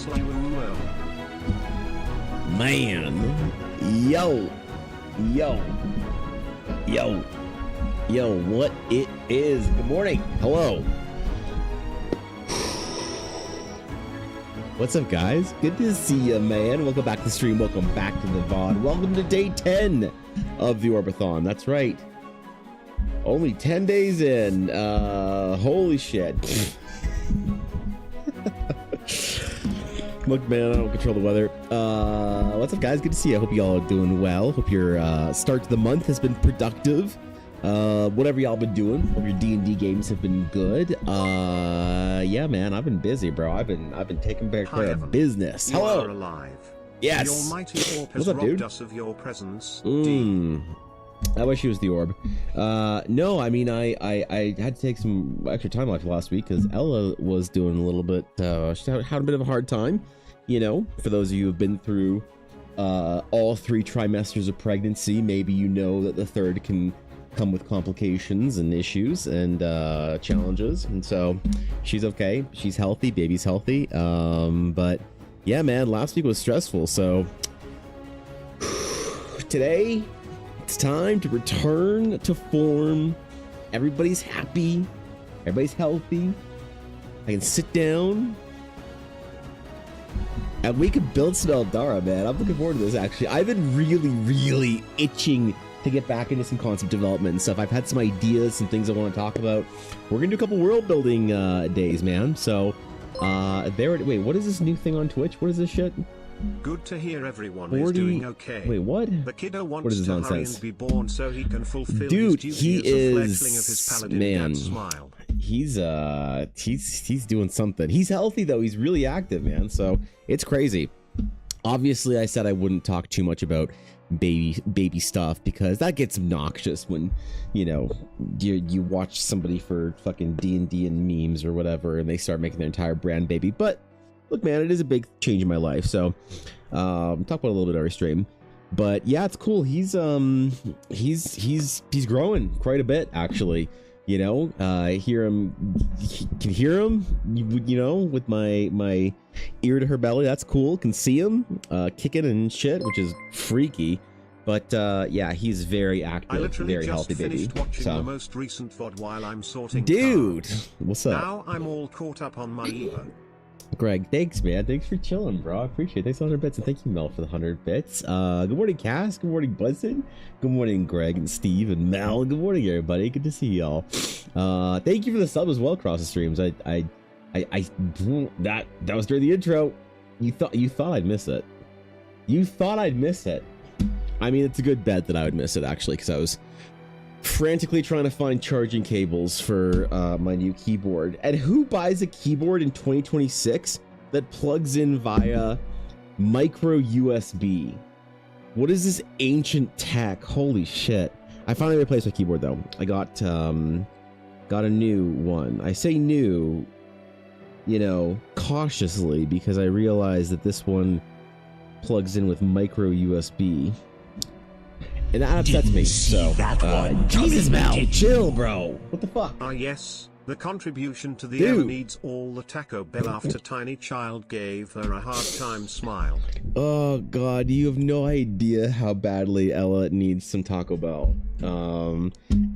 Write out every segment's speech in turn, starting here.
hustle you and will. Man, yo, what it is. Good morning. Hello. What's up, guys? Good to see you, man. Welcome back to the stream. Welcome back to the VOD. Welcome to day 10 of the ORBATHON. That's right. Only 10 days in. Holy shit. Look, man, I don't control the weather. What's up, guys? Good to see you. I hope you all are doing well. Hope your start to the month has been productive. Whatever y'all been doing. Hope your D&D games have been good. Yeah, man, I've been busy, bro. I've been taking care of business. You Hello. are alive. Yes. The almighty orb has What's up, robbed dude? us of your presence. I wish he was the orb. No, I mean, I had to take some extra time off last week because Ella was doing a little bit, she had a bit of a hard time, you know, for those of you who have been through all 3 trimesters of pregnancy, maybe you know that the third can come with complications and issues and challenges, and so she's okay. She's healthy, baby's healthy, but yeah, man, last week was stressful, so today it's time to return to form. Everybody's happy. Everybody's healthy. I can sit down. And we can build some Eldara, man. I'm looking forward to this, actually. I've been really itching to get back into some concept development and stuff. I've had some ideas, some things I want to talk about. We're going to do a couple world building days, man. So, wait, what is this new thing on Twitch? What is this shit? Good to hear everyone 40... is doing okay. Wait, what? The kiddo What wants is this to nonsense? hurry and be born so he can fulfill Dude, his he duty as a is, fledgling of his paladin man. dad smile. He's doing something. He's healthy though. He's really active, man. So it's crazy. Obviously, I said I wouldn't talk too much about baby stuff because that gets obnoxious when, you know, you watch somebody for fucking D&D and memes or whatever, and they start making their entire brand baby. But look, man, it is a big change in my life. So talk about it a little bit every stream. But yeah, it's cool. He's growing quite a bit, actually. You know, I hear him, can hear him, you know, with my ear to her belly. That's cool. Can see him kicking and shit, which is freaky. But yeah, he's very active, very healthy baby. Watching so the most recent VOD while I'm sorting dude, cards. What's up? Now I'm all caught up on my Eva. Greg, thanks, man. Thanks for chilling, bro. I appreciate it. Thanks for 100 bits, and thank you, Mel, for the 100 bits. Good morning, Cass. Good morning, Buzzin. Good morning, Greg and Steve and Mel. Good morning, everybody. Good to see y'all. Thank you for the sub as well across the streams. That was during the intro. You thought I'd miss it. You thought I'd miss it. I mean, it's a good bet that I would miss it, actually, because I was frantically trying to find charging cables for my new keyboard. And who buys a keyboard in 2026 that plugs in via micro USB? What is this ancient tech? Holy shit. I finally replaced my keyboard though. I got a new one. I say new, you know, cautiously, because I realized that this one plugs in with micro USB. And that upsets me. So, Jesus, Mel, chill, bro. What the fuck? Ah, yes, the contribution to the Dude. Eva needs all the Taco Bell after tiny child gave her a hard time smile. Oh God, you have no idea how badly Ella needs some Taco Bell.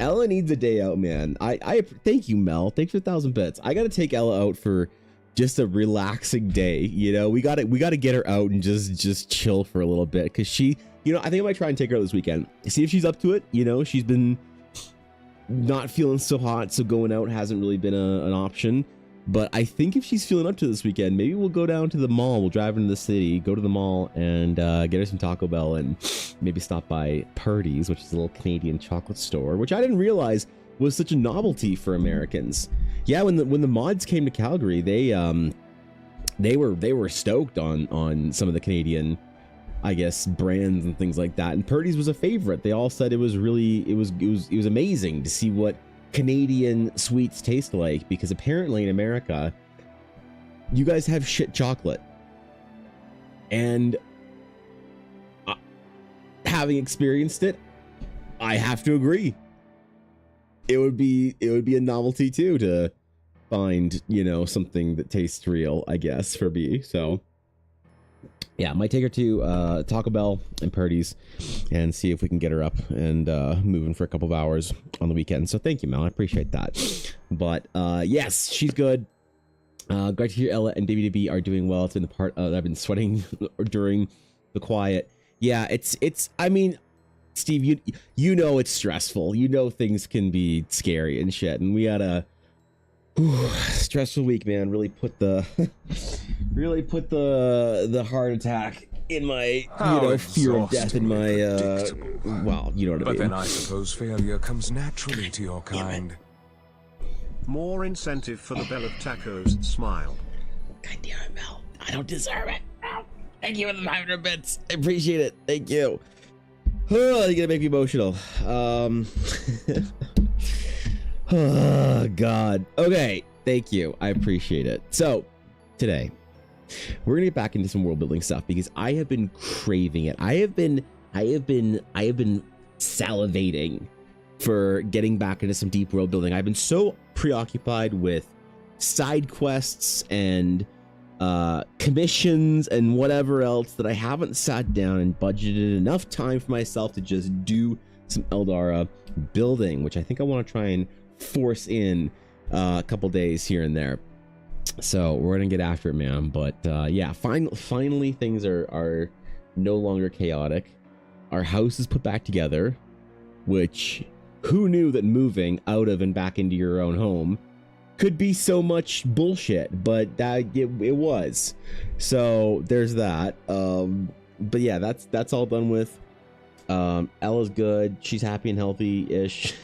Ella needs a day out, man. I thank you, Mel. Thanks for 1,000 bits. I gotta take Ella out for just a relaxing day. You know, we gotta get her out and just chill for a little bit, because she. You know, I think I might try and take her out this weekend. See if she's up to it. You know, she's been not feeling so hot, so going out hasn't really been an option. But I think if she's feeling up to this weekend, maybe we'll go down to the mall. We'll drive into the city, go to the mall, and get her some Taco Bell, and maybe stop by Purdy's, which is a little Canadian chocolate store, which I didn't realize was such a novelty for Americans. Yeah, when the mods came to Calgary, they were stoked on some of the Canadian, I guess, brands and things like that, and Purdy's was a favorite. They all said it was amazing to see what Canadian sweets taste like, because apparently in America you guys have shit chocolate, and having experienced it, I have to agree. It would be a novelty too to find, you know, something that tastes real, I guess, for me. So yeah, might take her to Taco Bell and Purdy's and see if we can get her up and moving for a couple of hours on the weekend. So thank you, Mel. I appreciate that. But yes, she's good. Great to hear Ella and WDB are doing well. It's been the part that I've been sweating during the quiet. Yeah, it's. I mean, Steve, you know it's stressful. You know things can be scary and shit. And we had a stressful week, man. Really put the heart attack in my fear of death in my well, you know what I mean. But then I suppose failure comes naturally to your kind. More incentive for the Bell of Tacos. Smile. God damn it, Mel. I don't deserve it. Oh, thank you for the 500 bits. I appreciate it. Thank you. Oh, you're gonna make me emotional. Oh God. Okay. Thank you. I appreciate it. So today we're gonna get back into some world building stuff because I have been craving it. I have been salivating for getting back into some deep world building. I've been so preoccupied with side quests and commissions and whatever else that I haven't sat down and budgeted enough time for myself to just do some Eldara building, which I think I want to try and force in a couple days here and there. So we're gonna get after it, man. But yeah, finally things are no longer chaotic. Our house is put back together, which who knew that moving out of and back into your own home could be so much bullshit, but that it was. So there's that. But yeah, that's all done with. Ella's good. She's happy and healthy-ish.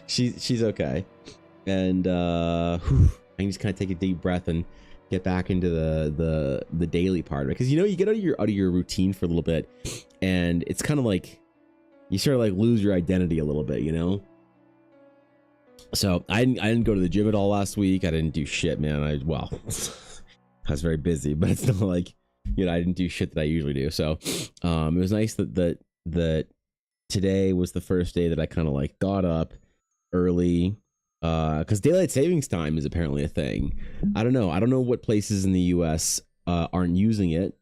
she's okay. And I can just kind of take a deep breath and get back into the daily part of it, because you get out of your routine for a little bit, and it's kind of like you sort of like lose your identity a little bit, So I didn't go to the gym at all last week. I didn't do shit, man. I was very busy, but it's not like I didn't do shit that I usually do. So it was nice that today was the first day that I kind of like got up early, because daylight savings time is apparently a thing. I don't know what places in the US aren't using it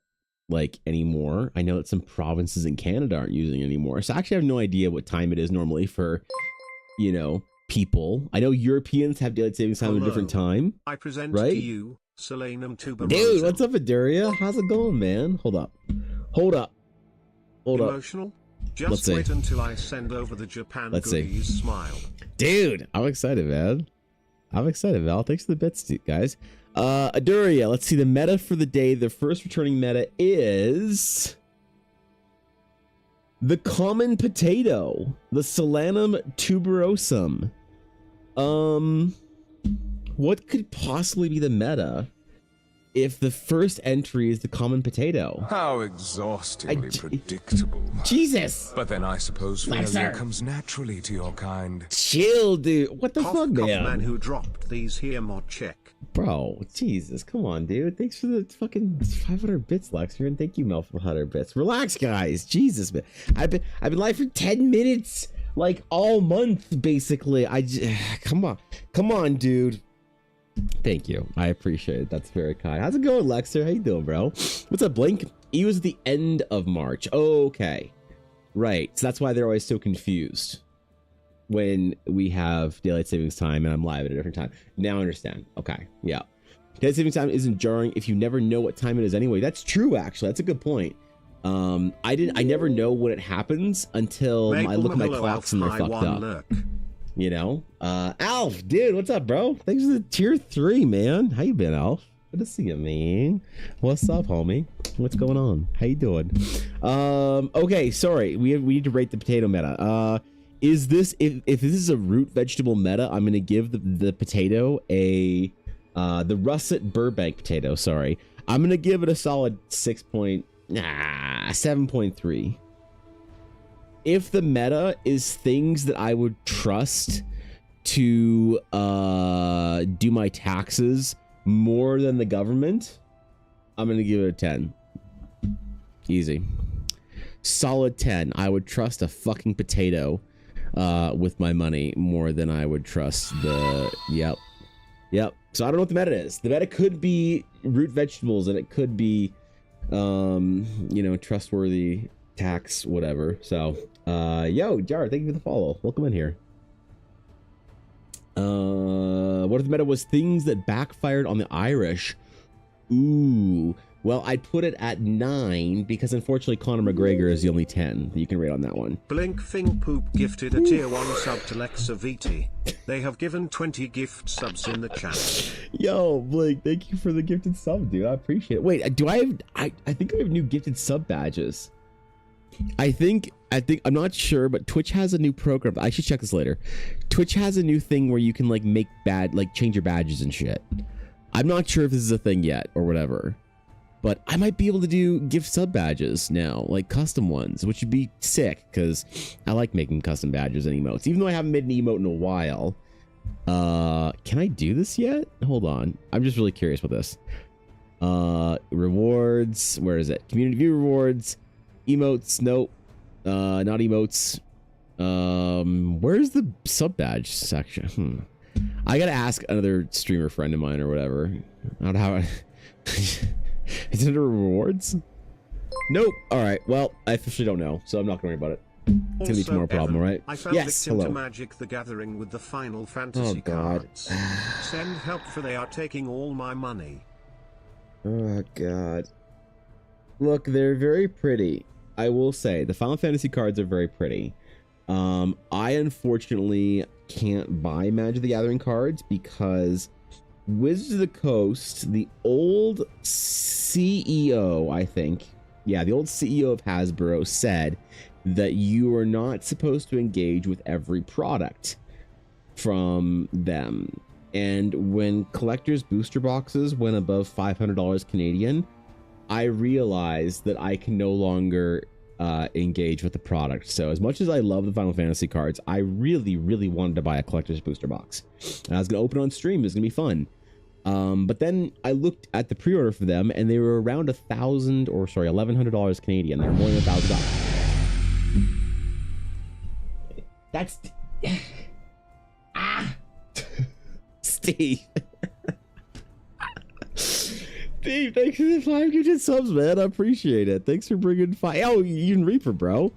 like anymore. I know that some provinces in Canada aren't using it anymore. So I actually have no idea what time it is normally for people. I know Europeans have daylight savings time at a different time. I present right? to you Selenum tuberosum. Dude, what's up, Aduria? How's it going, man? Hold up. Emotional? Just wait until I send over the Japan goodies. Smile. Dude, I'm excited, man. Val. Thanks for the bits, guys. Aduria, let's see the meta for the day. The first returning meta is the common potato, the Solanum tuberosum. What could possibly be the meta if the first entry is the common potato? How exhaustingly predictable. Jesus! But then I suppose failure comes naturally to your kind. Chill, dude. What the fuck, man? Man who dropped these here mod check. Bro, Jesus, come on, dude. Thanks for the fucking 500 bits, Lexer, and thank you, Mel, for 100 bits. Relax, guys. Jesus, man. I've been live for 10 minutes, like all month, basically. Come on, dude. Thank you. I appreciate it. That's very kind. How's it going, Lexer? How you doing, bro? What's up, Blink? It was the end of March. Okay. Right. So that's why they're always so confused when we have daylight savings time and I'm live at a different time. Now I understand. Okay. Yeah. Daylight savings time isn't jarring if you never know what time it is anyway. That's true, actually. That's a good point. I never know when it happens until I look at my clocks and they're fucked up. Alf, dude, what's up, bro? Thanks for the tier 3, man. How you been, Alf? Good to see you, man. What's up, homie? What's going on? How you doing? Okay, sorry. We need to rate the potato meta. Is this if this is a root vegetable meta, I'm gonna give the potato the russet Burbank potato, sorry. I'm gonna give it a solid 7.3. If the meta is things that I would trust to do my taxes more than the government, I'm gonna give it a 10. Easy. Solid 10. I would trust a fucking potato with my money more than I would trust the Yep. So I don't know what the meta is. The meta could be root vegetables, and it could be, you know, trustworthy tax, whatever. So, yo, Jar, thank you for the follow. Welcome in here. What if the meta was things that backfired on the Irish? Ooh. Well, I'd put it at 9 because unfortunately Conor McGregor is the only 10 that you can rate on that one. Blink Fing Poop gifted a tier 1 sub to Lexa VT. They have given 20 gift subs in the chat. Yo, Blake, thank you for the gifted sub, dude. I appreciate it. Wait, do I have... I think I have new gifted sub badges. I think I'm not sure, but Twitch has a new program. I should check this later. Twitch has a new thing where you can like make change your badges and shit. I'm not sure if this is a thing yet or whatever, but I might be able to do gift sub badges now, like custom ones, which would be sick because I like making custom badges and emotes. Even though I haven't made an emote in a while. Can I do this yet? Hold on. I'm just really curious with this. Rewards. Where is it? Community view rewards. Emotes. Nope. Not emotes. Where's the sub badge section? I gotta ask another streamer friend of mine or whatever. I don't know how. Is it under rewards? Nope. All right. Well, I officially don't know, so I'm not gonna worry about it. It's gonna be tomorrow problem, right? I fell victim to Magic the Gathering with the Final Fantasy cards. Send help for they are taking all my money. Oh god. Look, they're very pretty. I will say the Final Fantasy cards are very pretty. I unfortunately can't buy Magic the Gathering cards because Wizards of the Coast, the old CEO, I think, yeah, the old CEO of Hasbro said that you are not supposed to engage with every product from them. And when collectors booster boxes went above $500 Canadian, I realized that I can no longer engage with the product. So as much as I love the Final Fantasy cards, I really, really wanted to buy a collector's booster box. And I was going to open it on stream. It's going to be fun. But then I looked at the pre-order for them and they were around $1,100 Canadian. They're more than $1,000. That's... Steve. Steve, thanks for the 5 gifted subs, man. I appreciate it. Thanks for bringing 5. Oh, you can Reaper, bro.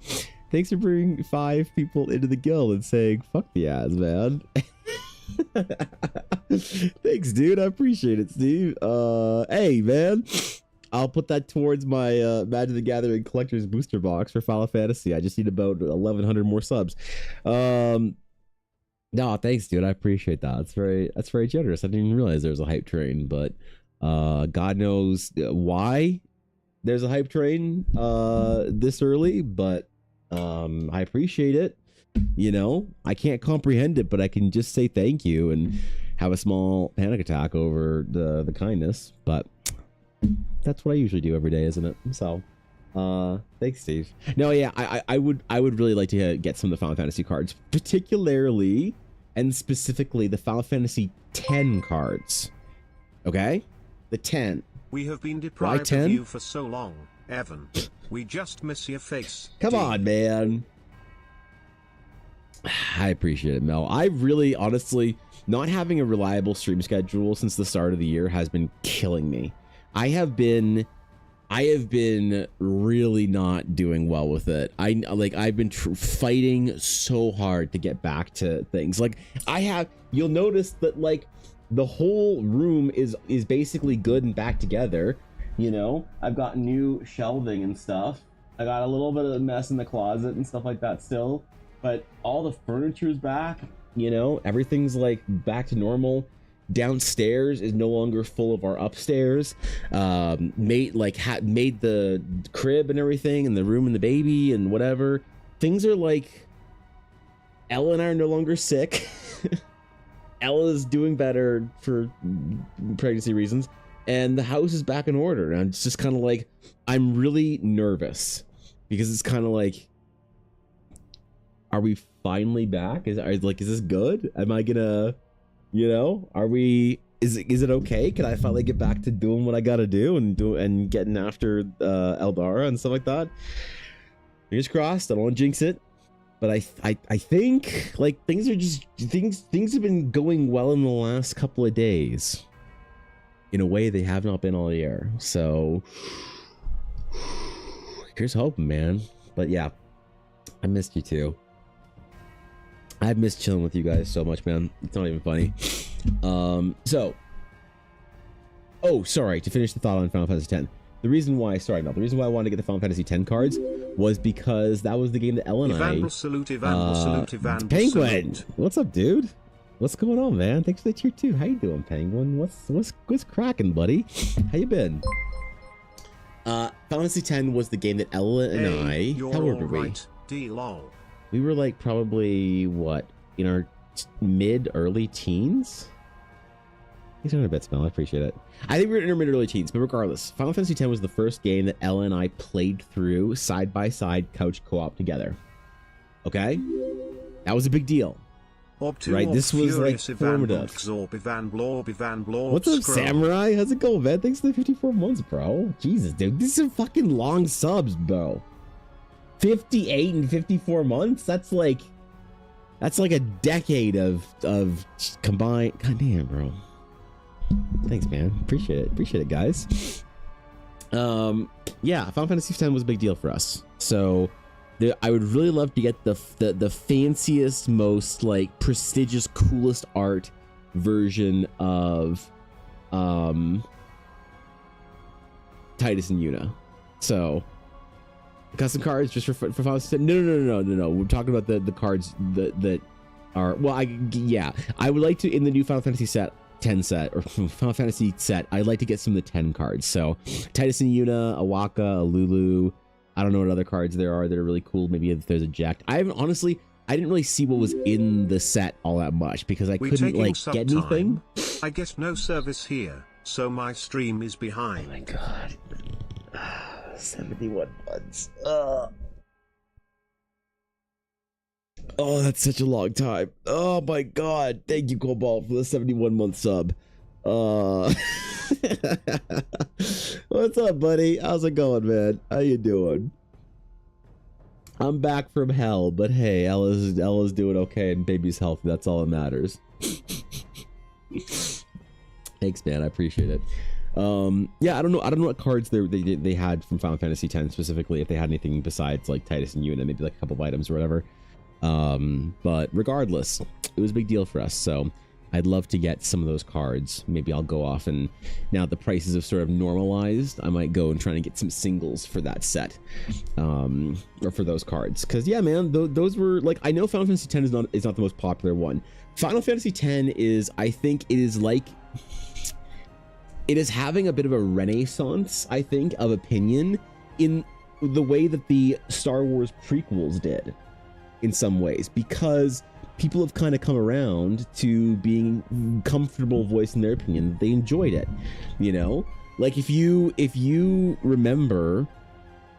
Thanks for bringing 5 people into the guild and saying, fuck the ads, man. Thanks, dude. I appreciate it, Steve. Hey, man. I'll put that towards my Magic the Gathering Collector's Booster Box for Final Fantasy. I just need about 1,100 more subs. No, thanks, dude. I appreciate that. That's very generous. I didn't even realize there was a hype train, but God knows why there's a hype train this early, but I appreciate it. You know, I can't comprehend it, but I can just say thank you and have a small panic attack over the kindness. But that's what I usually do every day, isn't it? So thanks, Steve. No, yeah, I would really like to get some of the Final Fantasy cards, particularly and specifically the Final Fantasy 10 cards. Okay, the 10. We have been deprived of you for so long, Evan. We just miss your face. Come on, man. I appreciate it, Mel. I really, honestly, not having a reliable stream schedule since the start of the year has been killing me. I have been really not doing well with it. I've been fighting so hard to get back to things. Like you'll notice that like the whole room is basically good and back together. You know, I've got new shelving and stuff. I got a little bit of a mess in the closet and stuff like that still, but all the furniture's back. You know, everything's like back to normal. Downstairs is no longer full of our upstairs. Made the crib and everything, and the room and the baby and whatever. Things are like, Ella and I are no longer sick. Ella's doing better for pregnancy reasons, and the house is back in order. And it's just kind of like, I'm really nervous because it's kind of like, are we finally back? Is this good? Am I gonna, you know, is it okay? Can I finally get back to doing what I gotta do and getting after Eldara and stuff like that? Fingers crossed. I don't want to jinx it. But I think like things have been going well in the last couple of days. In a way they have not been all year. So here's hoping, man. But yeah, I missed you too. I've missed chilling with you guys so much, man. It's not even funny. Sorry, to finish the thought on Final Fantasy X. The reason why I wanted to get the Final Fantasy X cards was because that was the game that Ellen and I... Penguin! What's up, dude? What's going on, man? Thanks for the tier 2. How you doing, Penguin? What's cracking, buddy? How you been? Final Fantasy X was the game that Ella and I... How old were we? We were like probably, what, in our mid-early teens? These are a bit smell. I appreciate it. I think we were in our mid-early teens, but regardless, Final Fantasy X was the first game that Ella and I played through side-by-side couch co-op together. Okay? That was a big deal. Right, this was like formative. What's up, Samurai? How's it going, man? Thanks for the 54 months, bro. Jesus, dude. These are fucking long subs, bro. 58 and 54 months? That's like a decade of combined. God damn, bro. Thanks, man. Appreciate it, guys. Yeah, Final Fantasy X was a big deal for us. So I would really love to get the fanciest, most like prestigious, coolest art version of Titus and Yuna. So custom cards just for Final Fantasy. No. We're talking about the cards that are, well, I would like to, in the new Final Fantasy X set or Final Fantasy set, I'd like to get some of the 10 cards. So Titus and Yuna, Awaka, Lulu. I don't know what other cards there are that are really cool. Maybe if there's a Jack. I didn't really see what was in the set all that much because I couldn't like get anything. I get no service here, so my stream is behind. Oh my god. 71 months. Oh, that's such a long time. Oh my god. Thank you, Cobalt, for the 71-month sub. What's up, buddy? How's it going, man? How you doing? I'm back from hell, but hey, Ella's doing okay and baby's healthy. That's all that matters. Thanks, man. I appreciate it. Yeah, I don't know what cards they had from Final Fantasy X specifically, if they had anything besides like Titus and Yuna, maybe like a couple of items or whatever. But regardless, it was a big deal for us. So I'd love to get some of those cards. Maybe I'll go off, and now the prices have sort of normalized, I might go and try and get some singles for that set, or for those cards. Because yeah, man, those were like, I know Final Fantasy X is not the most popular one. Final Fantasy X is, I think it is like, it is having a bit of a renaissance, I think, of opinion in the way that the Star Wars prequels did in some ways, because people have kind of come around to being comfortable voicing their opinion. They enjoyed it, you know? Like if you remember,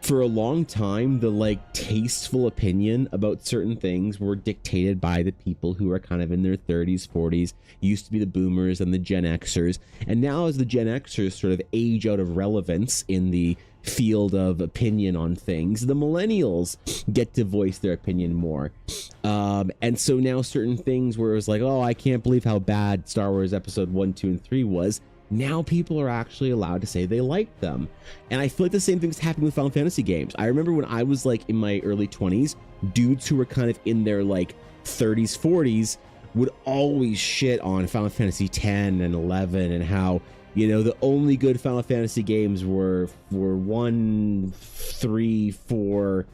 for a long time, the like tasteful opinion about certain things were dictated by the people who are kind of in their 30s, 40s, used to be the boomers and the Gen Xers. And now as the Gen Xers sort of age out of relevance in the field of opinion on things, the millennials get to voice their opinion more. And so now certain things where it was like, oh, I can't believe how bad Star Wars episode 1, 2, and 3 was, now people are actually allowed to say they like them. And I feel like the same thing's happening with Final Fantasy games. I remember when I was like in my early 20s, dudes who were kind of in their like 30s, 40s would always shit on Final Fantasy 10 and 11 and how, you know, the only good Final Fantasy games were 1, 3, 4,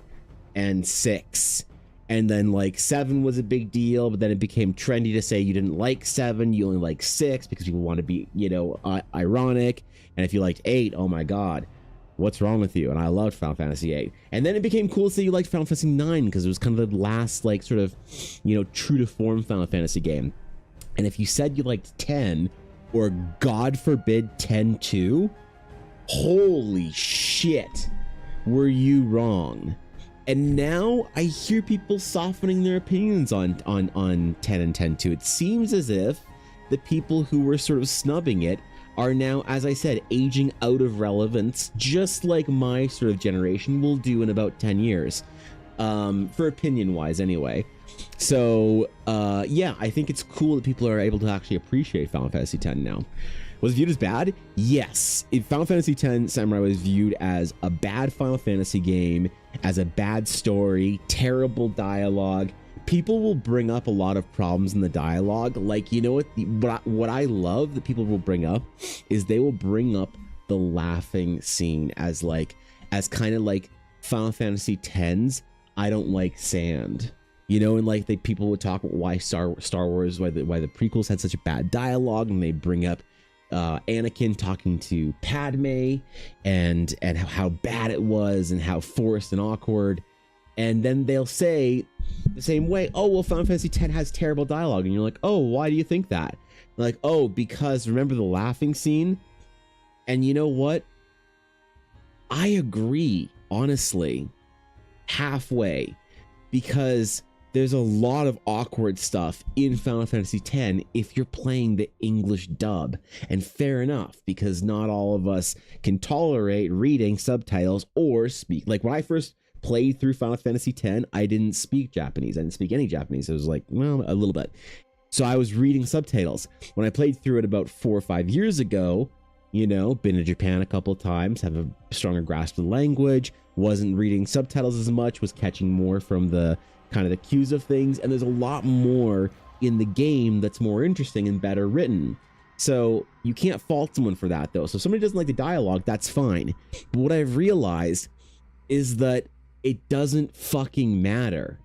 and 6. And then like 7 was a big deal, but then it became trendy to say you didn't like 7, you only like 6 because people want to be, you know, ironic. And if you liked 8, oh my god, what's wrong with you? And I loved Final Fantasy 8. And then it became cool to say you liked Final Fantasy 9 because it was kind of the last like sort of, you know, true to form Final Fantasy game. And if you said you liked 10, or God forbid 10-2, holy shit, were you wrong? And now I hear people softening their opinions on 10 and 10-2. It seems as if the people who were sort of snubbing it are now, as I said, aging out of relevance, just like my sort of generation will do in about 10 years. for opinion wise anyway. So yeah, I think it's cool that people are able to actually appreciate Final Fantasy X now. Was it viewed as bad? Yes. Final Fantasy X Samurai was viewed as a bad Final Fantasy game, as a bad story, terrible dialogue. People will bring up a lot of problems in the dialogue. Like, you know what I love that people will bring up is they will bring up the laughing scene as kind of like Final Fantasy X's I don't like sand. You know, and like people would talk about why Star Wars, why the prequels had such a bad dialogue, and they bring up Anakin talking to Padme and how bad it was and how forced and awkward. And then they'll say the same way, oh, well, Final Fantasy X has terrible dialogue. And you're like, oh, why do you think that? Like, oh, because remember the laughing scene? And you know what? I agree, honestly, halfway, because there's a lot of awkward stuff in Final Fantasy X if you're playing the English dub. And fair enough, because not all of us can reading subtitles or speak. Like when I first played through Final Fantasy X, I didn't speak Japanese. I didn't speak any Japanese. It was like, well, a little bit. So I was reading subtitles. When I played through it about 4 or 5 years ago, you know, been to Japan a couple of times, have a stronger grasp of the language, wasn't reading subtitles as much, was catching more from the kind of the cues of things. And there's a lot more in the game that's more interesting and better written. So you can't fault someone for that, though. So if somebody doesn't like the dialogue, that's fine. But what I've realized is that it doesn't fucking matter.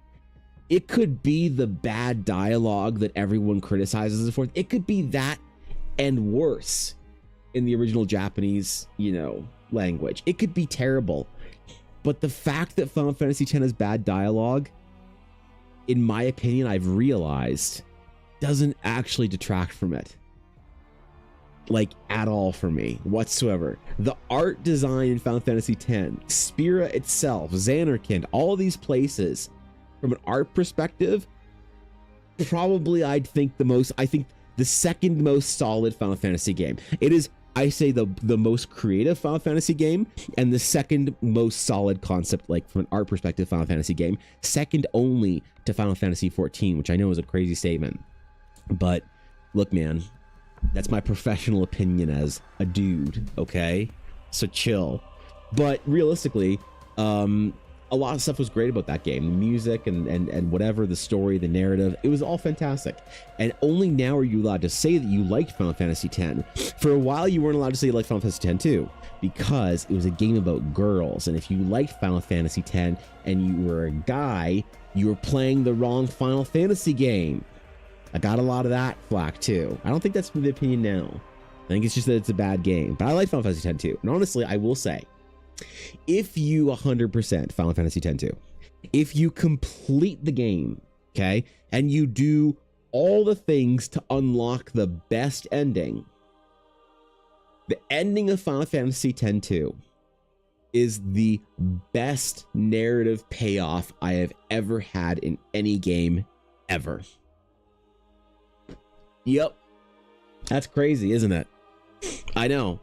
It could be the bad dialogue that everyone criticizes it for. It could be that and worse in the original Japanese, you know, language. It could be terrible. But the fact that Final Fantasy X has bad dialogue, in my opinion, I've realized, doesn't actually detract from it. Like, at all for me, whatsoever. The art design in Final Fantasy X, Spira itself, Xanarkand, all these places, from an art perspective, probably I think the second most solid Final Fantasy game. It is, I say, the most creative Final Fantasy game, and the second most solid concept, like from an art perspective, Final Fantasy game, second only to Final Fantasy XIV, which I know is a crazy statement. But look, man, that's my professional opinion as a dude, okay? So chill. But realistically, a lot of stuff was great about that game. The music and whatever, the story, the narrative, it was all fantastic. And only now are you allowed to say that you liked Final Fantasy X. For a while, you weren't allowed to say you liked Final Fantasy X too, because it was a game about girls. And if you liked Final Fantasy X and you were a guy, you were playing the wrong Final Fantasy game. I got a lot of that flack too. I don't think that's the opinion now. I think it's just that it's a bad game. But I like Final Fantasy X too. And honestly, I will say, if you 100% Final Fantasy X too, if you complete the game, okay, and you do all the things to unlock the best ending, the ending of Final Fantasy X 2 is the best narrative payoff I have ever had in any game ever. Yep. That's crazy, isn't it? I know.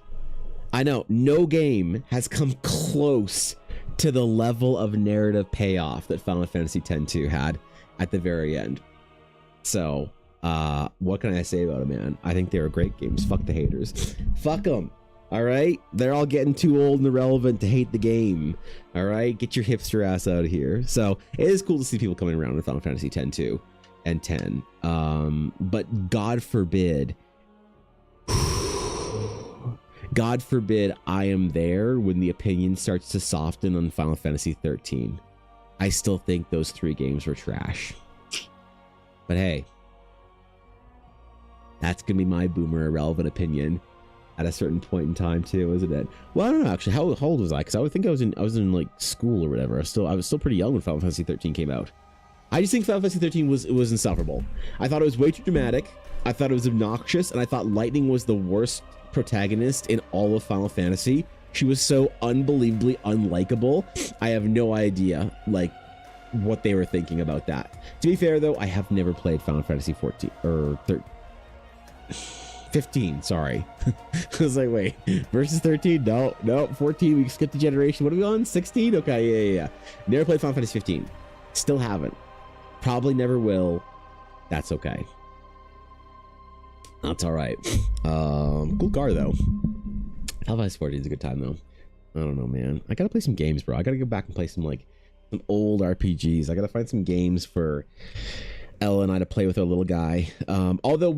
No game has come close to the level of narrative payoff that Final Fantasy X-2 had at the very end. So, what can I say about it, man? I think they were great games. Fuck the haters. Fuck them. All right? They're all getting too old and irrelevant to hate the game. All right? Get your hipster ass out of here. So, it is cool to see people coming around with Final Fantasy X-2 and 10. But God forbid I am there when the opinion starts to soften on Final Fantasy 13. I still think those 3 games were trash. But hey, that's gonna be my boomer irrelevant opinion at a certain point in time too, isn't it? Well, I don't know actually. How old was I? Because I would think I was in like school or whatever. I was still pretty young when Final Fantasy 13 came out. I just think Final Fantasy 13 was insufferable. I thought it was way too dramatic. I thought it was obnoxious, and I thought Lightning was the worst protagonist in all of Final Fantasy. She was so unbelievably unlikable. I have no idea like what they were thinking about that. To be fair though, I have never played Final Fantasy 14 or 15, sorry. I was like, wait, versus 13? No, 14, we skipped the generation. What are we on? 16? Okay, yeah. Never played Final Fantasy 15. Still haven't. Probably never will. That's okay. That's all right. Cool car though. Hellfire 40 is a good time though. I don't know, man. I gotta play some games, bro. I gotta go back and play some old RPGs. I gotta find some games for Ella and I to play with our little guy. Although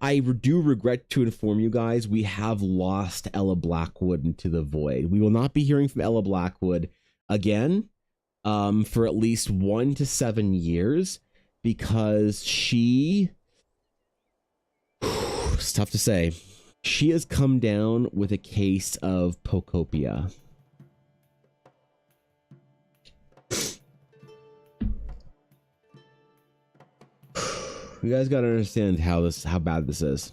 I do regret to inform you guys, we have lost Ella Blackwood into the void. We will not be hearing from Ella Blackwood again for at least 1 to 7 years, because it's tough to say. She has come down with a case of Pocopia. You guys gotta understand how bad this is.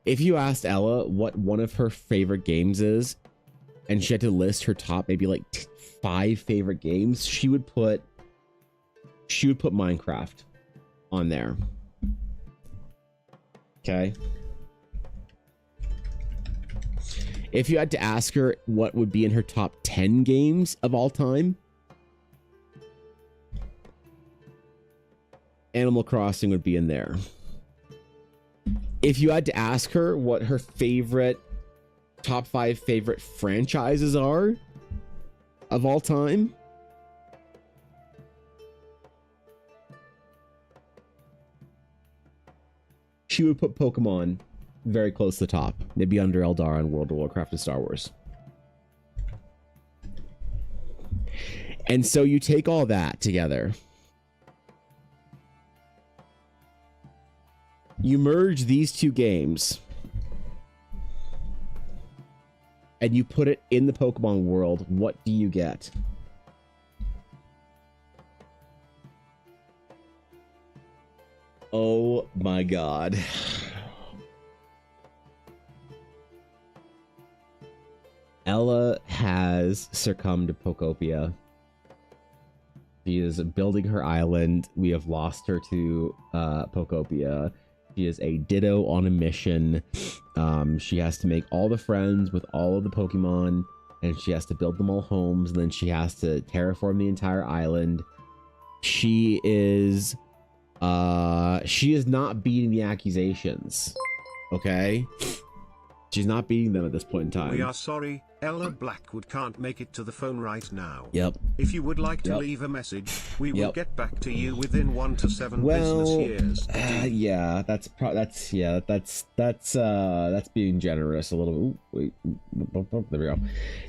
If you asked Ella what one of her favorite games is, and she had to list her top maybe like 5 favorite games, she would put Minecraft on there. Okay. If you had to ask her what would be in her top 10 games of all time, Animal Crossing would be in there. If you had to ask her what her top 5 favorite franchises are of all time, she would put Pokemon very close to the top. They'd be under Eldar and World of Warcraft and Star Wars. And so you take all that together, you merge these 2 games, and you put it in the Pokemon world, what do you get? Oh my god. Ella has succumbed to Pocopia. She is building her island. We have lost her to Pocopia. She is a Ditto on a mission. She has to make all the friends with all of the Pokemon, and she has to build them all homes, and then she has to terraform the entire island. She is not beating the accusations. Okay? She's not beating them at this point in time. We are sorry, Ella Blackwood can't make it to the phone right now. Yep. If you would like to leave a message, we will get back to you within 1 to 7 business years. Yeah, that's being generous a little bit. Ooh, wait, there we go.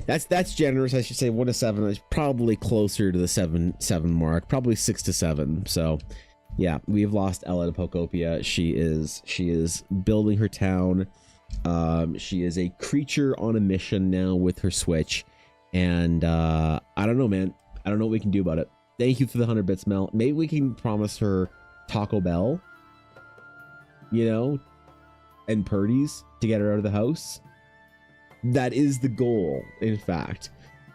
That's generous. I should say 1 to 7. It's probably closer to the 7 mark, probably 6 to 7. So, yeah, we've lost Ella to Pocopia. She is building her town. She is a creature on a mission now with her Switch, and I don't know, man. I don't know what we can do about it. Thank you for the 100 bits, Mel. Maybe we can promise her Taco Bell, and Purdy's to get her out of the house. That is the goal, in fact.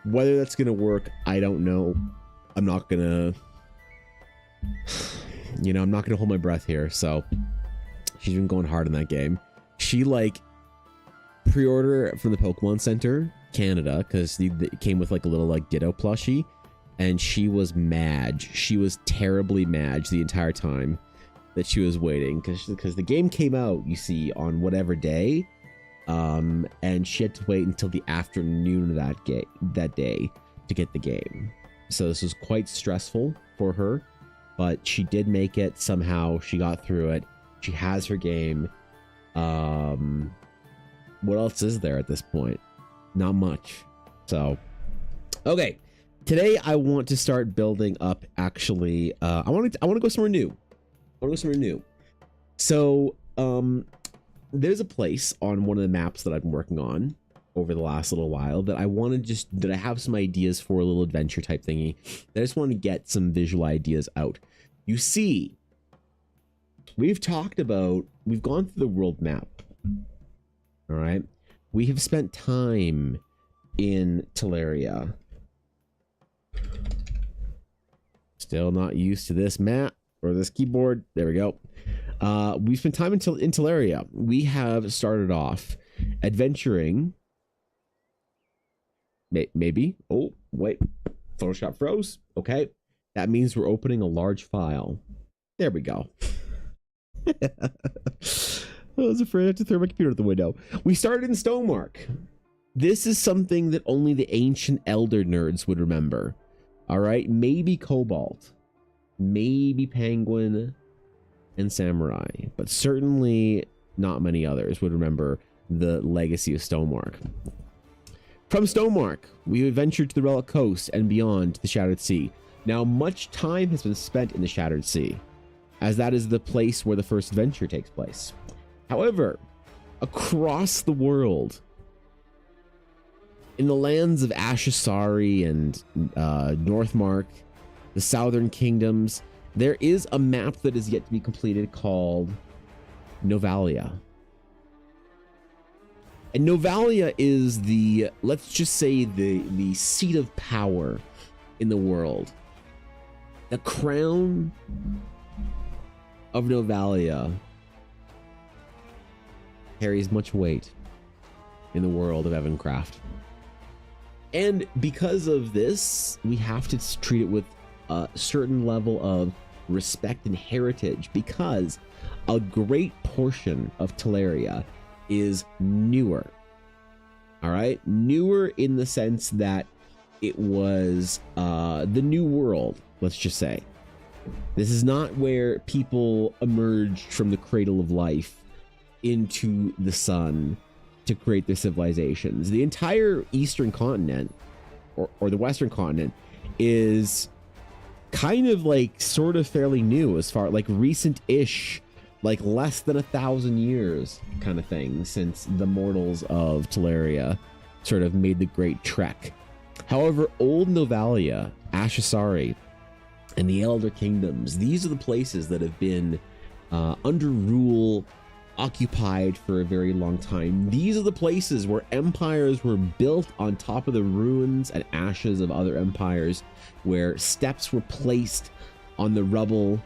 Whether that's gonna work, I don't know. I'm not gonna hold my breath here. So she's been going hard in that game. She pre-order from the Pokemon Center Canada, because it came with a little Ditto plushie, and she was mad. She was terribly mad the entire time that she was waiting, because the game came out, you see, on whatever day, and she had to wait until the afternoon of that day to get the game. So this was quite stressful for her, but she did make it somehow. She got through it. She has her game. What else is there at this point? Not much. So, okay. Today I want to start building up. Actually, I want to go somewhere new. So, there's a place on one of the maps that I've been working on over the last little while that I have some ideas for a little adventure type thingy. I just want to get some visual ideas out. You see, we've gone through the world map. All right. We have spent time in Teleria. Still not used to this map or this keyboard. There we go. We've spent time in Teleria. We have started off adventuring Maybe. Oh, wait. Photoshop froze. Okay. That means we're opening a large file. There we go. I was afraid to throw my computer out the window. We started in Stonemark. This is something that only the ancient elder nerds would remember. All right. Maybe Cobalt. Maybe Penguin and Samurai. But certainly not many others would remember the legacy of Stonemark. From Stonemark, we ventured to the Relic Coast and beyond to the Shattered Sea. Now, much time has been spent in the Shattered Sea, as that is the place where the first adventure takes place. However, across the world, in the lands of Ashasari and Northmark, the Southern Kingdoms, there is a map that is yet to be completed called Novalia. And Novalia is the, let's just say, the seat of power in the world. The crown of Novalia carries much weight in the world of Evancraft. And because of this, we have to treat it with a certain level of respect and heritage, because a great portion of Teleria is newer. All right, newer in the sense that it was the new world, let's just say. This is not where people emerged from the cradle of life into the sun to create their civilizations. The entire eastern continent, or the western continent, is kind of like sort of fairly new, as far like recent-ish, like less than 1,000 years kind of thing, since the mortals of Teleria sort of made the great trek. However, old Novalia, Ashasari, and the Elder Kingdoms, these are the places that have been under rule, occupied for a very long time. These are the places where empires were built on top of the ruins and ashes of other empires, where steps were placed on the rubble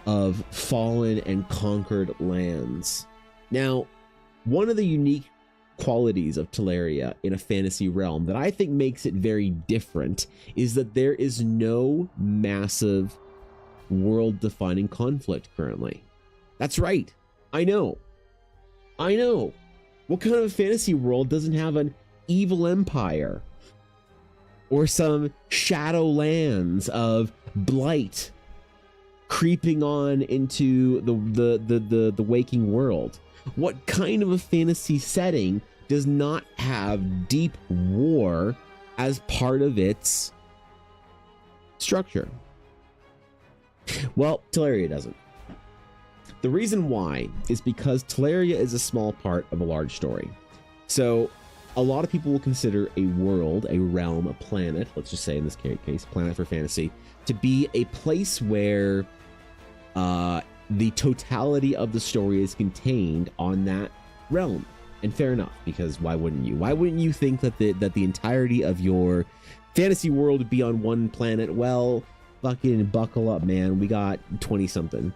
of fallen and conquered lands. Now, one of the unique qualities of Teleria in a fantasy realm that I think makes it very different is that there is no massive world-defining conflict currently. That's right. I know. What kind of a fantasy world doesn't have an evil empire or some shadow lands of blight creeping on into the waking world? What kind of a fantasy setting does not have deep war as part of its structure? Well, Teleria doesn't. The reason why is because Teleria is a small part of a large story. So a lot of people will consider a world, a realm, a planet, let's just say in this case, planet for fantasy, to be a place where the totality of the story is contained on that realm. And fair enough, because why wouldn't you? Why wouldn't you think that the entirety of your fantasy world would be on one planet? Well, fucking buckle up, man. We got 20-something.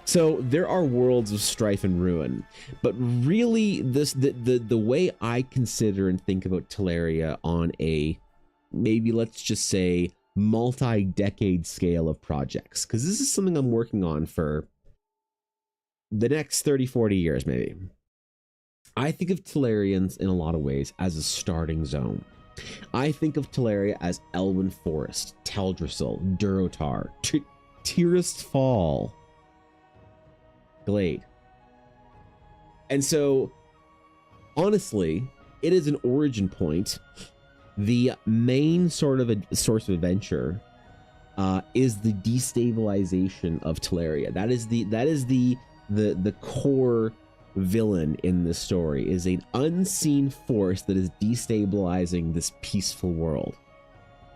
So there are worlds of strife and ruin, but really the way I consider and think about Teleria on a, maybe let's just say, multi-decade scale of projects, because this is something I'm working on for the next 30-40 years maybe. I think of Telerians in a lot of ways as a starting zone. I think of Teleria as Elven Forest, Teldrassil, Durotar, Tirith Fall, Glade. And so, honestly, it is an origin point. The main sort of a source of adventure is the destabilization of Teleria. That is the core villain in this story, is an unseen force that is destabilizing this peaceful world.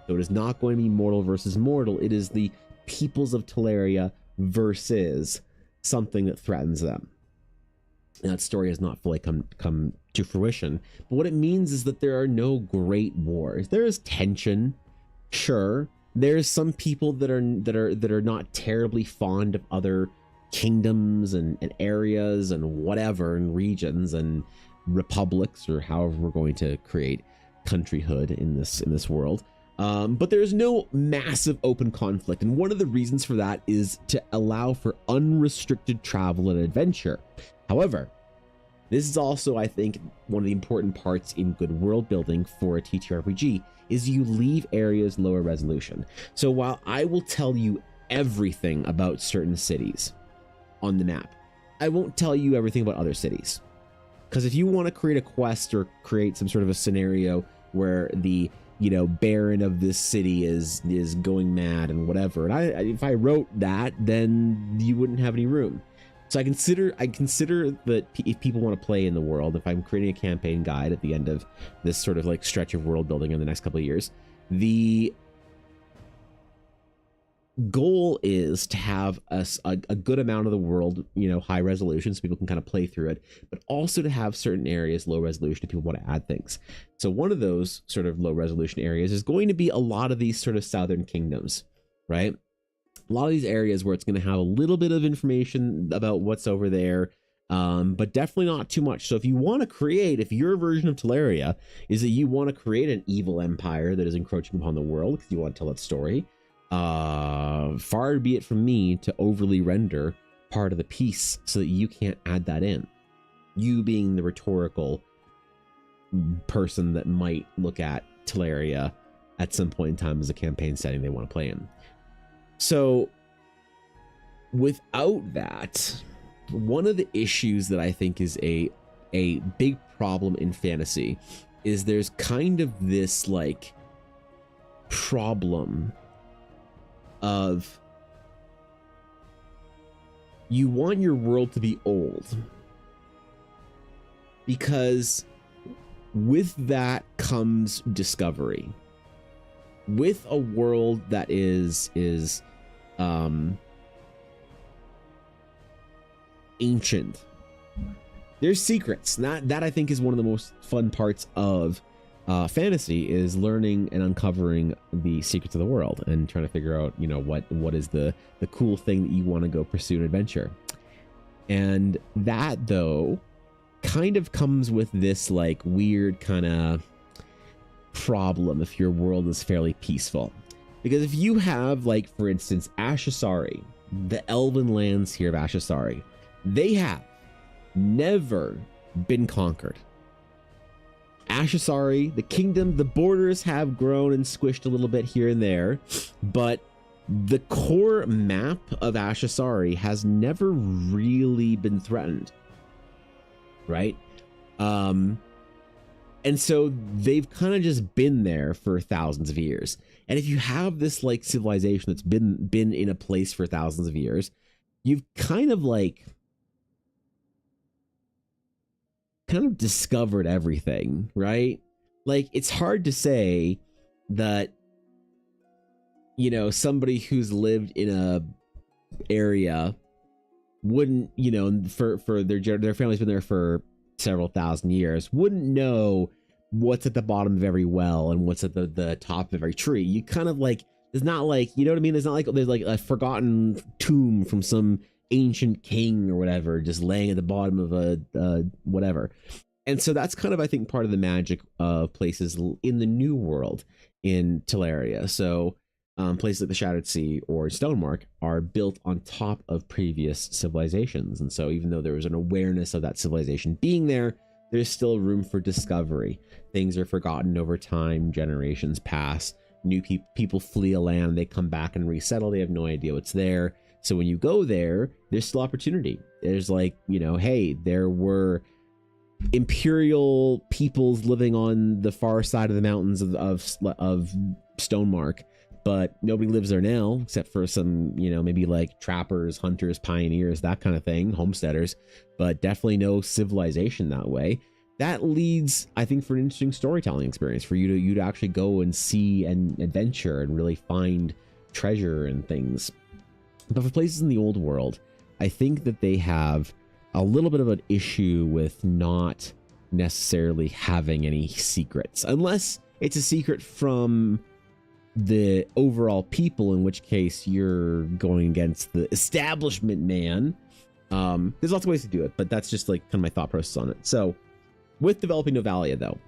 So it is not going to be mortal versus mortal. It is the peoples of Teleria versus something that threatens them. And that story has not fully come to fruition. But what it means is that there are no great wars. There is tension, sure. There's some people that are not terribly fond of other kingdoms and areas and whatever, and regions and republics, or however we're going to create. countryhood in this world. But there's no massive open conflict, and one of the reasons for that is to allow for unrestricted travel and adventure. However, this is also, I think, one of the important parts in good world building for a TTRPG is you leave areas lower resolution. So while I will tell you everything about certain cities on the map, I won't tell you everything about other cities. Because if you want to create a quest or create some sort of a scenario where the Baron of this city is going mad and whatever, and if I wrote that, then you wouldn't have any room. So I consider that if people want to play in the world, if I'm creating a campaign guide at the end of this sort of like stretch of world building in the next couple of years, the goal is to have a good amount of the world, high resolution, so people can kind of play through it, but also to have certain areas low resolution if people want to add things. So one of those sort of low resolution areas is going to be a lot of these sort of southern kingdoms, right? A lot of these areas where it's going to have a little bit of information about what's over there, but definitely not too much. So if you want to create, if your version of Teleria is that you want to create an evil empire that is encroaching upon the world because you want to tell that story, far be it from me to overly render part of the piece so that you can't add that in. You being the rhetorical person that might look at Teleria at some point in time as a campaign setting they want to play in. So without that, one of the issues that I think is a big problem in fantasy is there's kind of this like problem of you want your world to be old, because with that comes discovery. With a world that is ancient, there's secrets. That I think is one of the most fun parts of fantasy, is learning and uncovering the secrets of the world and trying to figure out, what is the cool thing that you want to go pursue an adventure. And that, though, kind of comes with this like weird kind of problem if your world is fairly peaceful. Because if you have, like, for instance, Ashasari, the elven lands here of Ashasari, they have never been conquered. Ashasari, the kingdom, the borders have grown and squished a little bit here and there, but the core map of Ashasari has never really been threatened, right? And so they've kind of just been there for thousands of years. And if you have this like civilization that's been in a place for thousands of years, you've kind of discovered everything, right? Like, it's hard to say that, somebody who's lived in a area wouldn't, for their family's been there for several thousand years, wouldn't know what's at the bottom of every well and what's at the top of every tree. You kind of like, it's not like, you know what I mean? There's not like there's like a forgotten tomb from some ancient king or whatever just laying at the bottom of a whatever. And so that's kind of, I think, part of the magic of places in the new world in Teleria. So places like the Shattered Sea or Stonemark are built on top of previous civilizations. And so even though there was an awareness of that civilization being there, there's still room for discovery. Things are forgotten over time, generations pass, new people flee a land, they come back and resettle, they have no idea what's there. So when you go there, there's still opportunity. There's like, hey, there were imperial peoples living on the far side of the mountains of Stonemark, but nobody lives there now except for some, maybe like trappers, hunters, pioneers, that kind of thing, homesteaders, but definitely no civilization that way. That leads, I think, for an interesting storytelling experience for you to actually go and see and adventure and really find treasure and things. But for places in the old world, I think that they have a little bit of an issue with not necessarily having any secrets, unless it's a secret from the overall people, in which case you're going against the establishment man. There's lots of ways to do it, but that's just like kind of my thought process on it. So with developing Novalia, though,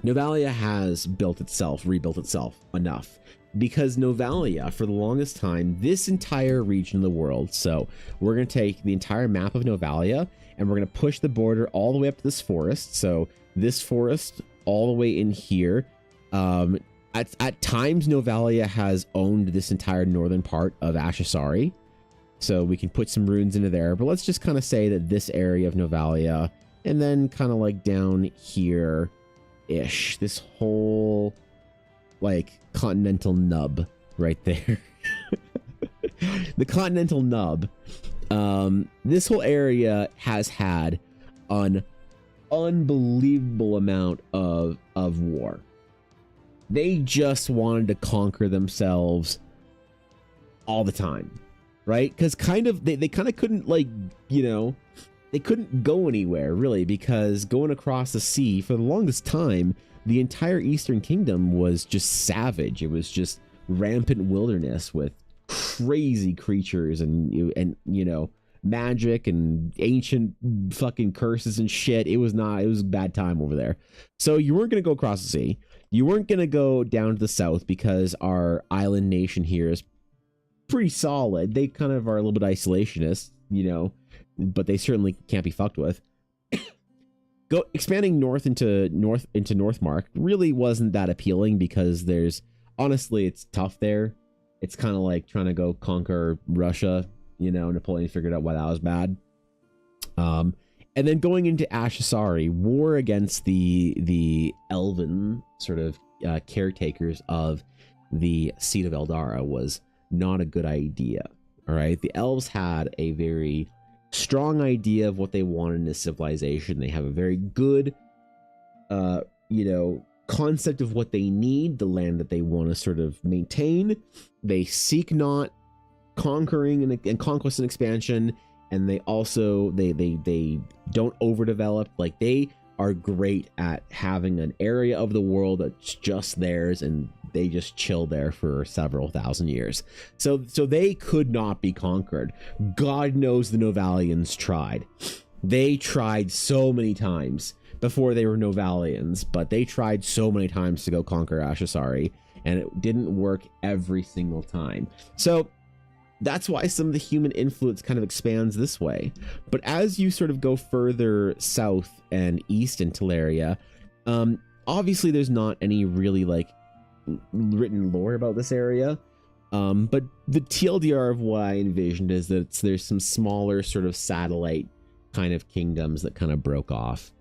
Novalia has rebuilt itself enough, because Novalia, for the longest time, this entire region of the world, so we're going to take the entire map of Novalia and we're going to push the border all the way up to this forest. So this forest all the way in here. At times, Novalia has owned this entire northern part of Ashasari, so we can put some runes into there. But let's just kind of say that this area of Novalia, and then kind of like down here-ish, this whole like continental nub right there. The continental nub. This whole area has had an unbelievable amount of war. They just wanted to conquer themselves all the time, right? Because they kind of couldn't, like, you know, they couldn't go anywhere really, because going across the sea for the longest time, the entire Eastern Kingdom was just savage. It was just rampant wilderness with crazy creatures and you know, magic and ancient fucking curses and shit. It was a bad time over there. So you weren't going to go across the sea. You weren't going to go down to the south, because our island nation here is pretty solid. They kind of are a little bit isolationist, you know, but they certainly can't be fucked with. Expanding north into Northmark really wasn't that appealing, because honestly, it's tough there. It's kind of like trying to go conquer Russia. You know, Napoleon figured out why that was bad. And then going into Ashasari, war against the elven sort of caretakers of the seat of Eldara was not a good idea. All right, the elves had a very strong idea of what they wanted in a civilization. They have a very good, you know, concept of what they need, the land that they want to sort of maintain. They seek not conquering and conquest and expansion, and they also they don't overdevelop. Like, they are great at having an area of the world that's just theirs, and they just chill there for several thousand years. So they could not be conquered. God knows the Novalians tried. They tried so many times before they were Novalians, but they tried so many times to go conquer Ashasari, and it didn't work every single time. So that's why some of the human influence kind of expands this way. But as you sort of go further south and east in Teleria, obviously there's not any really like written lore about this area. But the TLDR of what I envisioned is that there's some smaller sort of satellite kind of kingdoms that kind of broke off.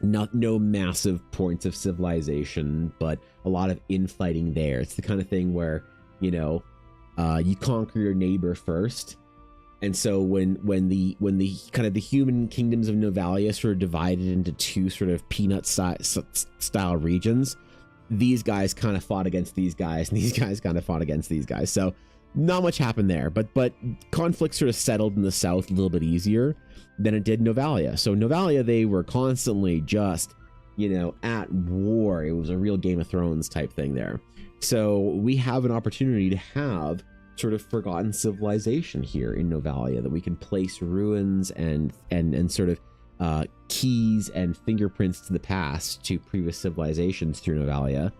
No massive points of civilization, but a lot of infighting there. It's the kind of thing where, you know, you conquer your neighbor first, and so when the kind of the human kingdoms of Novalia sort of divided into two sort of peanut style regions, these guys kind of fought against these guys, and these guys kind of fought against these guys. So not much happened there, but conflict sort of settled in the south a little bit easier than it did in Novalia. So Novalia, they were constantly just, you know, at war. It was a real Game of Thrones type thing there. So we have an opportunity to have sort of forgotten civilization here in Novalia, that we can place ruins and sort of keys and fingerprints to the past, to previous civilizations through Novalia.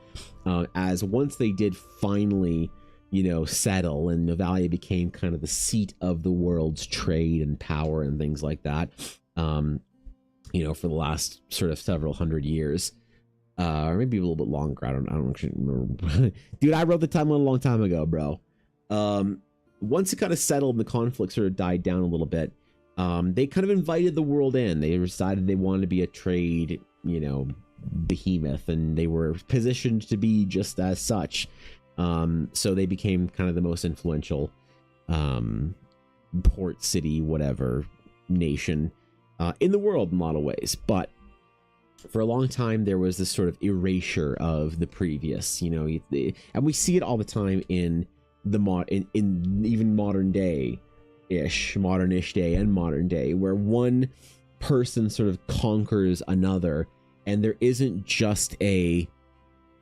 As once they did finally, you know, settle, and Novalia became kind of the seat of the world's trade and power and things like that, you know, for the last sort of several hundred years. Or maybe a little bit longer. I don't actually remember. Dude, I wrote the timeline a long time ago, bro. Once it kind of settled and the conflict sort of died down a little bit, they kind of invited the world in. They decided they wanted to be a trade, you know, behemoth, and they were positioned to be just as such. So they became kind of the most influential port city, whatever, nation in the world in a lot of ways. But for a long time, there was this sort of erasure of the previous, you know, and we see it all the time in the in even modern day-ish, modernish day and modern day, where one person sort of conquers another, and there isn't just a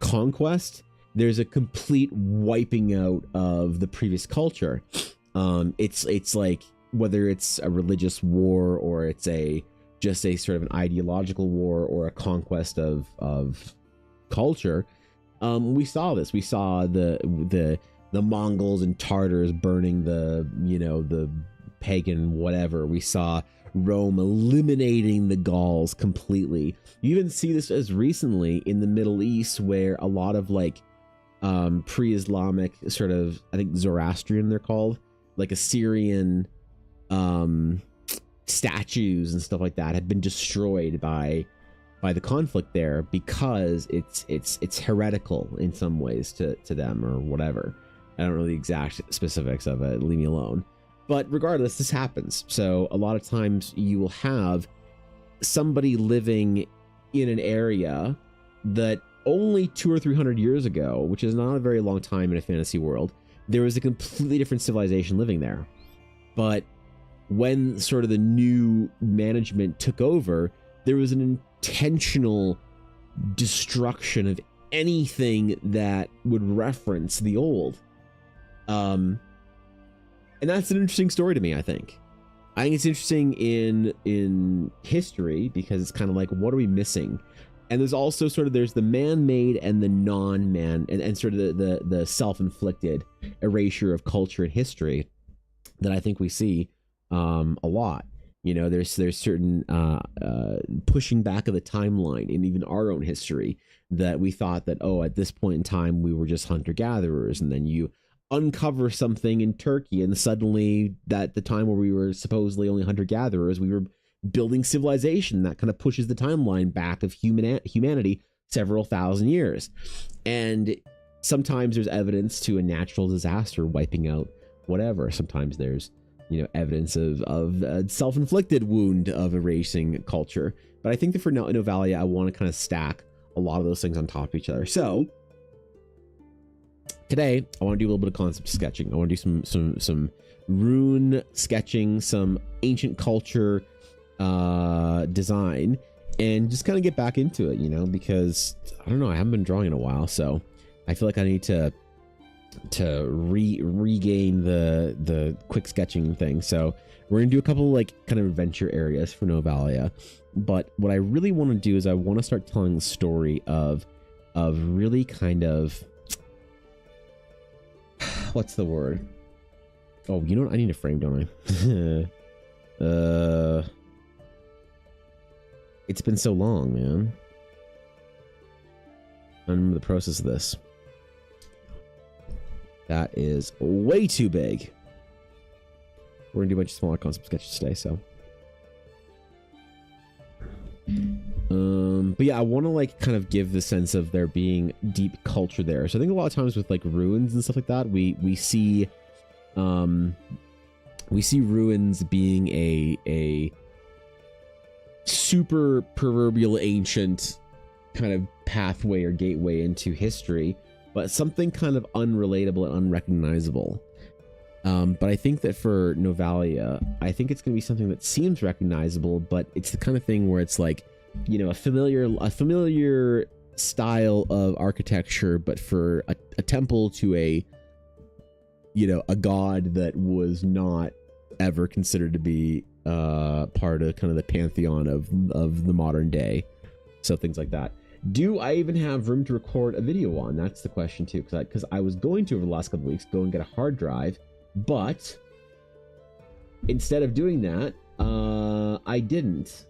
conquest, there's a complete wiping out of the previous culture. It's like, whether it's a religious war or it's a just a sort of an ideological war or a conquest of culture. We saw this. We saw the Mongols and Tartars burning the pagan whatever. We saw Rome eliminating the Gauls completely. You even see this as recently in the Middle East, where a lot of like pre-Islamic sort of, I think Zoroastrian they're called, like Assyrian statues and stuff like that have been destroyed by the conflict there, because it's heretical in some ways to them or whatever. I don't know the exact specifics of it, leave me alone. But regardless, this happens. So a lot of times you will have somebody living in an area that only 200 or 300 years ago, which is not a very long time in a fantasy world, there was a completely different civilization living there. But when sort of the new management took over, there was an intentional destruction of anything that would reference the old. And that's an interesting story to me, I think. I think it's interesting in history, because it's kind of like, what are we missing? And there's also sort of, there's the man-made and the non-man, and sort of the self-inflicted erasure of culture and history that I think we see a lot. You know, there's certain pushing back of the timeline in even our own history, that we thought that, oh, at this point in time, we were just hunter-gatherers, and then you uncover something in Turkey, and suddenly that the time where we were supposedly only hunter-gatherers, we were building civilization. That kind of pushes the timeline back of humanity several thousand years. And sometimes there's evidence to a natural disaster wiping out whatever. Sometimes there's, you know, evidence of a self-inflicted wound of erasing culture. But I think that for Novalia, I want to kind of stack a lot of those things on top of each other. So today, I want to do a little bit of concept sketching. I want to do some rune sketching, some ancient culture design, and just kind of get back into it, you know, because I don't know, I haven't been drawing in a while, so I feel like I need to regain the quick sketching thing. So we're gonna do a couple like kind of adventure areas for Novalia, but what I really want to do is I want to start telling the story of really kind of what's the word? Oh, you know what? I need a frame, don't I? It's been so long, man. I remember the process of this. That is way too big. We're gonna do a bunch of smaller concept sketches today, so. But yeah, I want to like kind of give the sense of there being deep culture there. So I think a lot of times with like ruins and stuff like that, we see ruins being a super proverbial ancient kind of pathway or gateway into history, but something kind of unrelatable and unrecognizable. But I think that for Novalia, I think it's going to be something that seems recognizable, but it's the kind of thing where it's like, you know, a familiar style of architecture, but for a temple to a, you know, a god that was not ever considered to be part of kind of the pantheon of the modern day. So things like that. Do I even have room to record a video on? That's the question too, because I was going to, over the last couple weeks, go and get a hard drive, but instead of doing that, I didn't.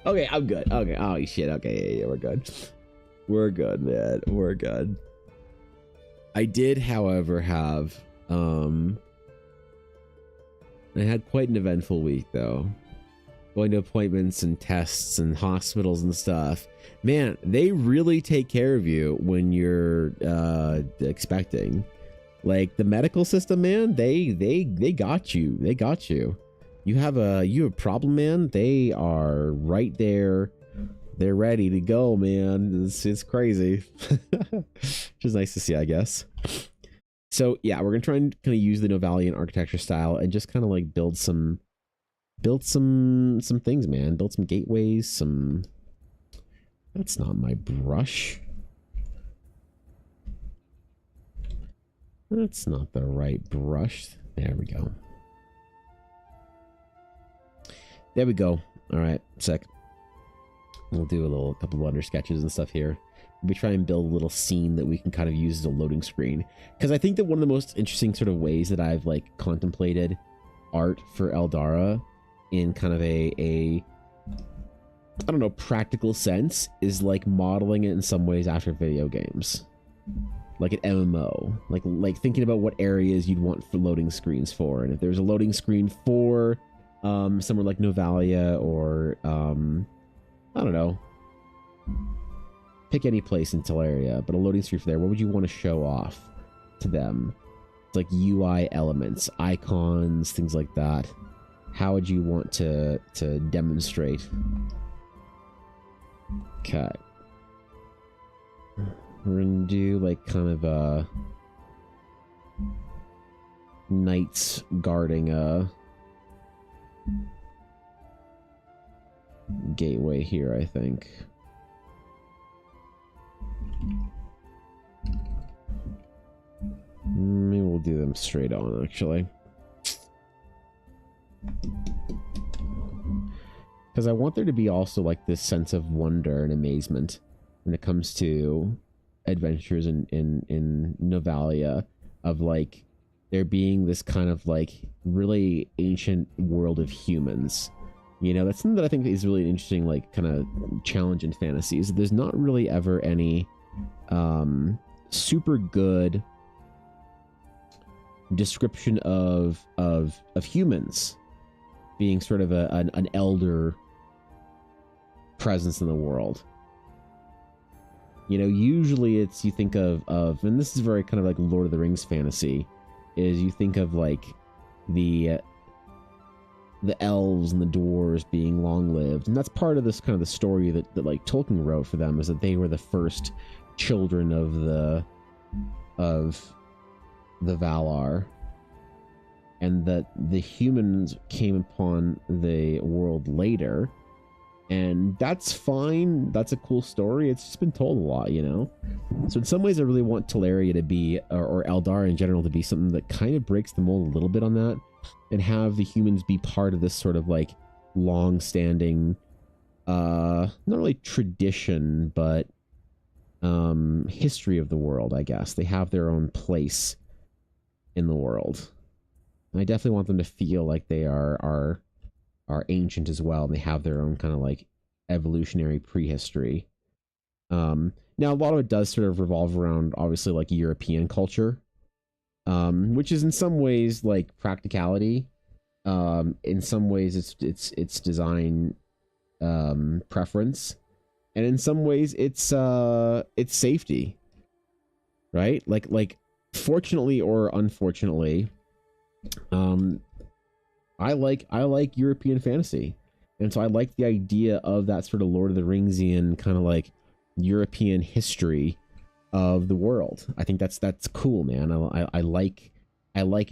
Okay, I'm good. Okay, oh shit. Okay, yeah, we're good. We're good, man. We're good. I did, however, have I had quite an eventful week though. Going to appointments and tests and hospitals and stuff. Man, they really take care of you when you're expecting. Like the medical system, man, they got you. They got you. You have a problem, man. They are right there. They're ready to go, man. It's crazy. Which is nice to see, I guess. So yeah, we're gonna try and kind of use the Novalian architecture style and just kind of like build some things, man. Build some gateways, some. That's not my brush. That's not the right brush. There we go. There we go. All right, sick. We'll do a couple of under sketches and stuff here. Maybe try and build a little scene that we can kind of use as a loading screen. Because I think that one of the most interesting sort of ways that I've like contemplated art for Eldara in kind of a I don't know, practical sense is like modeling it in some ways after video games. Like an MMO. Like thinking about what areas you'd want for loading screens for. And if there's a loading screen for somewhere like Novalia or I don't know. Pick any place in Teleria, but a loading screen for there. What would you want to show off to them? It's like UI elements, icons, things like that. How would you want to demonstrate? Okay. We're gonna do like kind of a knights guarding a gateway here, I think. Maybe we'll do them straight on, actually. Because I want there to be also like this sense of wonder and amazement when it comes to adventures in Novalia, of like there being this kind of like really ancient world of humans. You know, that's something that I think is really interesting, like kind of challenge in fantasies. There's not really ever any super good description of humans being sort of an elder presence in the world. You know, usually it's, you think of, and this is very kind of like Lord of the Rings fantasy, is you think of like the elves and the dwarves being long-lived, and that's part of this kind of the story that like Tolkien wrote for them, is that they were the first children of the Valar, and that the humans came upon the world later. And that's fine. That's a cool story. It's just been told a lot, you know? So in some ways, I really want Teleria to be, or Eldar in general, to be something that kind of breaks the mold a little bit on that, and have the humans be part of this sort of like long-standing, not really tradition, but history of the world, I guess. They have their own place in the world. And I definitely want them to feel like they are ancient as well, and they have their own kind of like evolutionary prehistory. Now a lot of it does sort of revolve around obviously like European culture, which is in some ways like practicality, in some ways it's design preference, and in some ways it's safety, right? Like fortunately or unfortunately, I like European fantasy, and so I like the idea of that sort of Lord of the Ringsian kind of like European history of the world. I think that's cool, man. I like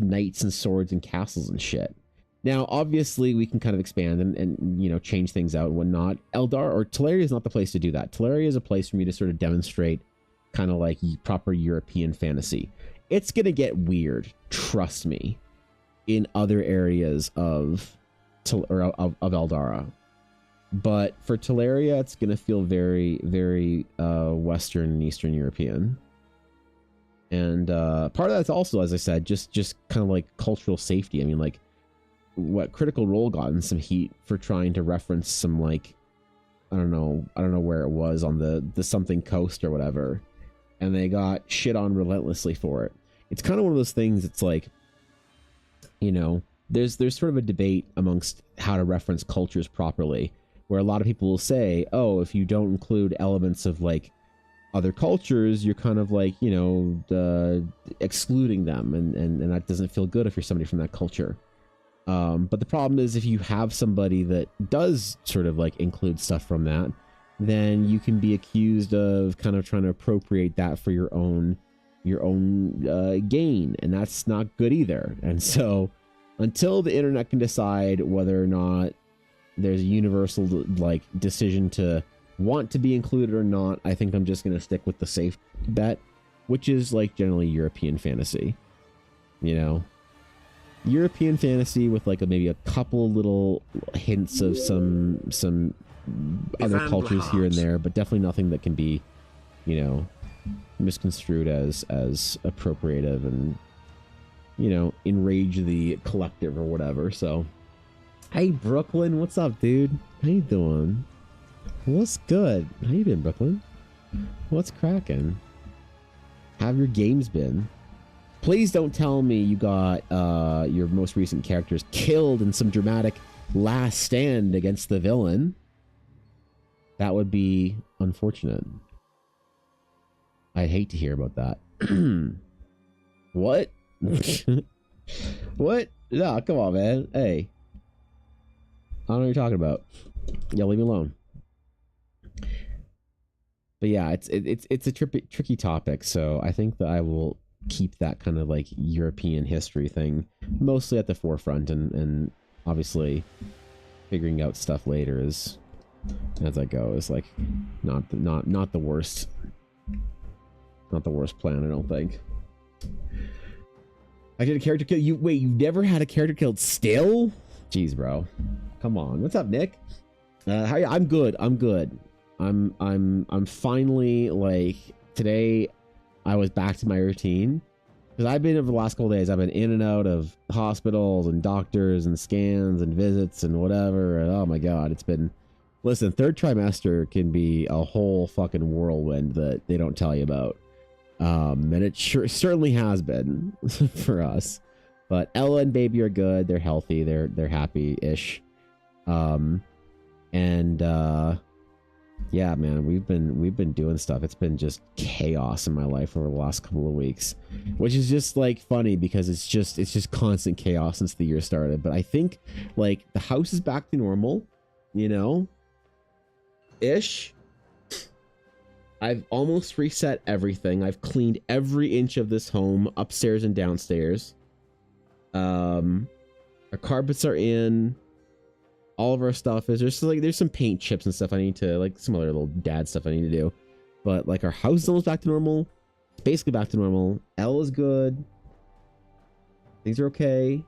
knights and swords and castles and shit. Now, obviously, we can kind of expand and you know, change things out and whatnot. Eldar or Teleria is not the place to do that. Teleria is a place for me to sort of demonstrate kind of like proper European fantasy. It's gonna get weird, trust me, in other areas of Eldara, but for Teleria, it's gonna feel very, very Western and Eastern European. And part of that's also, as I said, just kind of like cultural safety. I mean, like, what Critical Role got in some heat for trying to reference some, like, I don't know where it was on the something coast or whatever, and they got shit on relentlessly for it. It's kind of one of those things. It's like, you know, there's sort of a debate amongst how to reference cultures properly, where a lot of people will say, oh, if you don't include elements of like other cultures, you're kind of like, you know, excluding them, and that doesn't feel good if you're somebody from that culture. But the problem is, if you have somebody that does sort of like include stuff from that, then you can be accused of kind of trying to appropriate that for your own gain, and that's not good either. And so until the internet can decide whether or not there's a universal like decision to want to be included or not, I think I'm just going to stick with the safe bet, which is like generally European fantasy, you know. European fantasy with like maybe a couple little hints of some other cultures here and there, but definitely nothing that can be, you know, misconstrued as appropriative and, you know, enrage the collective or whatever. So, hey Brooklyn, what's up, dude? How you doing? What's good? How you been, Brooklyn? What's cracking? How have your games been? Please don't tell me you got your most recent characters killed in some dramatic last stand against the villain. That would be unfortunate. I'd hate to hear about that. What? What? No, come on, man. Hey. I don't know what you're talking about. Yeah, leave me alone. But yeah, it's a tricky topic, so I think that I will keep that kind of like European history thing mostly at the forefront, and obviously figuring out stuff later as I go is like not the worst plan, I don't think. I did a character kill. Wait, you've never had a character killed still? Jeez, bro. Come on. What's up, Nick? How are you? I'm good. I'm finally, like, today I was back to my routine. Because I've been, over the last couple days, I've been in and out of hospitals and doctors and scans and visits and whatever. And oh my God, it's been, listen, third trimester can be a whole fucking whirlwind that they don't tell you about. And it certainly has been for us. But Ella and baby are good. They're healthy. They're happy-ish. Yeah, man, we've been doing stuff. It's been just chaos in my life over the last couple of weeks, which is just like funny because it's just constant chaos since the year started. But I think like the house is back to normal, you know, ish. I've almost reset everything. I've cleaned every inch of this home, upstairs and downstairs. Our carpets are in. All of our stuff is there's some paint chips and stuff I need to, like, some other little dad stuff I need to do. But like our house is almost back to normal. It's basically back to normal. Ella's good. Things are okay.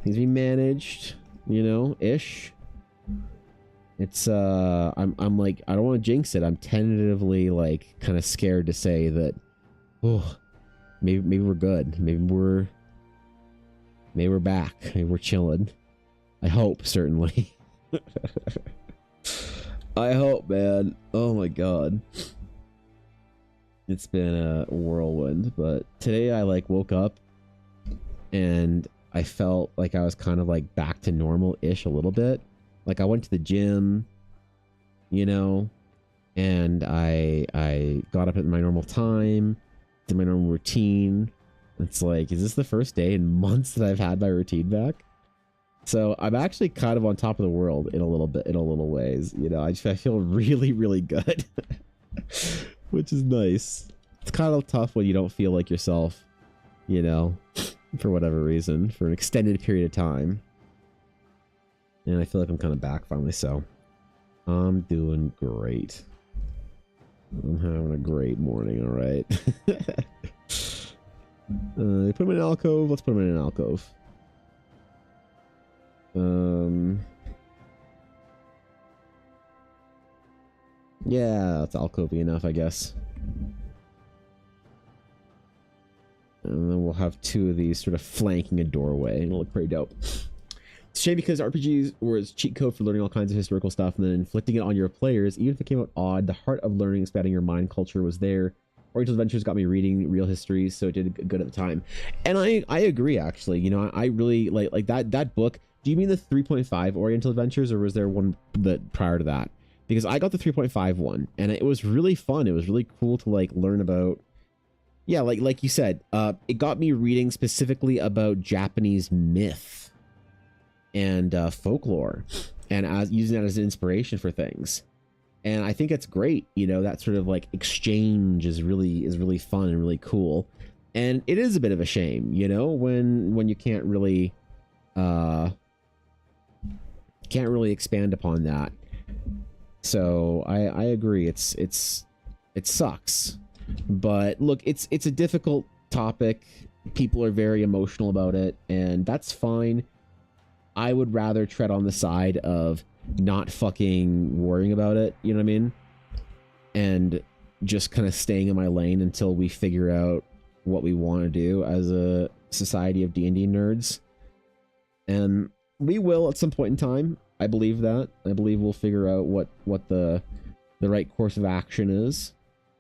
Things be managed, you know, ish. It's I'm like, I don't want to jinx it. I'm tentatively like kind of scared to say that, oh, maybe we're good. Maybe we're back. Maybe we're chilling. I hope, certainly. I hope, man. Oh my God. It's been a whirlwind, but today I like woke up and I felt like I was kind of like back to normal-ish a little bit. Like I went to the gym, you know, and I got up at my normal time, did my normal routine. It's like, is this the first day in months that I've had my routine back? So I'm actually kind of on top of the world in a little ways, you know. I feel really, really good, which is nice. It's kind of tough when you don't feel like yourself, you know, for whatever reason, for an extended period of time. And I feel like I'm kind of back finally, so I'm doing great. I'm having a great morning, all right. Put him in an alcove. Let's put him in an alcove. Yeah, that's alcove-y enough, I guess. And then we'll have two of these sort of flanking a doorway. It'll look pretty dope. It's a shame because RPGs were a cheat code for learning all kinds of historical stuff and then inflicting it on your players, even if it came out odd. The heart of learning, expanding your mind culture was there. Oriental Adventures got me reading real histories, so it did good at the time. And I agree, actually. You know, I really like that book. Do you mean the 3.5 Oriental Adventures, or was there one that prior to that? Because I got the 3.5 one, and it was really fun. It was really cool to like learn about. Yeah, like you said, it got me reading specifically about Japanese myth and folklore, and using that as an inspiration for things. And I think it's great. You know, that sort of like exchange is really fun and really cool. And it is a bit of a shame, you know, when you can't really expand upon that. So I agree. It sucks, but look, it's a difficult topic. people are very emotional about it, and that's fine. I would rather tread on the side of not fucking worrying about it, you know what I mean? And just kind of staying in my lane until we figure out what we want to do as a society of D&D nerds. And we will at some point in time. I believe that. I believe we'll figure out what the right course of action is.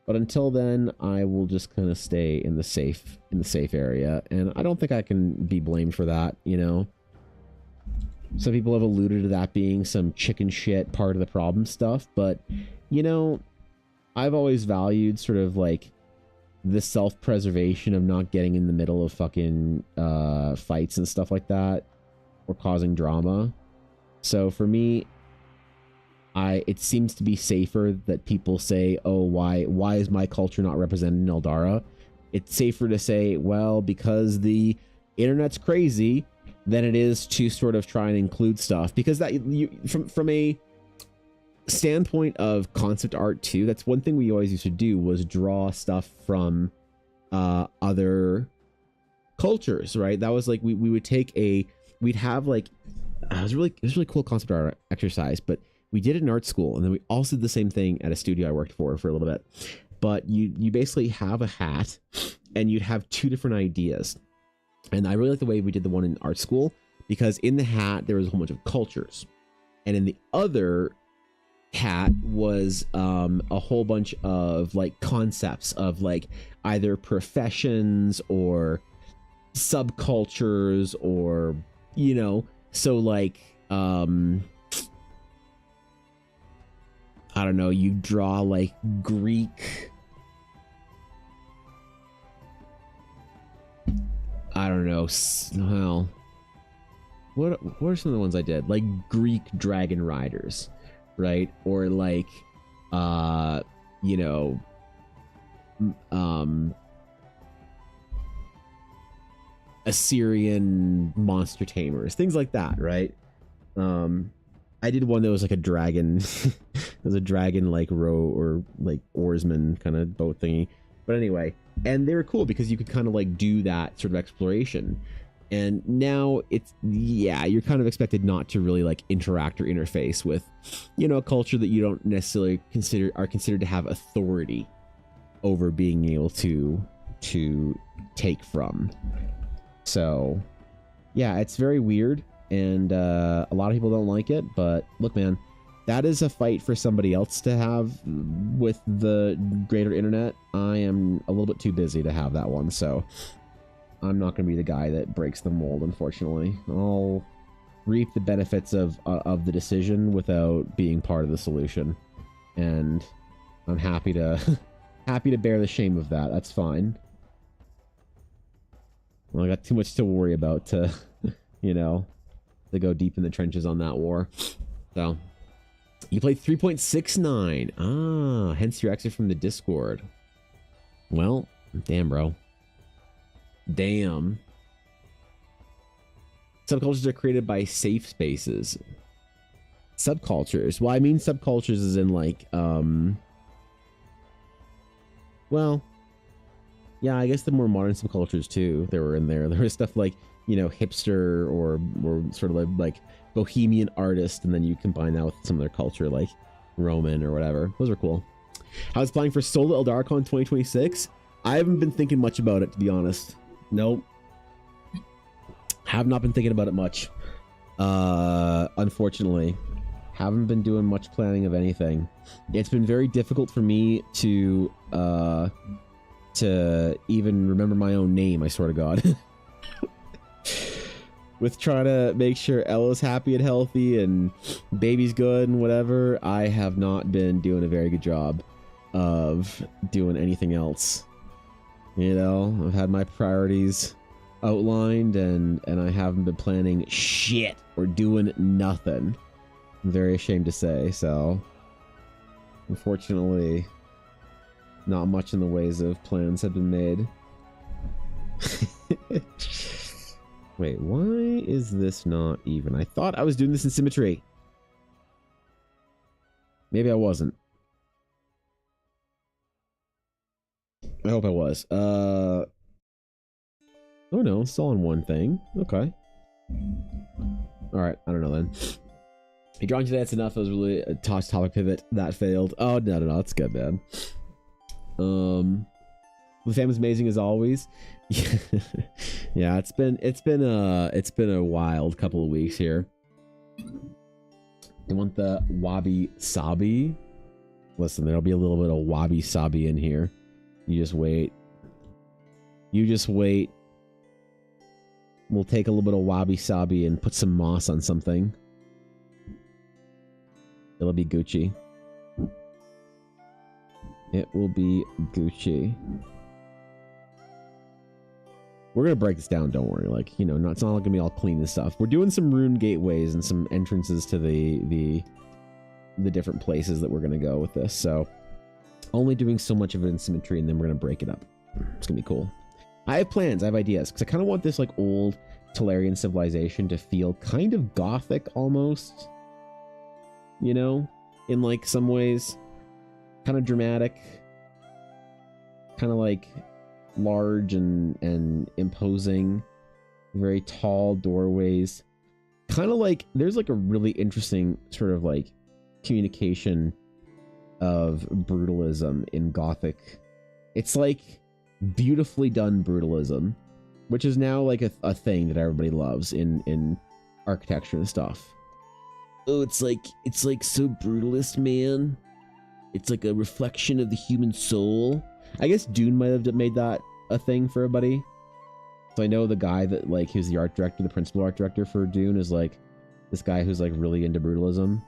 But until then, I will just kind of stay in the safe area, and I don't think I can be blamed for that, you know. Some people have alluded to that being some chicken shit part of the problem stuff, but you know, I've always valued sort of like the self-preservation of not getting in the middle of fucking fights and stuff like that or causing drama. So for me, it seems to be safer that people say, oh, why is my culture not represented in Eldara? It's safer to say, well, because the internet's crazy, than it is to sort of try and include stuff. Because that from a standpoint of concept art too, that's one thing we always used to do, was draw stuff from other cultures, right? That was like we would take we'd have like it was really cool concept art exercise, but we did it in art school, and then we also did the same thing at a studio I worked for a little bit. But you basically have a hat, and you'd have two different ideas. And I really like the way we did the one in art school, because in the hat there was a whole bunch of cultures, and in the other hat was a whole bunch of like concepts of like either professions or subcultures, or you know, so like I don't know, you draw like Greek, I don't know, well, what are some of the ones I did? Like Greek dragon riders, right? Or like you know, Assyrian monster tamers, things like that, right? I did one that was like a dragon. It was a dragon like row or like oarsman kind of boat thingy. But anyway, and they were cool because you could kind of like do that sort of exploration. And now it's, yeah, you're kind of expected not to really like interact or interface with, you know, a culture that you don't necessarily are considered to have authority over being able to take from. So yeah, it's very weird. And a lot of people don't like it, but look, man, that is a fight for somebody else to have with the greater internet. I am a little bit too busy to have that one, so I'm not going to be the guy that breaks the mold, unfortunately. I'll reap the benefits of the decision without being part of the solution, and I'm happy to happy to bear the shame of that. That's fine. Well, I got too much to worry about to, you know, to go deep in the trenches on that war. So you played 3.69. Ah, hence your exit from the Discord. Well, damn, bro. Damn. Subcultures are created by safe spaces. Subcultures. Well, I mean subcultures is in like, well, yeah, I guess the more modern subcultures too, they were in there. There was stuff like, you know, hipster or sort of like bohemian artist, and then you combine that with some of their culture like Roman or whatever. Those are cool. How's playing for Solo EldarCon 2026? I haven't been thinking much about it, to be honest. Nope. Have not been thinking about it much. Unfortunately. Haven't been doing much planning of anything. It's been very difficult for me to even remember my own name, I swear to God. With trying to make sure Ella's happy and healthy and baby's good and whatever, I have not been doing a very good job of doing anything else. You know, I've had my priorities outlined, and I haven't been planning shit or doing nothing. I'm very ashamed to say, so unfortunately, not much in the ways of plans have been made. Wait, why is this not even? I thought I was doing this in symmetry. Maybe I wasn't. I hope I was. Oh no, it's all on one thing. Okay. Alright, I don't know then. Hey, drawing today, that's enough. It was really a topic pivot. That failed. Oh, no, that's good, man. The family's amazing as always. Yeah, it's been a wild couple of weeks here. You want the wabi sabi? Listen, there'll be a little bit of wabi sabi in here. You just wait. You just wait. We'll take a little bit of wabi sabi and put some moss on something. It'll be Gucci. It will be Gucci. We're gonna break this down, don't worry. Like, you know, it's not gonna be all clean and stuff. We're doing some rune gateways and some entrances to the different places that we're gonna go with this. So only doing so much of it in symmetry, and then we're gonna break it up. It's gonna be cool. I have plans, I have ideas, because I kind of want this like old Talarian civilization to feel kind of gothic almost. You know, in like some ways, kind of dramatic, kind of like large and imposing, very tall doorways, kind of like there's like a really interesting sort of like communication of brutalism in Gothic. It's like beautifully done brutalism, which is now like a thing that everybody loves in architecture and stuff. Oh, it's like so brutalist, man. It's like a reflection of the human soul. I guess Dune might have made that a thing for everybody. So I know the guy that like who's the art director, the principal art director for Dune, is like this guy who's like really into brutalism.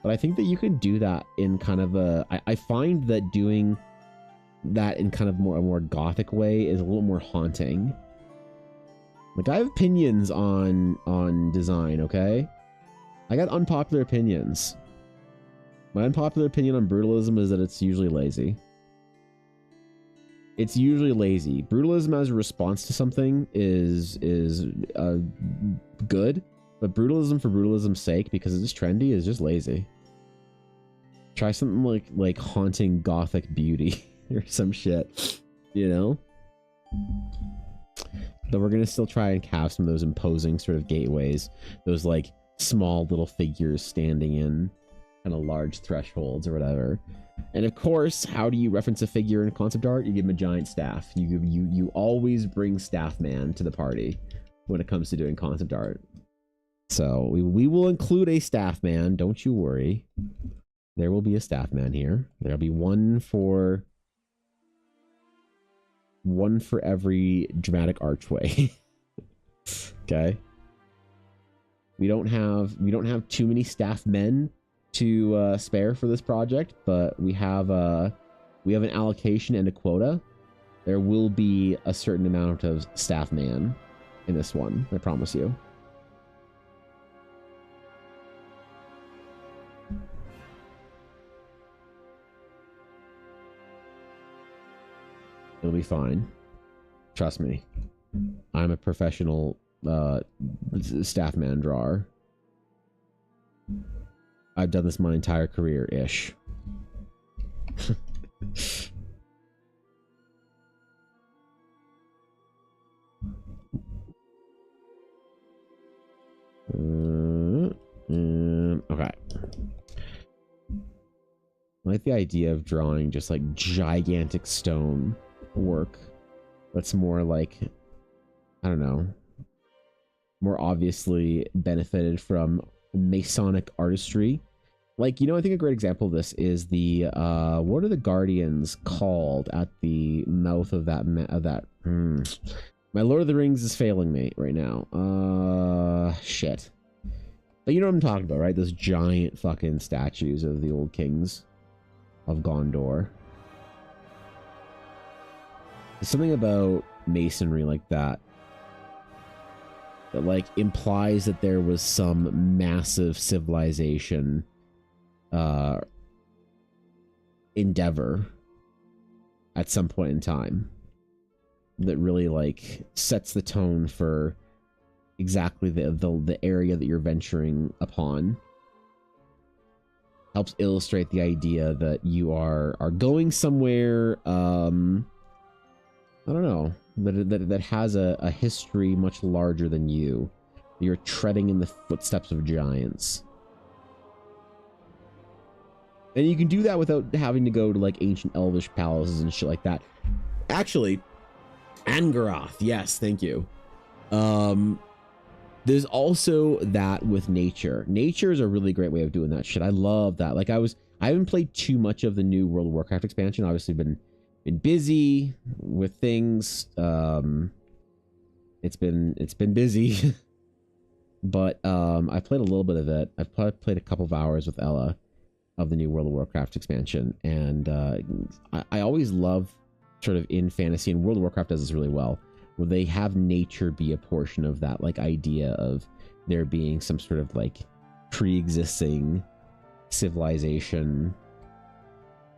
But I think that you can do that in kind of a I find that doing that in kind of a more gothic way is a little more haunting. Like, I have opinions on design, okay? I got unpopular opinions. My unpopular opinion on brutalism is that it's usually lazy. It's usually lazy. Brutalism as a response to something is good, but brutalism for brutalism's sake, because it's trendy, is just lazy. Try something like haunting gothic beauty or some shit, you know? But we're gonna still try and have some of those imposing sort of gateways, those like small little figures standing in kind of large thresholds or whatever. And of course, how do you reference a figure in concept art? You give him a giant staff. You always bring staff man to the party when it comes to doing concept art. So we will include a staff man, don't you worry. There will be a staff man here. There'll be one for every dramatic archway. Okay. We don't have too many staff men to spare for this project, but we have an allocation and a quota. There will be a certain amount of staff man in this one, I promise you. It'll be fine. Trust me. I'm a professional staff man drawer. I've done this my entire career-ish. Okay. I like the idea of drawing just like gigantic stone work that's more like, I don't know, more obviously benefited from Masonic artistry. Like, you know, I think a great example of this is the what are the guardians called at the mouth of that my Lord of the Rings is failing me right now. Shit. But you know what I'm talking about, right? Those giant fucking statues of the old kings of Gondor. There's something about masonry like that that like implies that there was some massive civilization endeavor at some point in time that really like sets the tone for exactly the area that you're venturing upon. Helps illustrate the idea that you are going somewhere I don't know, that has a history much larger than you. You're treading in the footsteps of giants. And you can do that without having to go to like ancient elvish palaces and shit like that. Actually, Angaroth, yes, thank you. There's also that with nature. Nature is a really great way of doing that shit. I love that. Like I haven't played too much of the new World of Warcraft expansion. Obviously been busy with things. It's been busy. But I played a little bit of it. I've probably played a couple of hours with Ella of the new World of Warcraft expansion, and I always love sort of in fantasy, and World of Warcraft does this really well, where they have nature be a portion of that, like idea of there being some sort of like pre-existing civilization,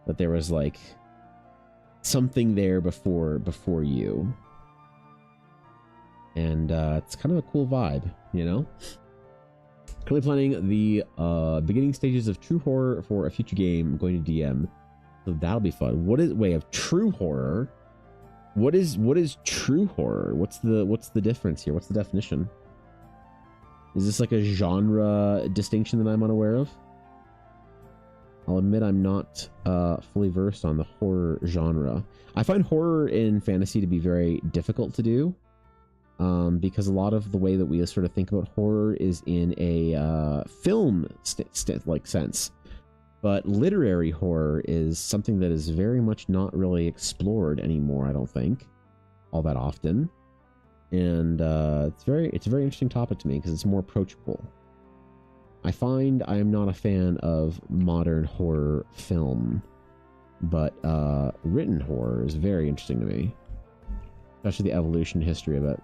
that there was like something there before you. And it's kind of a cool vibe, you know? Currently planning the beginning stages of true horror for a future game. I'm going to DM, so that'll be fun. What is way of true horror? What is true horror? What's the difference here? What's the definition? Is this like a genre distinction that I'm unaware of? I'll admit I'm not fully versed on the horror genre. I find horror in fantasy to be very difficult to do. Because a lot of the way that we sort of think about horror is in a film like sense, but literary horror is something that is very much not really explored anymore. I don't think all that often, and it's a very interesting topic to me because it's more approachable. I find I am not a fan of modern horror film, but written horror is very interesting to me, especially the evolution history of it.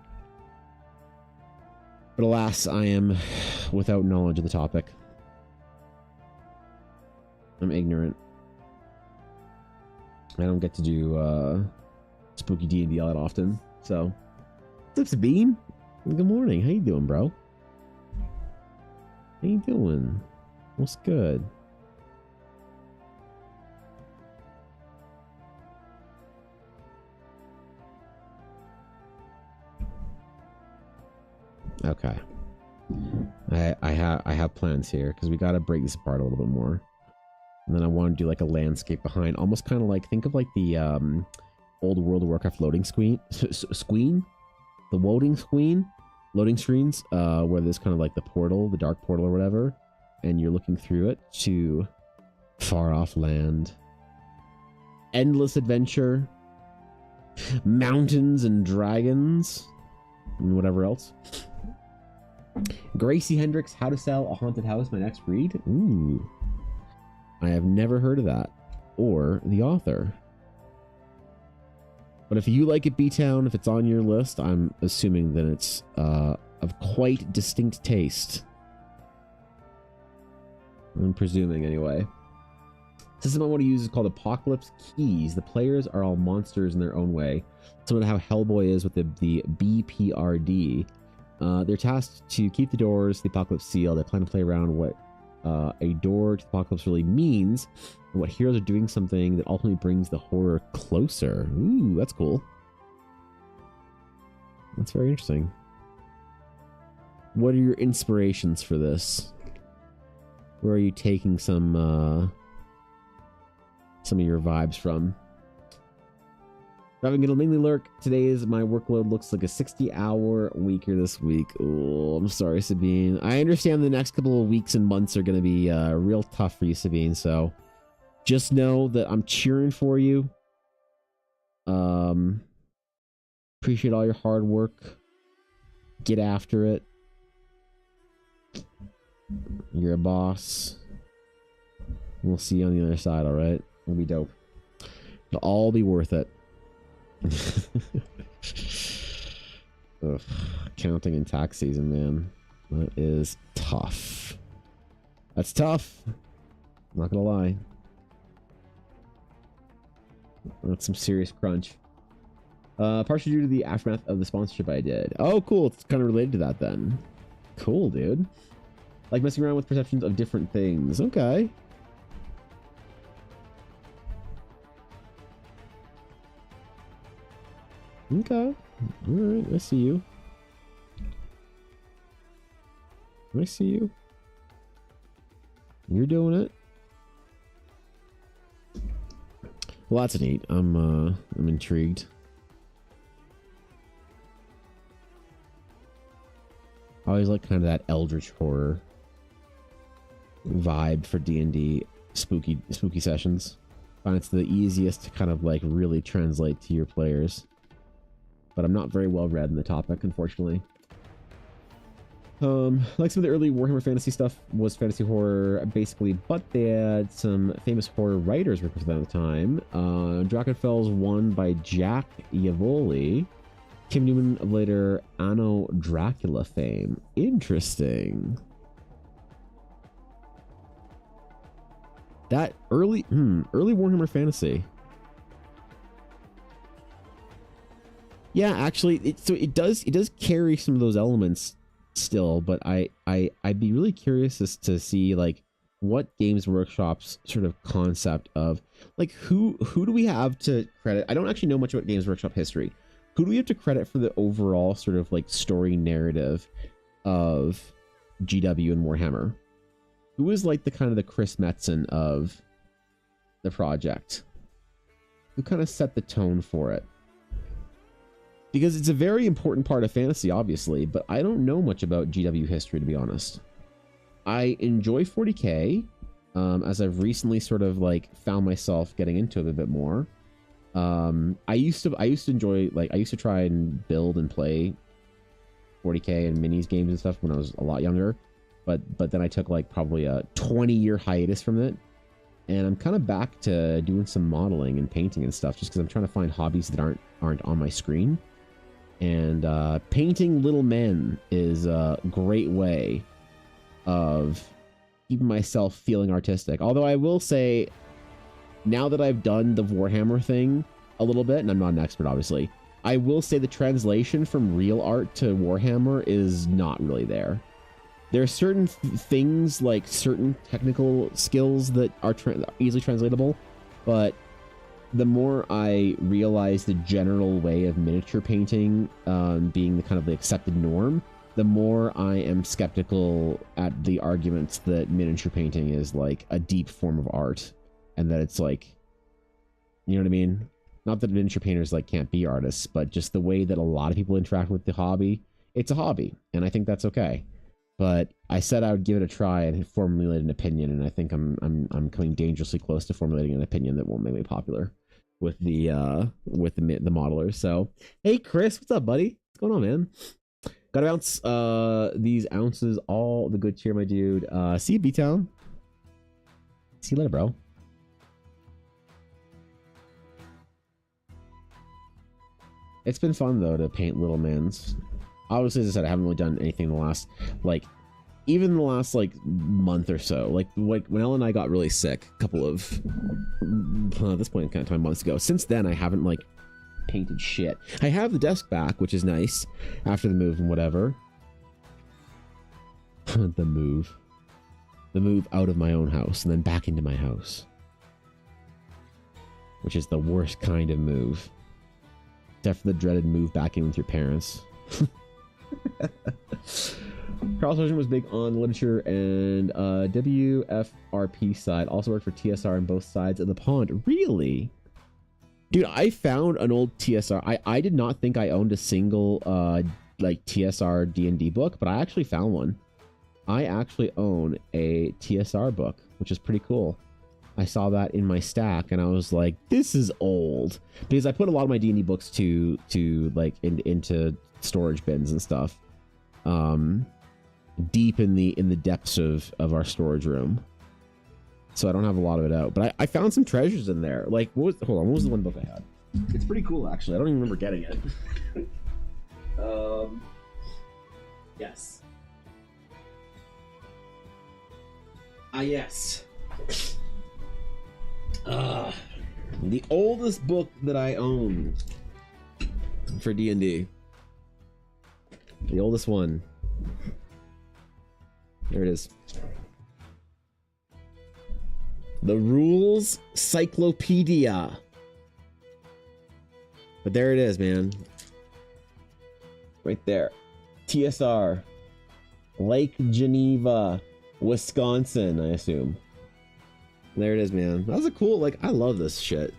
But alas, I am without knowledge of the topic. I'm ignorant. I don't get to do spooky D&D all that often. So, what's up, Sabine? Good morning. How you doing, bro? How you doing? What's good? Okay. I have plans here because we got to break this apart a little bit more, and then I want to do like a landscape behind, almost kind of like, think of like the old World of Warcraft loading screen, the loading screens, where there's kind of like the portal, the dark portal or whatever, and you're looking through it to far off land, endless adventure, mountains and dragons, and whatever else. Gracie Hendricks, How to Sell a Haunted House, my next read. Ooh. I have never heard of that. Or the author. But if you like it, B-Town, if it's on your list, I'm assuming that it's of quite distinct taste. I'm presuming, anyway. The system I want to use is called Apocalypse Keys. The players are all monsters in their own way. Similar to how Hellboy is with the BPRD. They're tasked to keep the doors to the apocalypse sealed. They plan to play around what a door to the apocalypse really means, and what heroes are doing something that ultimately brings the horror closer. Ooh, that's cool. That's very interesting. What are your inspirations for this? Where are you taking some of your vibes from? Driving it'll mainly lurk. Today is my workload looks like a 60-hour weeker this week. Oh, I'm sorry, Sabine. I understand the next couple of weeks and months are going to be real tough for you, Sabine. So just know that I'm cheering for you. Appreciate all your hard work. Get after it. You're a boss. We'll see you on the other side, all right? It'll be dope. It'll all be worth it. Ugh, counting in tax season, man. That is tough. That's tough. I'm not gonna lie. That's some serious crunch. Partially due to the aftermath of the sponsorship I did. Oh, cool. It's kind of related to that then. Cool, dude. Like messing around with perceptions of different things. Okay. Okay. All right. I see you. I see you. You're doing it. Well, that's neat. I'm intrigued. I always like kind of that eldritch horror vibe for D&D spooky sessions. I find it's the easiest to kind of like really translate to your players. But I'm not very well read in the topic, unfortunately. Like some of the early Warhammer Fantasy stuff was fantasy horror, basically, but they had some famous horror writers working for them at the time. Drakenfels 1 by Jack Iavoli. Kim Newman of later Anno Dracula fame. Interesting. That early Warhammer Fantasy. Yeah, actually, it does carry some of those elements still, but I'd be really curious as to see like what Games Workshop's sort of concept of like who do we have to credit. I don't actually know much about Games Workshop history. Who do we have to credit for the overall sort of like story narrative of GW and Warhammer? Who is like the kind of the Chris Metzen of the project? Who kind of set the tone for it? Because it's a very important part of fantasy, obviously, but I don't know much about GW history, to be honest. I enjoy 40K, as I've recently sort of like found myself getting into it a bit more. I used to enjoy, like, I used to try and build and play 40K and minis games and stuff when I was a lot younger, but then I took like probably a 20-year hiatus from it, and I'm kind of back to doing some modeling and painting and stuff, just because I'm trying to find hobbies that aren't on my screen. And painting little men is a great way of keeping myself feeling artistic. Although I will say, now that I've done the Warhammer thing a little bit, and I'm not an expert, obviously, I will say the translation from real art to Warhammer is not really there. There are certain things, like certain technical skills that are easily translatable, but the more I realize the general way of miniature painting being the kind of the accepted norm, the more I am skeptical at the arguments that miniature painting is like a deep form of art, and that it's like, you know what I mean? Not that miniature painters like can't be artists, but just the way that a lot of people interact with the hobby, it's a hobby, and I think that's okay. But I said I would give it a try and formulate an opinion, and I think I'm coming dangerously close to formulating an opinion that won't make me popular with the modelers. So hey Chris, what's up, buddy? What's going on, man? Gotta bounce these ounces, all the good cheer, my dude. See you, B-Town. See you later, bro. It's been fun though to paint little mans. Obviously, as I said, I haven't really done anything in the last, like, even the last like month or so. Like when Ella and I got really sick a couple of, at this point, kind of time, months ago. Since then, I haven't like painted shit. I have the desk back, which is nice after the move and whatever. the move out of my own house and then back into my house, which is the worst kind of move. Except for the dreaded move back in with your parents. Carl Sargent was big on literature and WFRP side. Also worked for TSR on both sides of the pond. Really? Dude, I found an old TSR. I did not think I owned a single like TSR D&D book, but I actually found one. I actually own a TSR book, which is pretty cool. I saw that in my stack and I was like, this is old, because I put a lot of my D&D books to like into storage bins and stuff, deep in the depths of our storage room, so I don't have a lot of it out, but I found some treasures in there. Like, hold on, what was the one book I had? It's pretty cool, actually. I don't even remember getting it. Yes. Yes. The oldest book that I own for D&D. The oldest one. There it is. The Rules Cyclopedia. But there it is, man. right there. TSR. Lake Geneva, Wisconsin, I assume. There it is, man. That was a cool, like, I love this shit.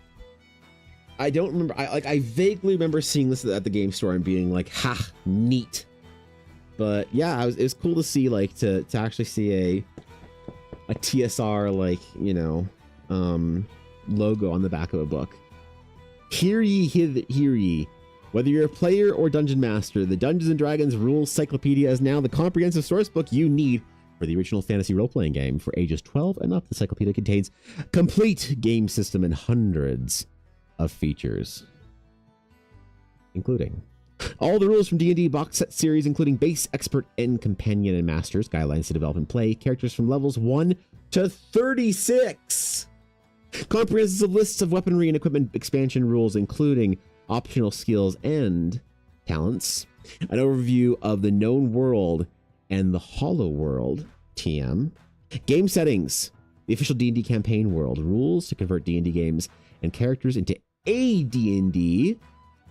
I don't remember, I vaguely remember seeing this at the game store and being like, ha, neat. But yeah, it was cool to see, like, to actually see a TSR, like, you know, logo on the back of a book. Hear ye, hear ye. Whether you're a player or dungeon master, the Dungeons & Dragons Rules Cyclopedia is now the comprehensive source book you need for the original fantasy role-playing game. For ages 12 and up, the Cyclopedia contains complete game system and hundreds of features, including all the rules from D&D box set series, including base, expert, and companion and masters, guidelines to develop and play, characters from levels 1 to 36, comprehensive lists of weaponry and equipment expansion rules, including optional skills and talents, an overview of the known world and the hollow world, TM, game settings, the official D&D campaign world, rules to convert D&D games and characters into AD&D,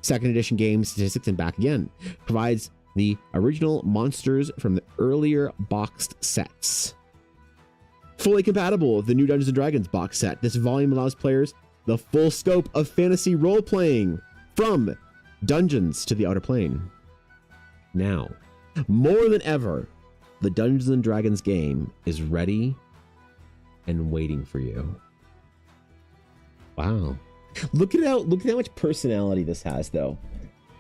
second edition game statistics, and back again. Provides the original monsters from the earlier boxed sets. Fully compatible with the new Dungeons & Dragons box set, this volume allows players the full scope of fantasy role-playing, from dungeons to the outer plane. Now, more than ever, the Dungeons & Dragons game is ready and waiting for you. Wow. Look at how much personality this has, though.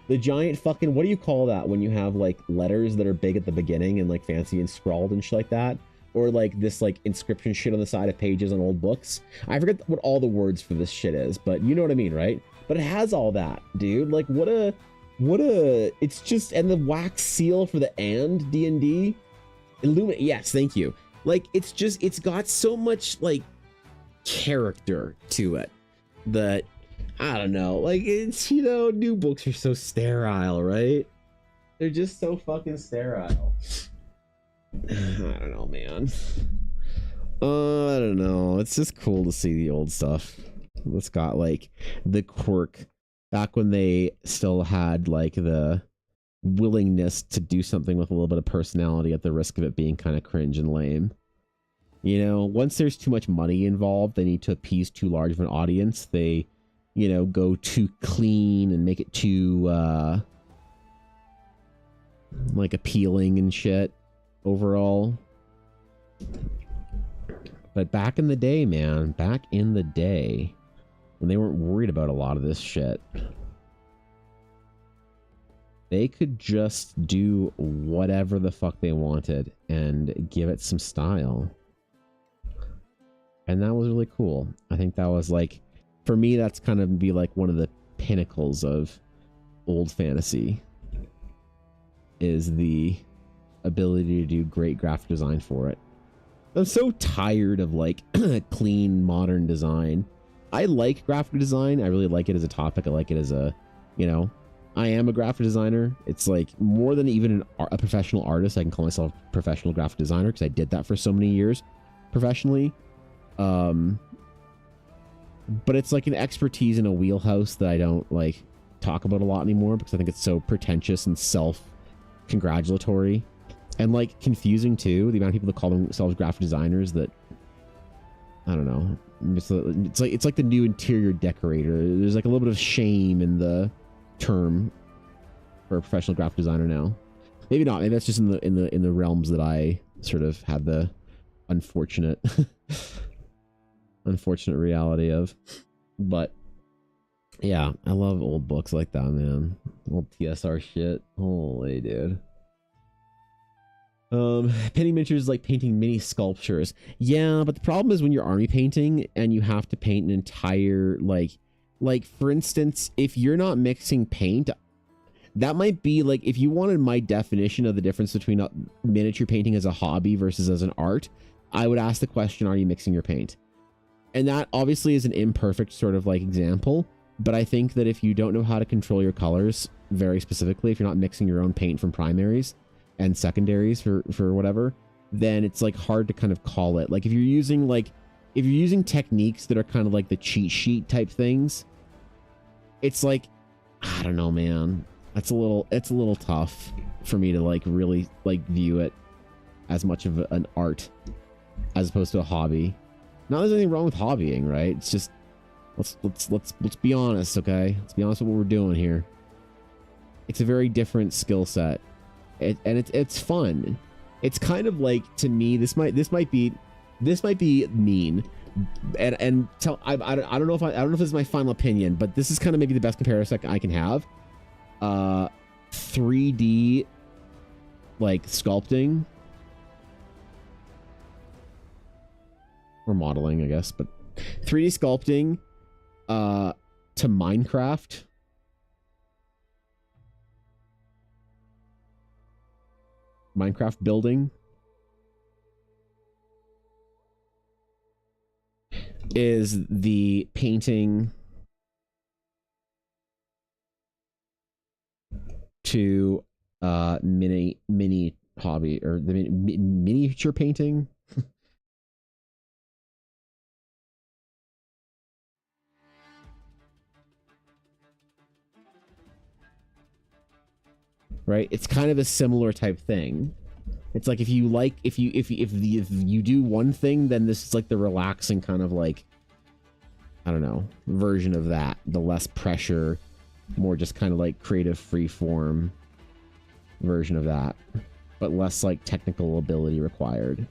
The giant fucking, what do you call that when you have, like, letters that are big at the beginning and, like, fancy and scrawled and shit like that? Or, like, this, like, inscription shit on the side of pages on old books? I forget what all the words for this shit is, but you know what I mean, right? But it has all that, dude. Like, what a, it's just, and the wax seal for the and D&D. Yes, thank you. Like, it's just, it's got so much, like, character to it that, I don't know, like, it's, you know, new books are so sterile, right? They're just so fucking sterile. I don't know, man. I don't know. It's just cool to see the old stuff. It's got, like, the quirk back when they still had, like, the willingness to do something with a little bit of personality at the risk of it being kind of cringe and lame. You know, once there's too much money involved, they need to appease too large of an audience. They, you know, go too clean and make it too, like, appealing and shit overall. But back in the day, man, back in the day, when they weren't worried about a lot of this shit, they could just do whatever the fuck they wanted and give it some style. And that was really cool. I think that was, like, for me, that's kind of be like one of the pinnacles of old fantasy, is the ability to do great graphic design for it. I'm so tired of, like, clean modern design. I like graphic design. I really like it as a topic. I like it as a, you know, I am a graphic designer. It's like more than even a professional artist. I can call myself a professional graphic designer because I did that for so many years professionally. But it's like an expertise in a wheelhouse that I don't, like, talk about a lot anymore because I think it's so pretentious and self-congratulatory and, like, confusing too. The amount of people that call themselves graphic designers that, I don't know. It's like the new interior decorator. There's, like, a little bit of shame in the term for a professional graphic designer now. Maybe not. Maybe that's just in the realms that I sort of had the unfortunate reality of. But yeah, I love old books like that, man. Old TSR shit. Holy dude. Penny miniatures, like painting mini sculptures. Yeah, but the problem is when you're army painting and you have to paint an entire, like for instance, if you're not mixing paint, that might be like, if you wanted my definition of the difference between miniature painting as a hobby versus as an art, I would ask the question, are you mixing your paint? And that obviously is an imperfect sort of, like, example, but I think that if you don't know how to control your colors very specifically, if you're not mixing your own paint from primaries and secondaries for whatever, then it's, like, hard to kind of call it. Like, if you're using techniques that are kind of like the cheat sheet type things, it's like, I don't know, man. it's a little tough for me to like really like view it as much of an art as opposed to a hobby. Now there's anything wrong with hobbying, right? It's just let's be honest, okay? Let's be honest with what we're doing here. It's a very different skill set, and it's fun. It's kind of like, to me, this might be mean, and tell I don't know if this is my final opinion, but this is kind of maybe the best comparison I can have. 3D like sculpting or modeling, I guess, but 3D sculpting to Minecraft. Minecraft building is the painting to mini hobby, or the miniature painting. Right, it's kind of a similar type thing. It's like if you do one thing, then this is like the relaxing kind of like, I don't know, version of that. The less pressure, more just kind of like creative free form version of that, but less like technical ability required.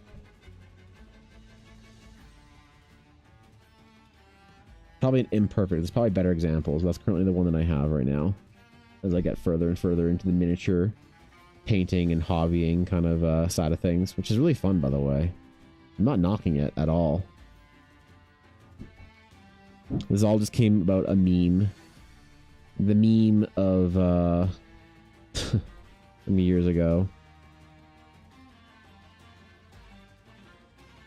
Probably an imperfect. There's probably better examples. That's currently the one that I have right now, as I get further and further into the miniature painting and hobbying kind of side of things, which is really fun, by the way. I'm not knocking it at all. This all just came about a meme. The meme of some years ago.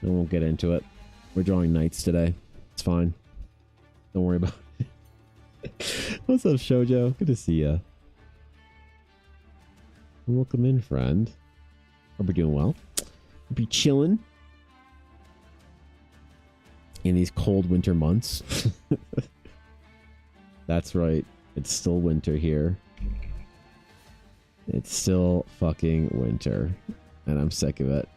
I won't get into it. We're drawing knights today. It's fine. Don't worry about it. What's up, Shoujo? Good to see ya. Welcome in, friend. Hope you're doing well. Hope you're chilling in these cold winter months. That's right. It's still winter here. It's still fucking winter, and I'm sick of it.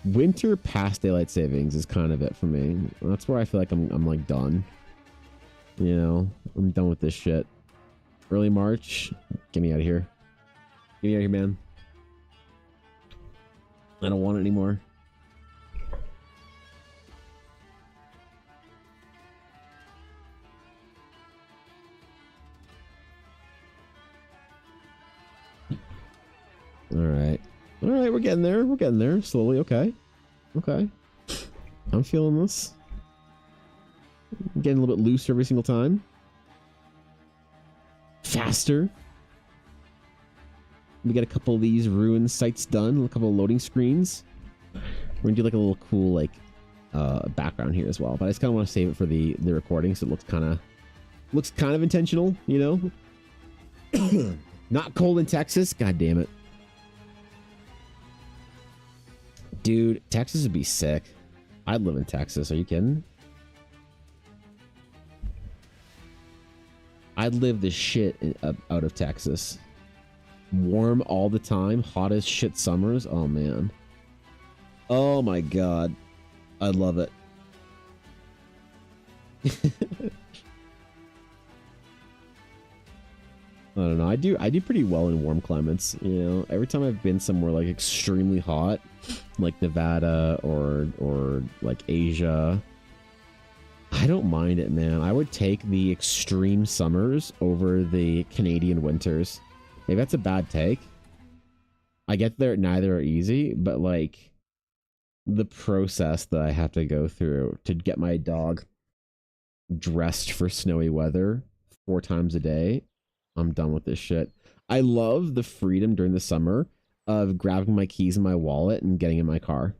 Winter past daylight savings is kind of it for me. That's where I feel like I'm like done. You know, I'm done with this shit. Early March, get me out of here. Get me out of here, man. I don't want it anymore. Alright. Alright, we're getting there. We're getting there. Slowly. Okay. Okay. I'm feeling this. I'm getting a little bit looser every single time. Faster. We got a couple of these ruined sites done. A couple of loading screens. We're gonna do like a little cool like background here as well. But I just kind of want to save it for the recording, so it looks kind of intentional, you know. Not cold in Texas. God damn it. Dude, Texas would be sick. I'd live in Texas. Are you kidding? I'd live the shit out of Texas. Warm all the time. Hot as shit summers. Oh, man. Oh, my God. I'd love it. I don't know. I do pretty well in warm climates. You know, every time I've been somewhere like extremely hot, like Nevada or like Asia, I don't mind it, man. I would take the extreme summers over the Canadian winters. Maybe that's a bad take. I get there, neither are easy, but like the process that I have to go through to get my dog dressed for snowy weather 4 times a day, I'm done with this shit. I love the freedom during the summer of grabbing my keys in my wallet and getting in my car.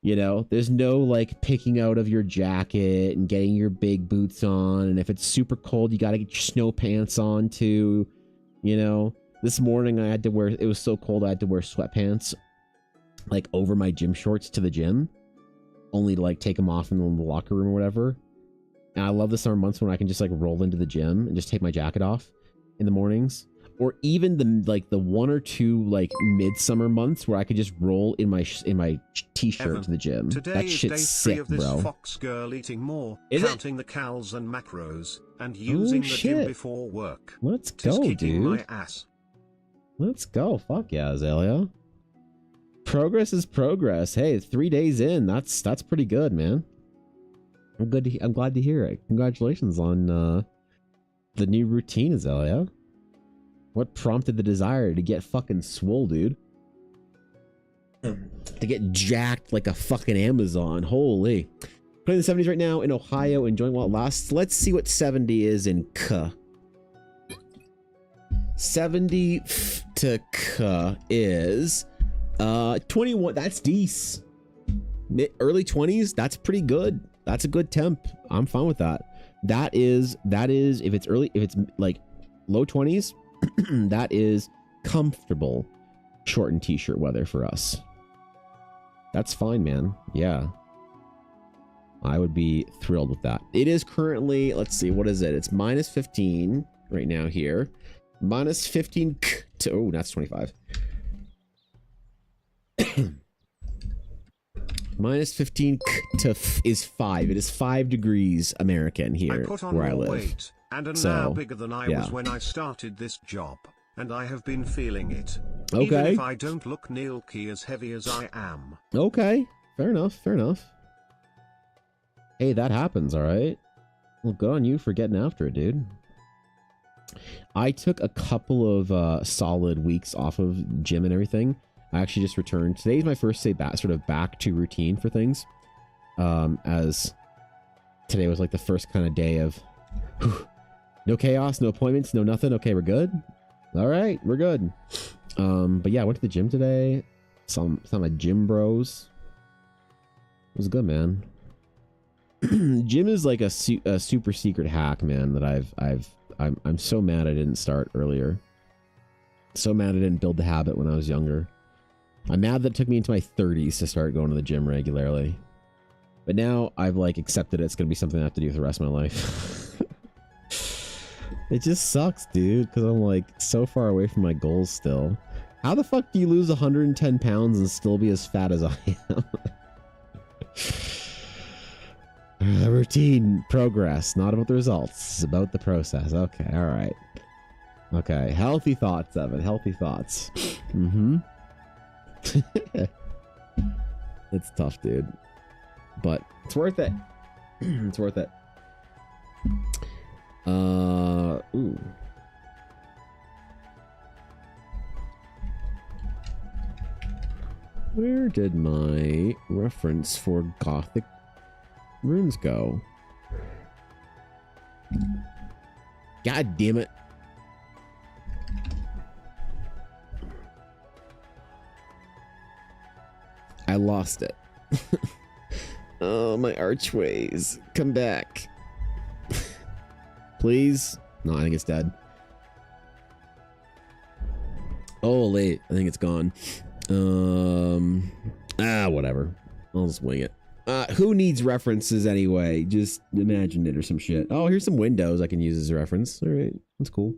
You know, there's no like picking out of your jacket and getting your big boots on. And if it's super cold, you got to get your snow pants on too. You know, this morning I had to wear, it was so cold I had to wear sweatpants like over my gym shorts to the gym, only to like take them off in the locker room or whatever. And I love the summer months when I can just like roll into the gym and just take my jacket off. in the mornings, or even the 1 or 2 like midsummer months where I could just roll in my t-shirt Evan, to the gym. Today That is shit's day 3 sick, of this bro. fox girl eating more, Is counting the calories and macros, and using the shit. gym before work. Let's Tis go, kicking dude. my ass. Let's go. Fuck yeah, Azalea. Progress is progress. Hey, 3 days in. That's pretty good, man. I'm glad to hear it. Congratulations on the new routine, Azalea. What prompted the desire to get fucking swole, dude? To get jacked like a fucking Amazon. Holy. Playing the 70s right now in Ohio, enjoying while it lasts. Let's see what 70 is in K. 70 to K is 21. That's decent. Early 20s, that's pretty good. That's a good temp. I'm fine with that. That is if it's like low 20s, that is comfortable short and t-shirt weather for us. That's fine, man. Yeah. I would be thrilled with that. It is currently, let's see, what is it? It's minus 15 right now here. Minus 15 to, oh, that's 25. Minus 15 to is 5. It is 5 degrees American here I put on where I more live. weight, and am So, now bigger than I yeah. was when I started this job, and I have been feeling it. Okay. Even if I don't look nearly as heavy as I am. Okay. Fair enough. Fair enough. Hey, that happens, all right? Well, good on you for getting after it, dude. I took a couple of solid weeks off of gym and everything. I actually just returned. Today's my first day back, sort of back to routine for things. As today was like the first kind of day of no chaos, no appointments, no nothing. Okay, we're good. All right, we're good. But yeah, I went to the gym today. Some of my gym bros. It was good, man. Gym is like a super secret hack, man, that I'm so mad I didn't start earlier. So mad I didn't build the habit when I was younger. I'm mad that it took me into my 30s to start going to the gym regularly. But now I've like accepted it's going to be something I have to do for the rest of my life. It just sucks, dude, because I'm like so far away from my goals still. How the fuck do you lose 110 pounds and still be as fat as I am? Routine, progress, not about the results. It's about the process. Okay, all right. Okay, healthy thoughts, Evan. Healthy thoughts. Mm-hmm. It's tough, dude. But it's worth it. It's worth it. Ooh. Where did my reference for Gothic runes go? God damn it. I lost it. Oh, my archways. Come back. Please. No, I think it's dead. Oh, late. I think it's gone. Whatever. I'll just wing it. Who needs references anyway? Just imagine it or some shit. Oh, here's some windows I can use as a reference. All right. That's cool.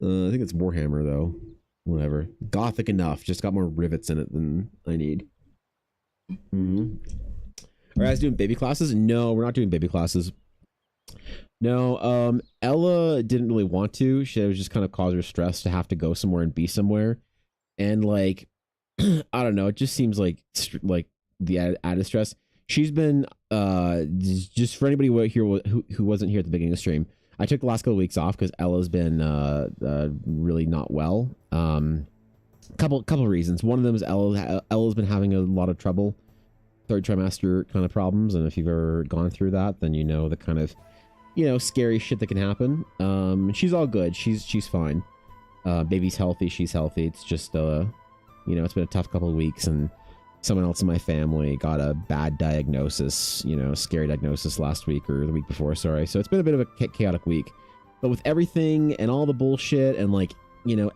I think it's Warhammer, though. Whatever. Gothic enough. Just got more rivets in it than I need. Mm-hmm. Are you guys doing baby classes? No, we're not doing baby classes. No, Ella didn't really want to. She was just kind of cause her stress to have to go somewhere and be somewhere. And like, I don't know, it just seems like the added stress. She's been, just for anybody here who wasn't here at the beginning of the stream, I took the last couple of weeks off because Ella's been really not well. Couple reasons. One of them is Ella's been having a lot of trouble, third trimester kind of problems, and if you've ever gone through that, then you know the kind of, scary shit that can happen. She's all good. She's fine. Baby's healthy. She's healthy. It's just it's been a tough couple of weeks, and someone else in my family got a bad diagnosis, scary diagnosis last week or the week before. Sorry. So it's been a bit of a chaotic week, but with everything and all the bullshit and like,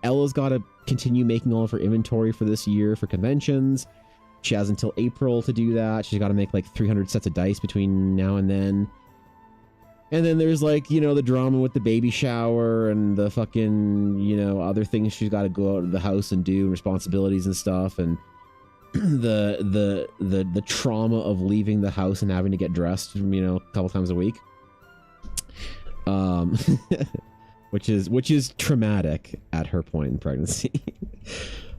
Ella's got to continue making all of her inventory for this year for conventions. She has until April to do that. She's got to make like 300 sets of dice between now and then. And then there's like, you know, the drama with the baby shower and the fucking, you know, other things she's got to go out of the house and do, responsibilities and stuff, and the trauma of leaving the house and having to get dressed, you know, a couple times a week. Which is traumatic at her point in pregnancy.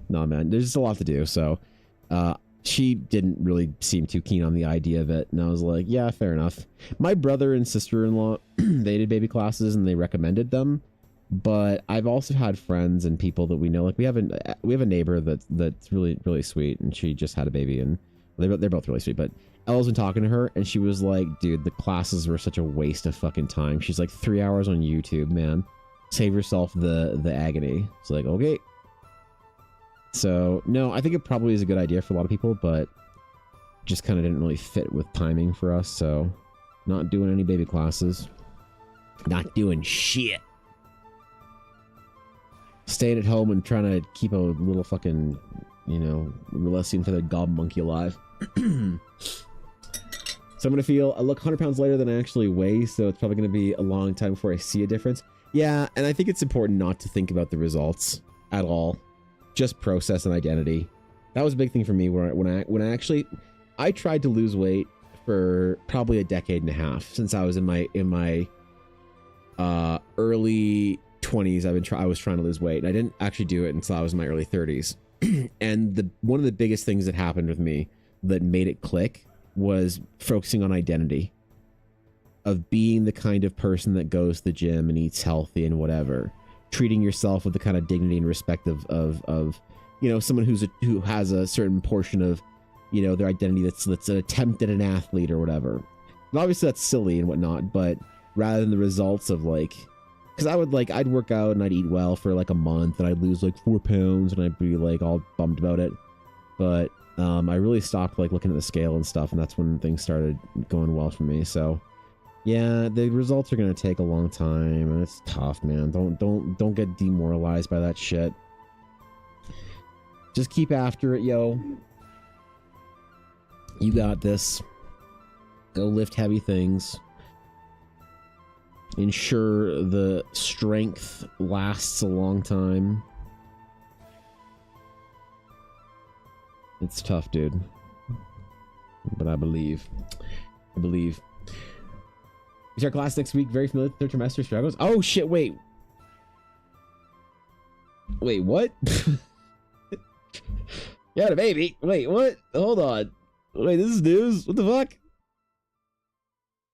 No, man, there's just a lot to do. So, she didn't really seem too keen on the idea of it, and I was like, yeah, fair enough. My brother and sister-in-law, they did baby classes and they recommended them, but I've also had friends and people that we know, like we have a neighbor that's really, really sweet, and she just had a baby, and they're both really sweet, but Ella's been talking to her and she was like, dude, the classes were such a waste of fucking time. She's like, 3 hours on YouTube, man. Save yourself the agony. It's like, okay. So, no, I think it probably is a good idea for a lot of people, but just kind of didn't really fit with timing for us, so not doing any baby classes. Not doing shit. Staying at home and trying to keep a little fucking, you know, Relesian feathered gob monkey alive. So I'm going to feel, I look 100 pounds lighter than I actually weigh, so it's probably going to be a long time before I see a difference. Yeah, and I think it's important not to think about the results at all. Just process and identity. That was a big thing for me when I tried to lose weight for probably a decade and a half since I was in my early 20s. I was trying to lose weight, and I didn't actually do it until I was in my early 30s. And one of the biggest things that happened with me that made it click was focusing on identity, of being the kind of person that goes to the gym and eats healthy and whatever, treating yourself with the kind of dignity and respect of you know, someone who has a certain portion of, you know, their identity that's an attempt at an athlete or whatever. And obviously that's silly and whatnot, but rather than the results of like, because I'd work out and I'd eat well for like a month and I'd lose like 4 pounds and I'd be like all bummed about it, but I really stopped like looking at the scale and stuff, and that's when things started going well for me. So yeah, the results are gonna take a long time, and it's tough, man. Don't get demoralized by that shit. Just keep after it, yo. You got this. Go lift heavy things. Ensure the strength lasts a long time. It's tough, dude. But I believe. We start class next week. Very familiar with third trimester struggles. Oh shit! Wait, what? You had a baby. Wait, what? Hold on. Wait, this is news. What the fuck?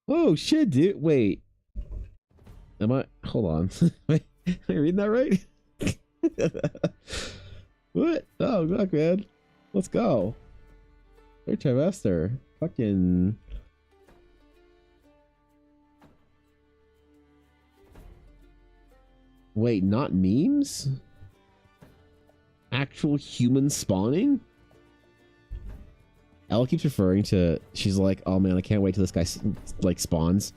Oh shit, dude. Wait. Am I? Hold on. Wait, am I reading that right? What? Oh, fuck, man. Let's go. Third trimester. Fucking. Wait, not memes? Actual human spawning? Ella keeps referring to, she's like, oh man, I can't wait till this guy like spawns.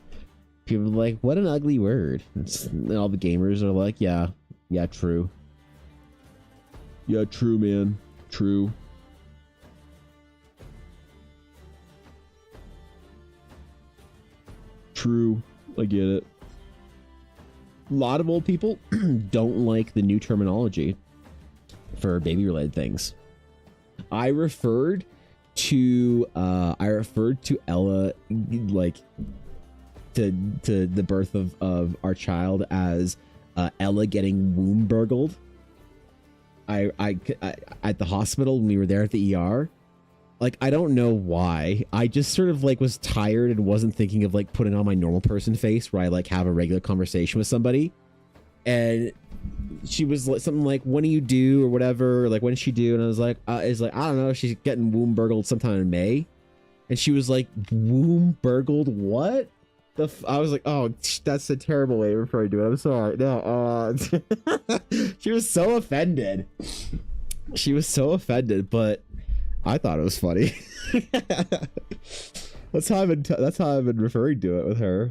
People are like, what an ugly word. And all the gamers are like, yeah, true. Yeah, true, man. True. True. I get it. A lot of old people don't like the new terminology for baby related things. I referred to Ella, like to the birth of our child as Ella getting womb burgled. I at the hospital when we were there at the ER. Like, I don't know why. I just sort of like was tired and wasn't thinking of like putting on my normal person face where I like have a regular conversation with somebody. And she was like something like, when do you do or whatever, or like when did she do? And I was like, I don't know, she's getting womb burgled sometime in May. And she was like, womb burgled what? I was like, oh, that's a terrible way of referring to it. I'm sorry. No, she was so offended. But I thought it was funny. That's how I've been referring to it with her.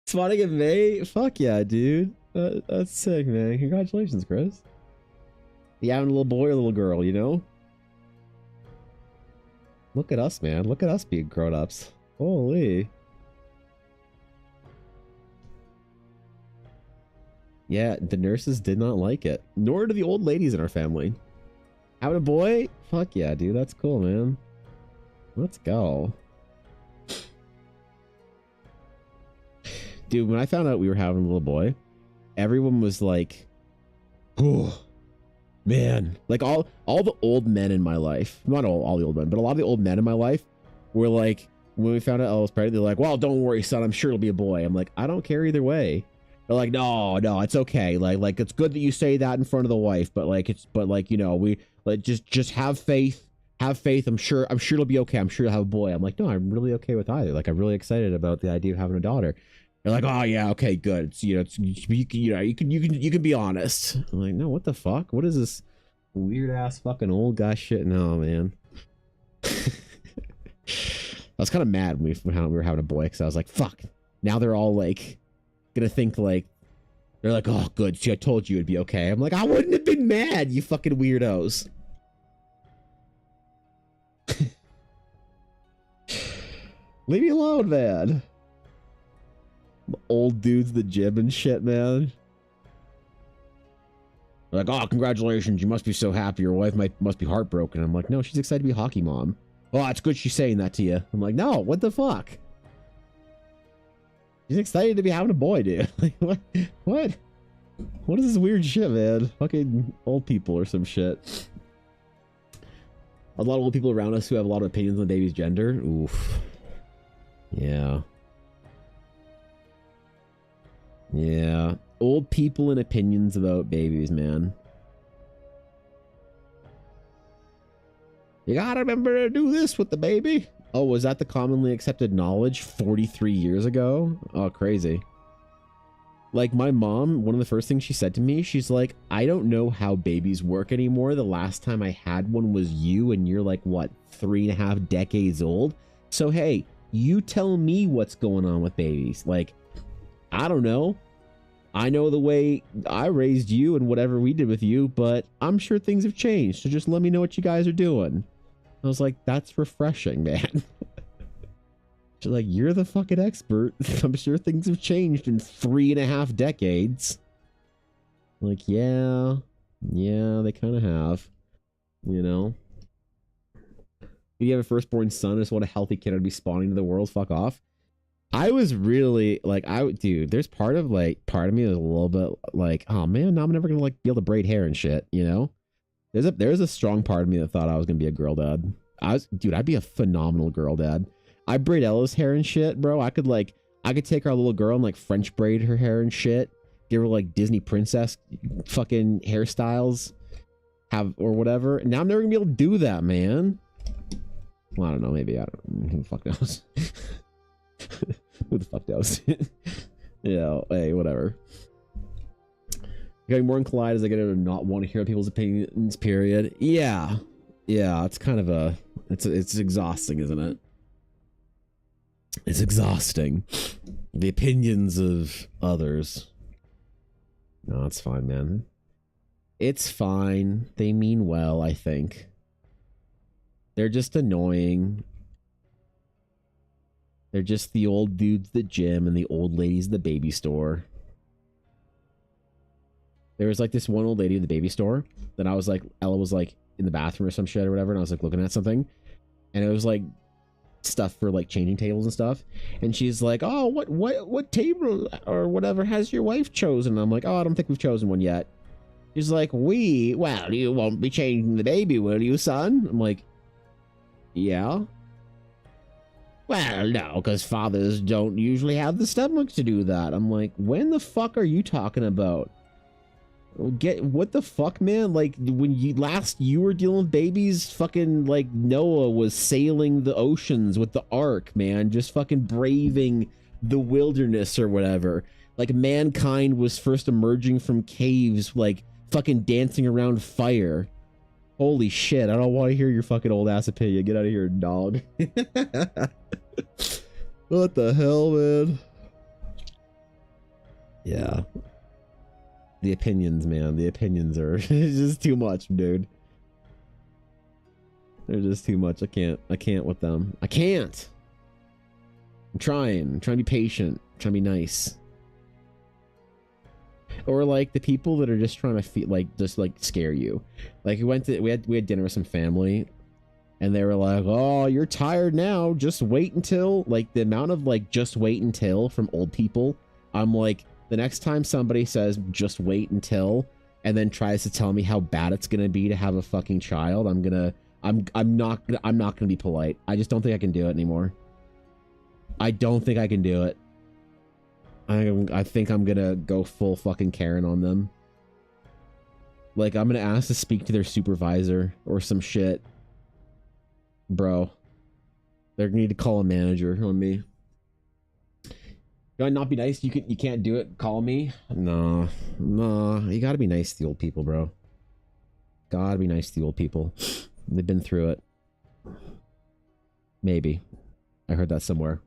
Spawning in May? Fuck yeah, dude. That's sick, man. Congratulations, Chris. You having a little boy or a little girl, you know? Look at us, man. Look at us being grown-ups. Holy. Yeah, the nurses did not like it. Nor do the old ladies in our family. Having a boy? Fuck yeah, dude. That's cool, man. Let's go. Dude, when I found out we were having a little boy, everyone was like, oh, man. Like all the old men in my life, not all the old men, but a lot of the old men in my life were like, when we found out I was pregnant, they're like, well, don't worry, son. I'm sure it'll be a boy. I'm like, I don't care either way. They're like, no, it's okay. Like it's good that you say that in front of the wife, but you know, we like just have faith. Have faith. I'm sure it'll be okay. I'm sure you'll have a boy. I'm like, no, I'm really okay with either. Like, I'm really excited about the idea of having a daughter. They're like, oh yeah, okay, good. It's, you know, you can be honest. I'm like, no, what the fuck? What is this weird ass fucking old guy shit? No, man. I was kind of mad when we were having a boy because I was like, fuck. Now they're all like gonna think like they're like, oh good, see, I told you it'd be okay. I'm like, I wouldn't have been mad, you fucking weirdos. Leave me alone, man. Old dudes, the gym and shit, man. They're like, oh, congratulations, you must be so happy. Your wife must be heartbroken. I'm like, no, she's excited to be a hockey mom. Oh, it's good she's saying that to you. I'm like, no, what the fuck? She's excited to be having a boy, dude. Like, what? What is this weird shit, man? Fucking old people or some shit. A lot of old people around us who have a lot of opinions on the baby's gender. Oof. Yeah. Yeah. Old people and opinions about babies, man. You gotta remember to do this with the baby. Oh, was that the commonly accepted knowledge 43 years ago? Oh, crazy. Like, my mom, one of the first things she said to me, she's like, I don't know how babies work anymore. The last time I had one was you, and you're like, what, 3.5 decades old? So, hey, you tell me what's going on with babies. Like, I don't know. I know the way I raised you and whatever we did with you, but I'm sure things have changed. So just let me know what you guys are doing. I was like, that's refreshing, man. She's like, you're the fucking expert. I'm sure things have changed in 3.5 decades. Like, yeah, they kind of have, you know. If you have a firstborn son, just what a healthy kid would be spawning to the world. Fuck off. I was really like, dude, there's part of me that was a little bit like, oh man, now I'm never gonna like be able to braid hair and shit, you know. There's a strong part of me that thought I was gonna be a girl dad. Dude, I'd be a phenomenal girl dad. I braid Ella's hair and shit, bro. I could take our little girl and like French braid her hair and shit. Give her like Disney princess fucking hairstyles, or whatever. Now I'm never gonna be able to do that, man. Well, I don't know. Maybe I don't. Who the fuck knows? Who the fuck knows? Yeah. Hey, whatever. Getting more inclined as I get to not want to hear people's opinions. Period. Yeah. It's kind of it's exhausting, isn't it? It's exhausting. The opinions of others. No, it's fine, man. It's fine. They mean well, I think. They're just annoying. They're just the old dudes at the gym and the old ladies at the baby store. There was like this one old lady in the baby store that I was like, Ella was like in the bathroom or some shit or whatever, and I was like looking at something, and it was like stuff for like changing tables and stuff, and she's like, oh, what table or whatever has your wife chosen? I'm like, oh, I don't think we've chosen one yet. She's like, well, you won't be changing the baby, will you, son? I'm like, yeah. Well, no, because fathers don't usually have the stomach to do that. I'm like, when the fuck are you talking about? What the fuck, man? Like, when you were dealing with babies, fucking, like, Noah was sailing the oceans with the ark, man. Just fucking braving the wilderness or whatever. Like, mankind was first emerging from caves, like, fucking dancing around fire. Holy shit, I don't want to hear your fucking old ass opinion. Get out of here, dog. What the hell, man? Yeah. The opinions, man. The opinions are just too much, dude. They're just too much. I can't with them. I can't. I'm trying to be patient. I'm trying to be nice. Or like the people that are just trying to feel like just like scare you. Like we had dinner with some family and they were like, oh, you're tired now, just wait until, like the amount of like just wait until from old people. I'm like, the next time somebody says just wait until and then tries to tell me how bad it's gonna be to have a fucking child, I'm not gonna be polite. I just don't think I can do it anymore. I don't think I can do it. I think I'm gonna go full fucking Karen on them. Like, I'm gonna ask to speak to their supervisor or some shit. Bro. They're gonna need to call a manager on me. Do I not be nice? You can't do it? Call me? No. You gotta be nice to the old people, bro. Gotta be nice to the old people. They've been through it. Maybe. I heard that somewhere.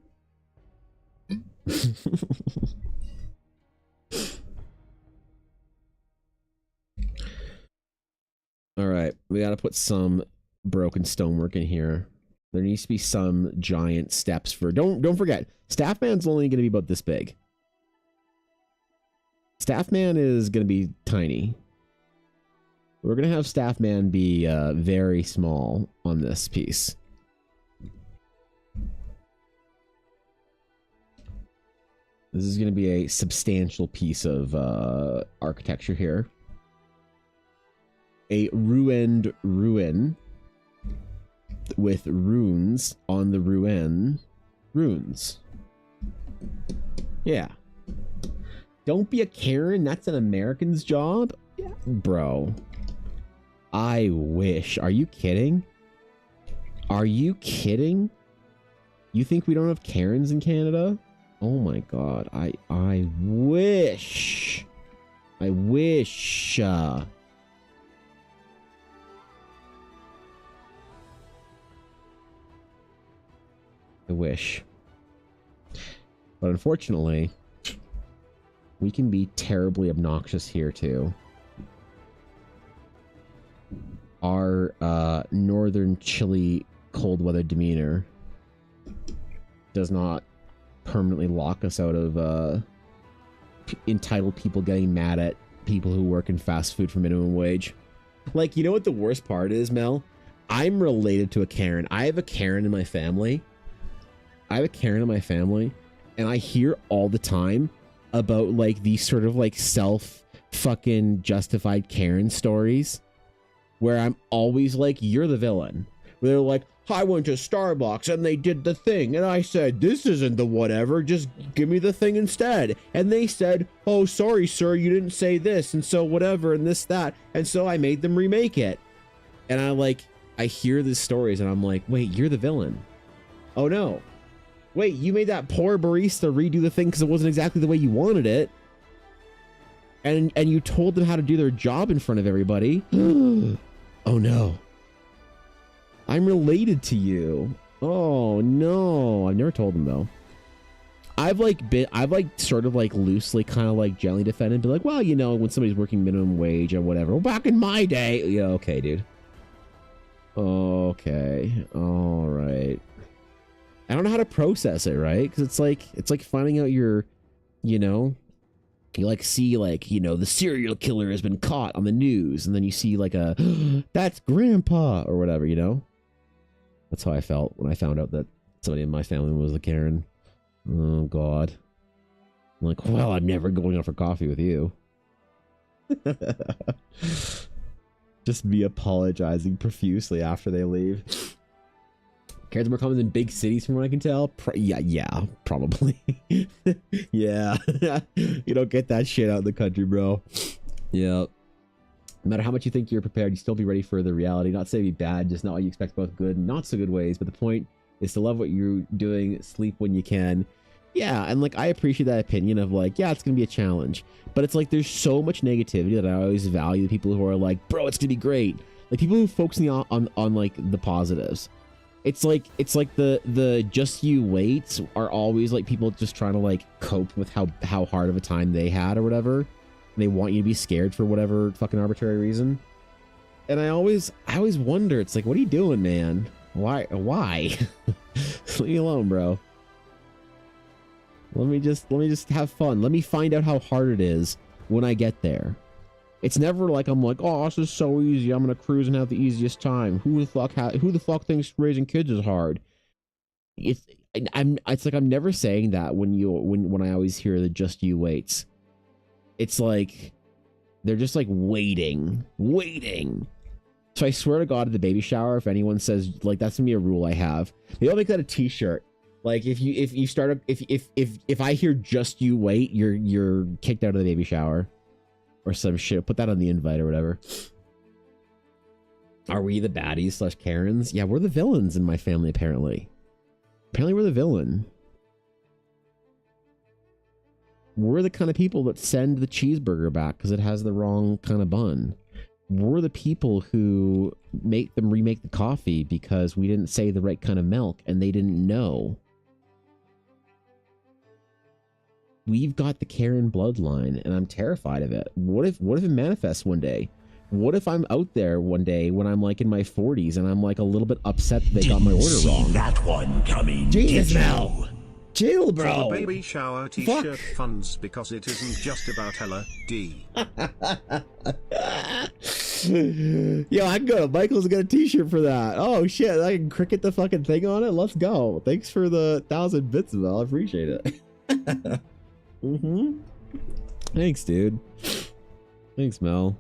All right, we got to put some broken stonework in here. There needs to be some giant steps for. Don't forget, Staffman's only going to be about this big. Staffman is going to be tiny. We're going to have Staffman be very small on this piece. This is going to be a substantial piece of architecture here. A ruined ruin with runes on the runes. Yeah. Don't be a Karen. That's an American's job. Yeah. Bro. I wish. Are you kidding? Are you kidding? You think we don't have Karens in Canada? Oh my god, I wish. I wish. I wish. But unfortunately, we can be terribly obnoxious here too. Our northern chilly cold weather demeanor does not permanently lock us out of entitled people getting mad at people who work in fast food for minimum wage. Like, you know what the worst part is, Mel? I'm related to a Karen. I have a Karen in my family. And I hear all the time about like these sort of like self fucking justified Karen stories where I'm always like, you're the villain. Where they're like, I went to Starbucks and they did the thing and I said, this isn't the whatever, just give me the thing instead. And they said, oh, sorry, sir, you didn't say this, and so whatever, and this, that, and so I made them remake it. And I hear these stories and I'm like, wait, you're the villain. Oh no. Wait, you made that poor barista redo the thing because it wasn't exactly the way you wanted it. And you told them how to do their job in front of everybody. Oh no. I'm related to you. Oh no. I've never told them though. I've sort of like loosely kind of like gently defended, be like, well, you know, when somebody's working minimum wage or whatever. Well, back in my day. Yeah, okay, dude. Okay. All right. I don't know how to process it, right? Because it's like finding out you like see like, you know, the serial killer has been caught on the news, and then you see like that's grandpa or whatever, you know? That's how I felt when I found out that somebody in my family was a Karen. Oh god. I'm like, well, I'm never going out for coffee with you. Just me apologizing profusely after they leave. Karens are more common in big cities from what I can tell. Yeah, probably. Yeah. You don't get that shit out in the country, bro. Yeah. No matter how much you think you're prepared, you still be ready for the reality. Not say be bad, just not what you expect, both good and not so good ways. But the point is to love what you're doing, sleep when you can. Yeah, and like I appreciate that opinion of like, yeah, it's gonna be a challenge. But it's like there's so much negativity that I always value the people who are like, bro, it's gonna be great. Like people who focus on like the positives. It's like the just you wait are always like people just trying to like cope with how hard of a time they had or whatever. And they want you to be scared for whatever fucking arbitrary reason. And I always wonder, it's like, what are you doing, man? Why? Leave me alone, bro. Let me just have fun. Let me find out how hard it is when I get there. It's never like I'm like, oh, this is so easy. I'm gonna cruise and have the easiest time. Who the fuck thinks raising kids is hard? It's like I'm never saying that when I always hear the just you waits. It's like they're just like waiting. So I swear to God, at the baby shower, if anyone says like that's gonna be a rule I have, maybe I'll make that a T-shirt. Like if I hear just you wait, you're kicked out of the baby shower. Or some shit. Put that on the invite or whatever. Are we the baddies / Karens? Yeah, we're the villains in my family, apparently. Apparently we're the villain. We're the kind of people that send the cheeseburger back because it has the wrong kind of bun. We're the people who make them remake the coffee because we didn't say the right kind of milk and they didn't know. We've got the Karen bloodline, and I'm terrified of it. What if it manifests one day? What if I'm out there one day when I'm like in my 40s and I'm like a little bit upset that they got my order wrong? That one coming. Jesus, Mel. Chill, bro. For the baby shower T-shirt funds because it isn't just about Ella D. Yo, I can go to Michael's and get a T-shirt for that. Oh shit, I can cricket the fucking thing on it. Let's go. Thanks for the 1,000 bits, Mel. I appreciate it. Thanks, dude. Thanks, Mel.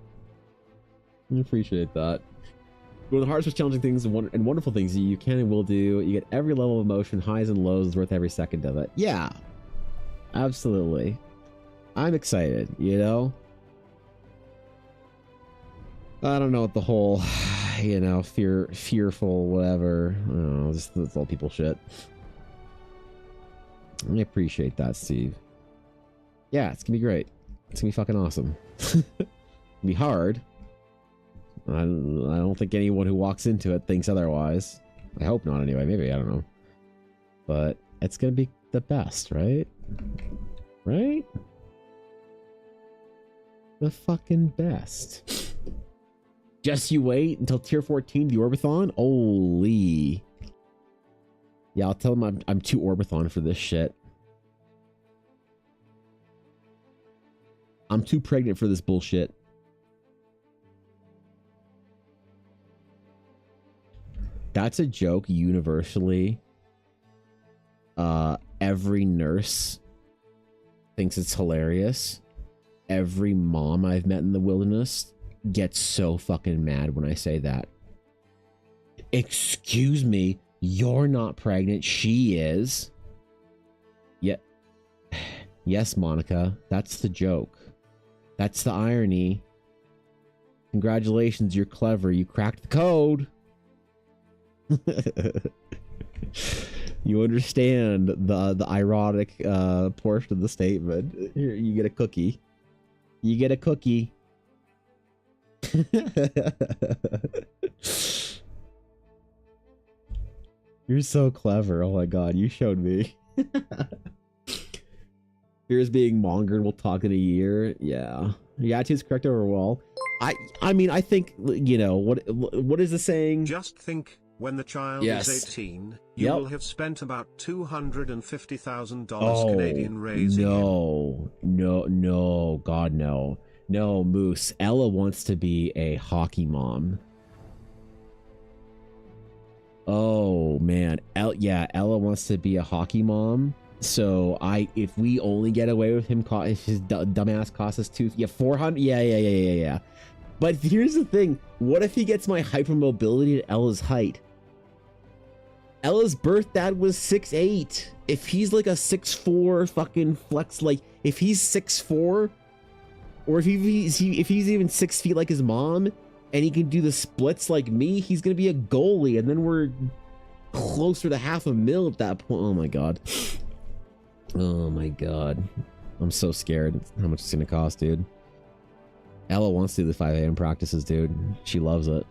I appreciate that. One of the hardest, most challenging things and wonderful things you can and will do. You get every level of emotion, highs and lows, is worth every second of it. Yeah, absolutely. I'm excited, you know? I don't know what the whole, you know, fearful, whatever. I don't know, just that's all people shit. I appreciate that, Steve. Yeah, it's gonna be great. It's gonna be fucking awesome. It's gonna be hard. I don't think anyone who walks into it thinks otherwise. I hope not anyway. Maybe, I don't know. But it's gonna be the best, right? Right? The fucking best. Just you wait until tier 14, the Orbathon? Holy. Yeah, I'll tell them I'm too Orbathon for this shit. I'm too pregnant for this bullshit. That's a joke universally. Every nurse thinks it's hilarious. Every mom I've met in the wilderness gets so fucking mad when I say that. Excuse me, you're not pregnant. She is. Yeah. Yes, Monica, that's the joke. That's the irony. Congratulations, you're clever. You cracked the code. You understand the ironic portion of the statement. Here, you get a cookie. You get a cookie. You're so clever. Oh my god, you showed me. Here's being mongered. We'll talk in a year. Yeah. Your attitude's correct overall. I mean, I think, you know, what is the saying? Just think, when the child is 18, you will have spent about $250,000 Canadian raising him. No, God, no. No, Moose. Ella wants to be a hockey mom. Oh, man. Ella wants to be a hockey mom. So if we only get away with him, if his dumbass costs us 400, yeah. But here's the thing: what if he gets my hypermobility to Ella's height? Ella's birth dad was 6'8". If he's like a 6'4" fucking flex, like if he's 6'4", or if he's even 6 feet like his mom, and he can do the splits like me, he's gonna be a goalie, and then we're closer to $500,000 at that point. Oh my god. Oh my god. I'm so scared how much it's gonna cost, dude. Ella wants to do the 5 a.m. practices, dude. She loves it.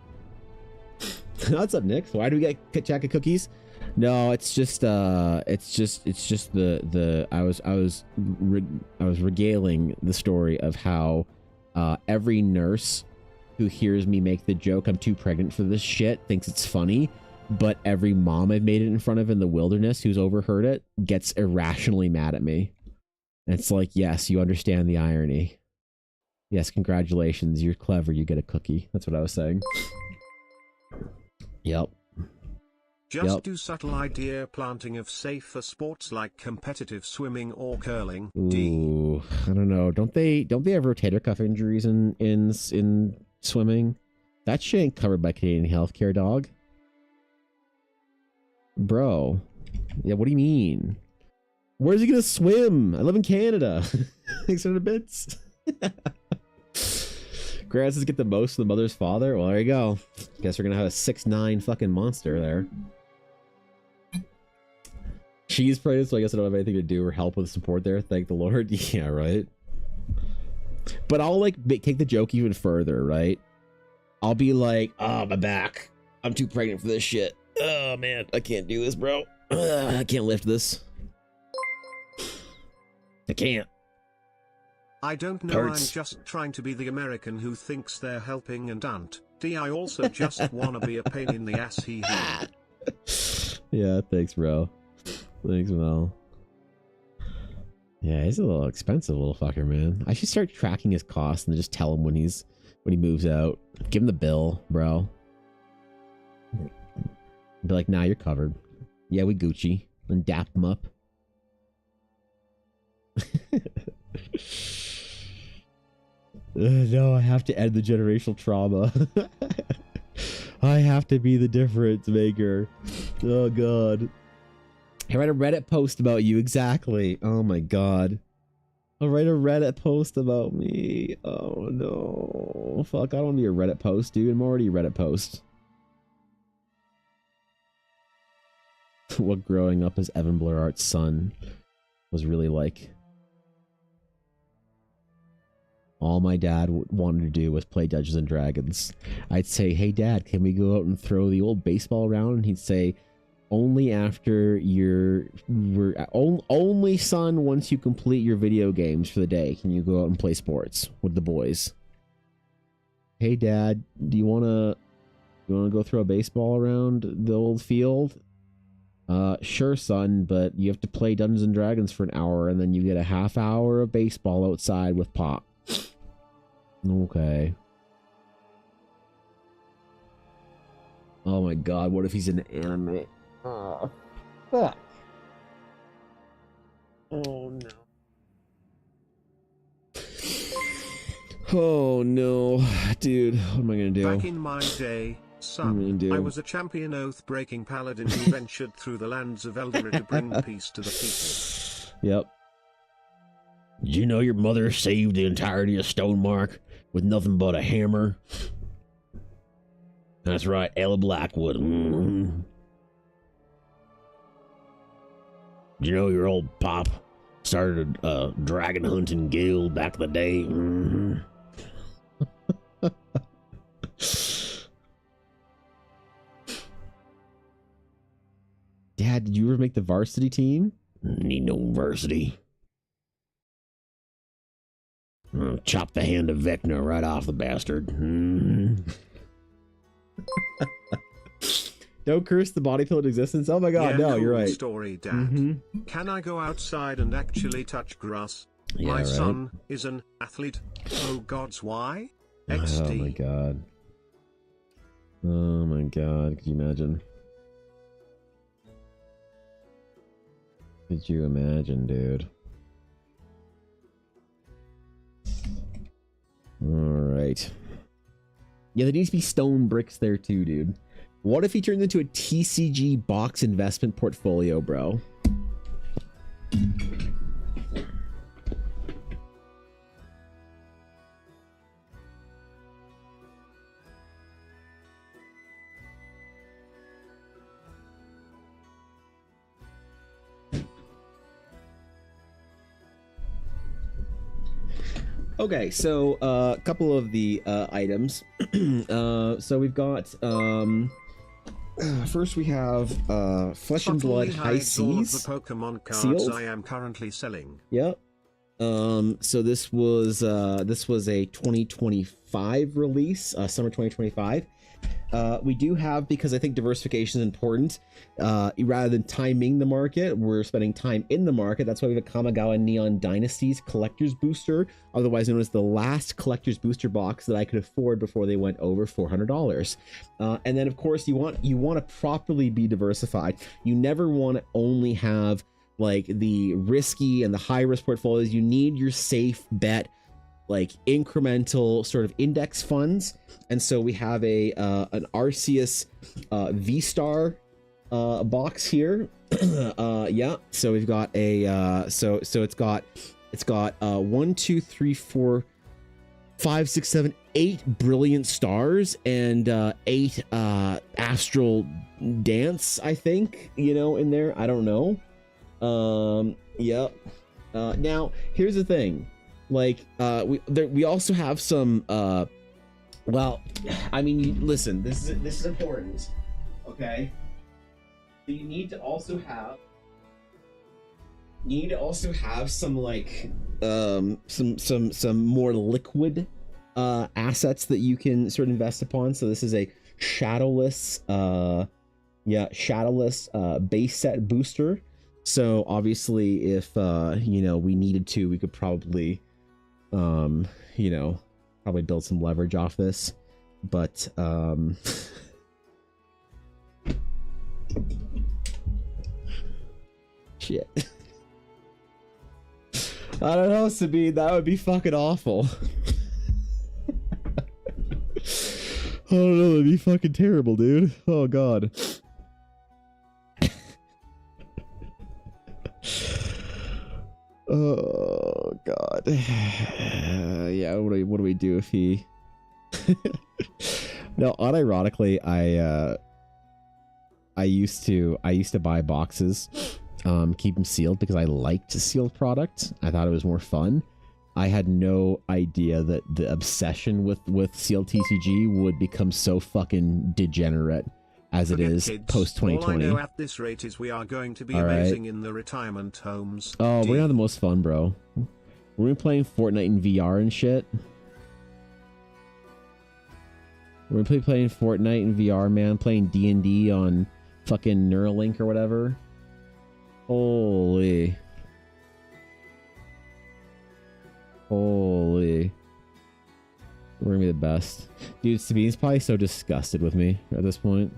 What's up, Nick? Why do we get Jack of cookies? No, it's just I was regaling the story of how every nurse who hears me make the joke I'm too pregnant for this shit thinks it's funny, but every mom I've made it in front of in the wilderness who's overheard it gets irrationally mad at me. And it's like, yes, you understand the irony. Yes, congratulations. You're clever. You get a cookie. That's what I was saying. Yep. Just do subtle idea planting of safer sports like competitive swimming or curling. Ooh, I don't know. Don't they have rotator cuff injuries in swimming? That shit ain't covered by Canadian healthcare, dog. Bro. Yeah, what do you mean? Where's he gonna swim? I live in Canada. Thanks for the bits. Grasses get the most of the mother's father. Well, there you go. Guess we're gonna have a 6'9" fucking monster there. She's pregnant, so I guess I don't have anything to do or help with support there. Thank the Lord. Yeah, right. But I'll like take the joke even further, right? I'll be like, oh, my back. I'm too pregnant for this shit. Oh man, I can't do this, bro. I can't lift this. I can't. I don't know, hurts. I'm just trying to be the American who thinks they're helping and aren't. I also just wanna be a pain in the ass, hee hee. Yeah, thanks, bro. Thanks, Mel. Yeah, he's a little expensive little fucker, man. I should start tracking his costs and just tell him when he moves out. Give him the bill, bro. Be like, nah, you're covered. Yeah, we Gucci. And dap him up. No, I have to end the generational trauma. I have to be the difference maker. Oh, God. I write a Reddit post about you, exactly. Oh, my God. I'll write a Reddit post about me. Oh, no. Fuck, I don't want to be a Reddit post, dude. I'm already a Reddit post. What growing up as Evan Blair Art's son was really like. All my dad wanted to do was play Dungeons and Dragons. I'd say, hey, Dad, can we go out and throw the old baseball around? And he'd say, only after only son, once you complete your video games for the day, can you go out and play sports with the boys. Hey, Dad, do you want to go throw a baseball around the old field? Sure, son, but you have to play Dungeons and Dragons for an hour, and then you get a half hour of baseball outside with Pop. Okay. Oh my God, what if he's an anime? Oh, fuck. Oh no. Oh no, dude, what am I gonna do? Back in my day, son, I was a champion oath-breaking paladin who ventured through the lands of Eldora to bring peace to the people. Yep. Did you know your mother saved the entirety of Stonemark with nothing but a hammer? That's right, Ella Blackwood. Mm-hmm. Did you know your old pop started a dragon hunting guild back in the day? Mm-hmm. Dad, did you ever make the varsity team? Need no varsity. Chop the hand of Vecna right off the bastard. Mm-hmm. Don't curse the body filled existence. Oh my God, no, you're right. Story, Dad. Mm-hmm. Can I go outside and actually touch grass? Yeah, my son is an athlete. Oh God's why? XD. Oh my God. Oh my God. Could you imagine? Could you imagine, dude? Alright. Yeah, there needs to be stone bricks there too, dude. What if he turns into a TCG box investment portfolio, bro? Okay, so a couple of the items. So we've got first we have Flesh and Blood High Seas. The Pokemon cards sealed. I am currently selling. Yep. So this was a 2025 release, summer 2025. We do have, because I think diversification is important, rather than timing the market, we're spending time in the market. That's why we have a Kamigawa Neon Dynasties collector's booster, otherwise known as the last collector's booster box that I could afford before they went over $400. And then of course you want to properly be diversified. You never want to only have like the risky and the high risk portfolios. You need your safe bet, like incremental sort of index funds. And so we have an Arceus V-Star box here. Yeah, so we've got a so it's got 1 2 3 4 5 6 7 8 brilliant stars and 8 astral dance, I think, you know, in there. I don't know. Yeah. Now here's the thing. Like we also have some well, I mean, listen, this is important, okay? So you need to also have some like some more liquid assets that you can sort of invest upon. So this is a shadowless base set booster. So obviously if you know, we needed to, we could probably you know, probably build some leverage off this, but shit. I don't know, Sabine, that would be fucking awful. I don't know, that'd be fucking terrible, dude. Oh god. Oh god. Yeah, what do we do if he No, unironically, I used to buy boxes, keep them sealed because I liked sealed product. I thought it was more fun. I had no idea that the obsession with sealed TCG would become so fucking degenerate as it is post 2020. All I know at this rate is we are going to be amazing in the retirement homes. Oh, we're gonna have the most fun, bro. We're playing Fortnite in VR and shit. We're gonna be playing Fortnite in VR, man. Playing D&D on fucking Neuralink or whatever. Holy. We're gonna be the best. Dude, Sabine's probably so disgusted with me at this point.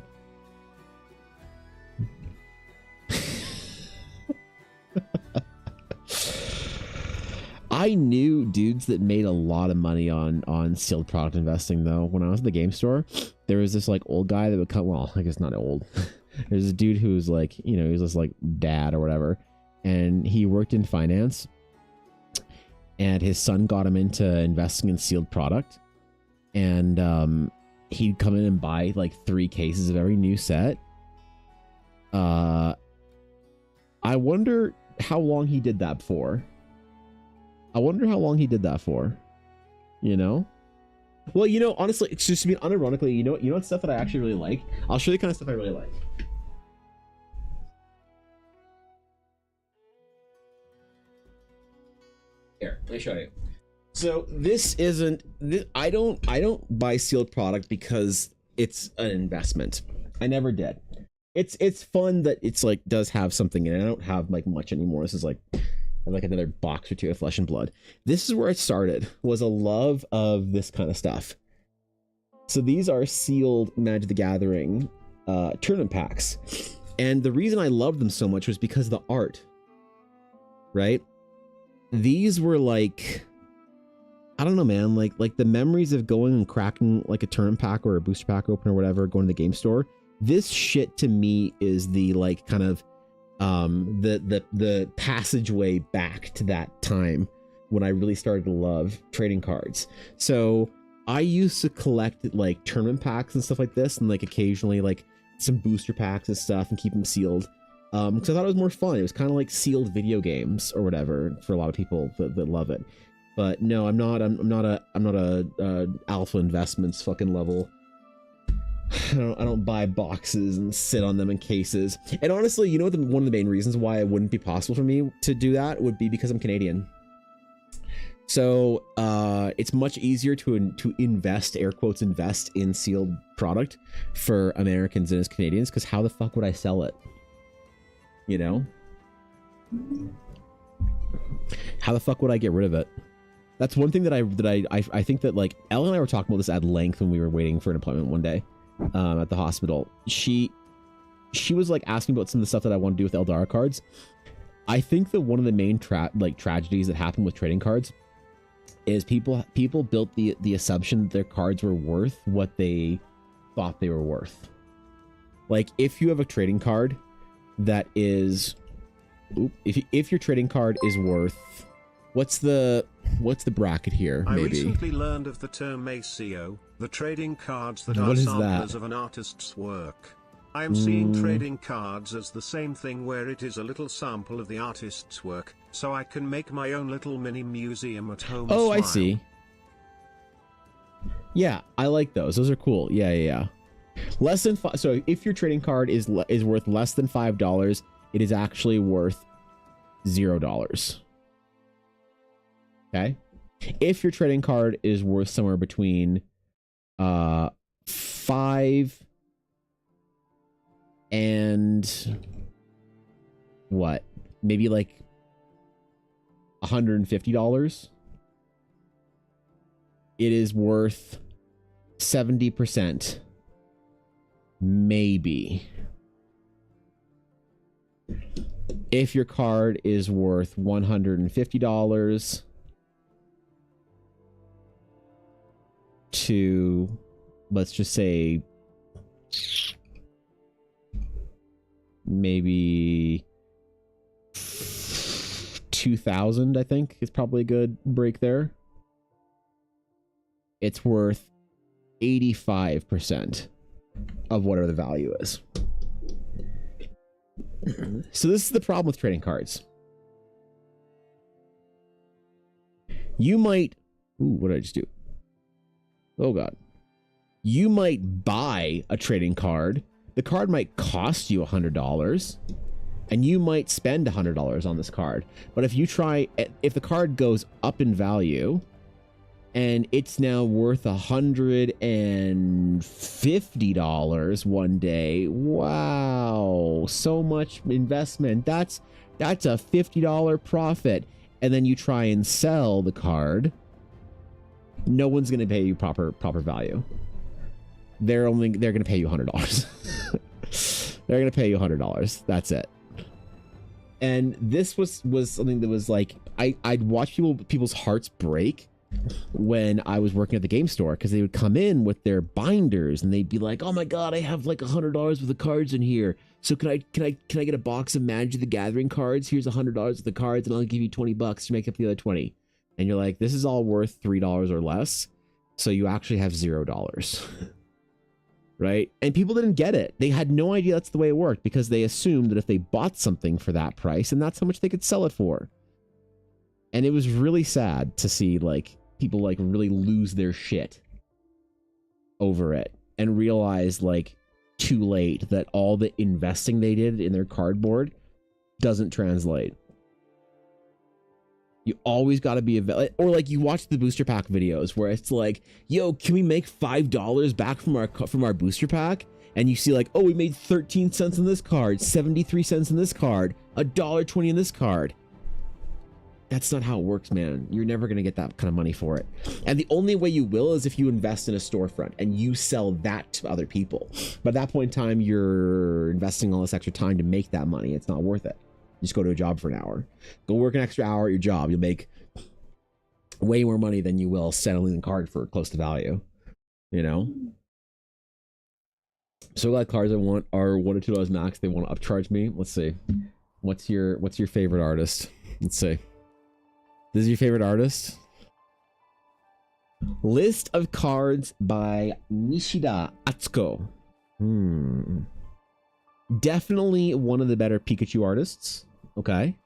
I knew dudes that made a lot of money on sealed product investing, though. When I was at the game store, there was this like old guy that would come, well, I guess not old. There's a dude who was like, you know, he was just like dad or whatever, and he worked in finance, and his son got him into investing in sealed product, and he'd come in and buy like 3 cases of every new set. I wonder how long he did that for. You know? Well, you know, honestly, it's just, I mean, unironically, you know what stuff that I actually really like? I'll show you the kind of stuff I really like. Here, let me show you. So this isn't, I don't buy sealed product because it's an investment. I never did. It's fun that it's like does have something in it. I don't have like much anymore. This is like another box or 2 of Flesh and Blood. This is where it started, was a love of this kind of stuff. So these are sealed Magic the Gathering tournament packs. And the reason I loved them so much was because of the art, right? These were like, I don't know, man, like the memories of going and cracking like a tournament pack or a booster pack open or whatever, going to the game store. This shit to me is the like kind of the passageway back to that time when I really started to love trading cards. So I used to collect like tournament packs and stuff like this, and like occasionally like some booster packs and stuff, and keep them sealed because I thought it was more fun. It was kind of like sealed video games or whatever for a lot of people that love it. But no, I'm not a alpha investments fucking level. I don't buy boxes and sit on them in cases. And honestly, you know what, one of the main reasons why it wouldn't be possible for me to do that would be because I'm Canadian. So it's much easier to invest, air quotes, invest in sealed product for Americans and as Canadians, because how the fuck would I sell it? You know? How the fuck would I get rid of it? That's one thing that I think that, like, Ella and I were talking about this at length when we were waiting for an appointment one day at the hospital. She was like asking about some of the stuff that I want to do with Eldara cards. I think that one of the main tragedies that happened with trading cards is people built the assumption that their cards were worth what they thought they were worth. Like, if you have a trading card that is, if your trading card is worth, what's the bracket here? Maybe. I recently learned of the term ACO, the trading cards that are samplers of an artist's work. I am seeing trading cards as the same thing, where it is a little sample of the artist's work, so I can make my own little mini museum at home. Oh, I see. Yeah, I like those. Those are cool. Yeah. Less than so if your trading card is worth less than $5, it is actually worth $0. Okay. If your trading card is worth somewhere between 5 and what, maybe like $150, it is worth 70%, maybe. If your card is worth $150 to, let's just say, maybe 2,000, I think is probably a good break there. It's worth 85% of whatever the value is. So this is the problem with trading cards. You might, what did I just do? Oh God. You might buy a trading card. The card might cost you $100 and you might spend $100 on this card. But if the card goes up in value and it's now worth $150 one day, wow, so much investment. That's a $50 profit. And then you try and sell the card, no one's going to pay you proper value. They're going to pay you $100. They're going to pay you $100. That's it. And this was something that was like, I'd watch people's hearts break when I was working at the game store, because they would come in with their binders and they'd be like, "Oh my God, I have like $100 worth of cards in here. So can I get a box of Magic the Gathering cards? Here's $100 of the cards, and I'll give you $20 to make up the other 20." And you're like, this is all worth $3 or less. So you actually have $0. Right? And people didn't get it. They had no idea that's the way it worked, because they assumed that if they bought something for that price, and that's how much they could sell it for. And it was really sad to see like people like really lose their shit over it and realize like too late that all the investing they did in their cardboard doesn't translate. You always got to be or like you watch the booster pack videos where it's like, "Yo, can we make $5 back from our booster pack?" And you see like, "Oh, we made 13 cents in this card, 73 cents in this card, $1.20 in this card." That's not how it works, man. You're never going to get that kind of money for it. And the only way you will is if you invest in a storefront and you sell that to other people. But at that point in time, you're investing all this extra time to make that money. It's not worth it. Just go to a job for an hour. Go work an extra hour at your job. You'll make way more money than you will settling the card for close to value. You know? So glad cards I want are $1 or $2 max. They want to upcharge me. Let's see. What's your favorite artist? Let's see. This is your favorite artist? List of cards by Nishida Atsuko. Definitely one of the better Pikachu artists. Okay.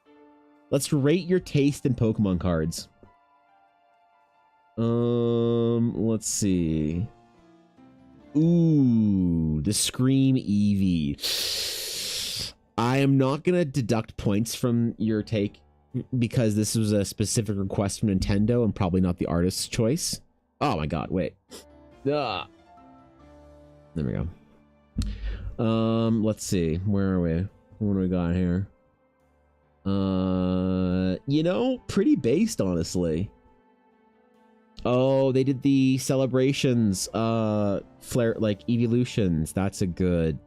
Let's rate your taste in Pokemon cards. Let's see. Ooh, the Scream Eevee. I am not gonna deduct points from your take because this was a specific request from Nintendo and probably not the artist's choice. Oh my god, wait. Ah. There we go. Let's see. Where are we? What do we got here? You know, pretty based, honestly. Oh, they did the celebrations, flare, like evolutions. That's good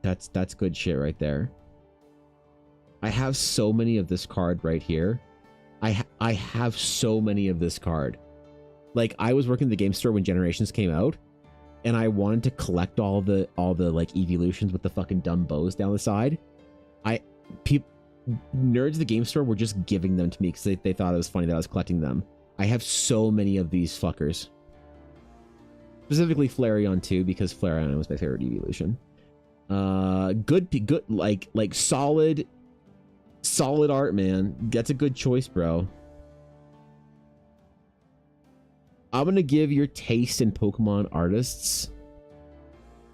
shit right there. I have so many of this card right here. I have so many of this card. Like, I was working at the game store when Generations came out, and I wanted to collect all the like evolutions with the fucking dumb bows down the side. Nerds at the game store were just giving them to me because they thought it was funny that I was collecting them. I have so many of these fuckers. Specifically Flareon too, because Flareon was my favorite evolution. Good, like solid art, man. That's a good choice, bro. I'm gonna give your taste in Pokemon artists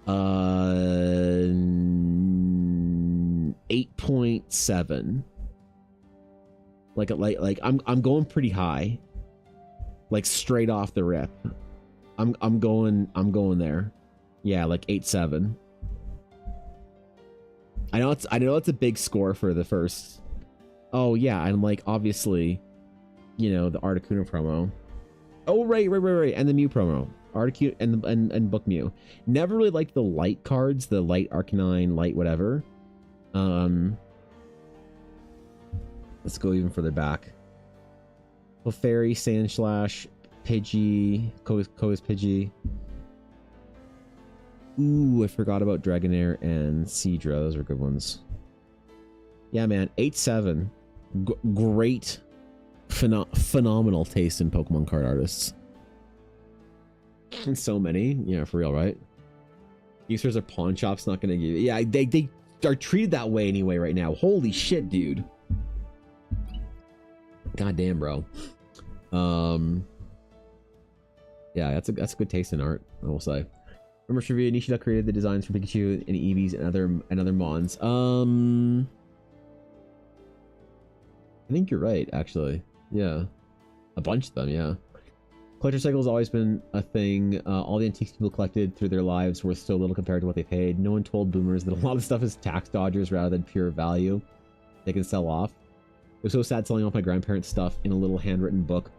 8.7. Like I'm going pretty high. Like straight off the rip. I'm going there. Yeah, like 8.7. I know it's a big score for the first. Oh yeah, and like obviously, you know, the Articuno promo. Oh right, and the Mew promo. Articuno and Book Mew. Never really liked the light cards, the light Arcanine, light whatever. Let's go even further back. Clefairy, Sandslash, Pidgey, Ko's Pidgey. Ooh, I forgot about Dragonair and Seadra. Those are good ones. Yeah, man. 8.7. Great, phenomenal taste in Pokemon card artists. And so many. Yeah, for real, right? Users are pawn shops not gonna give you. Yeah, they are treated that way anyway right now. Holy shit, dude. God damn, bro. Yeah, that's a good taste in art, I will say. Remember, Trivia Nishida created the designs for Pikachu and Eevees and other Mons. I think you're right, actually. Yeah, a bunch of them. Yeah, collector cycle has always been a thing. All the antiques people collected through their lives worth so little compared to what they paid. No one told boomers that a lot of stuff is tax dodgers rather than pure value they can sell off. It was so sad selling off my grandparents' stuff in a little handwritten book.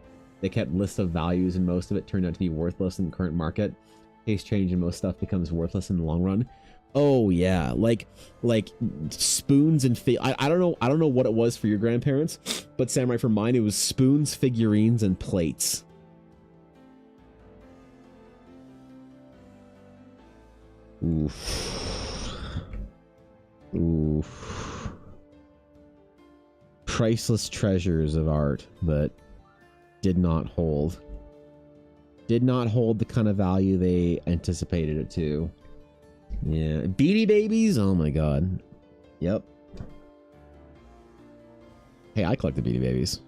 They kept lists of values, and most of it turned out to be worthless in the current market. Taste change and most stuff becomes worthless in the long run. Oh yeah, like spoons and I don't know what it was for your grandparents, but Samurai, for mine it was spoons, figurines, and plates. Oof. Oof. Priceless treasures of art that did not hold the kind of value they anticipated it to. Yeah, Beanie Babies. Oh my god. Yep. Hey, I collect the Beanie Babies.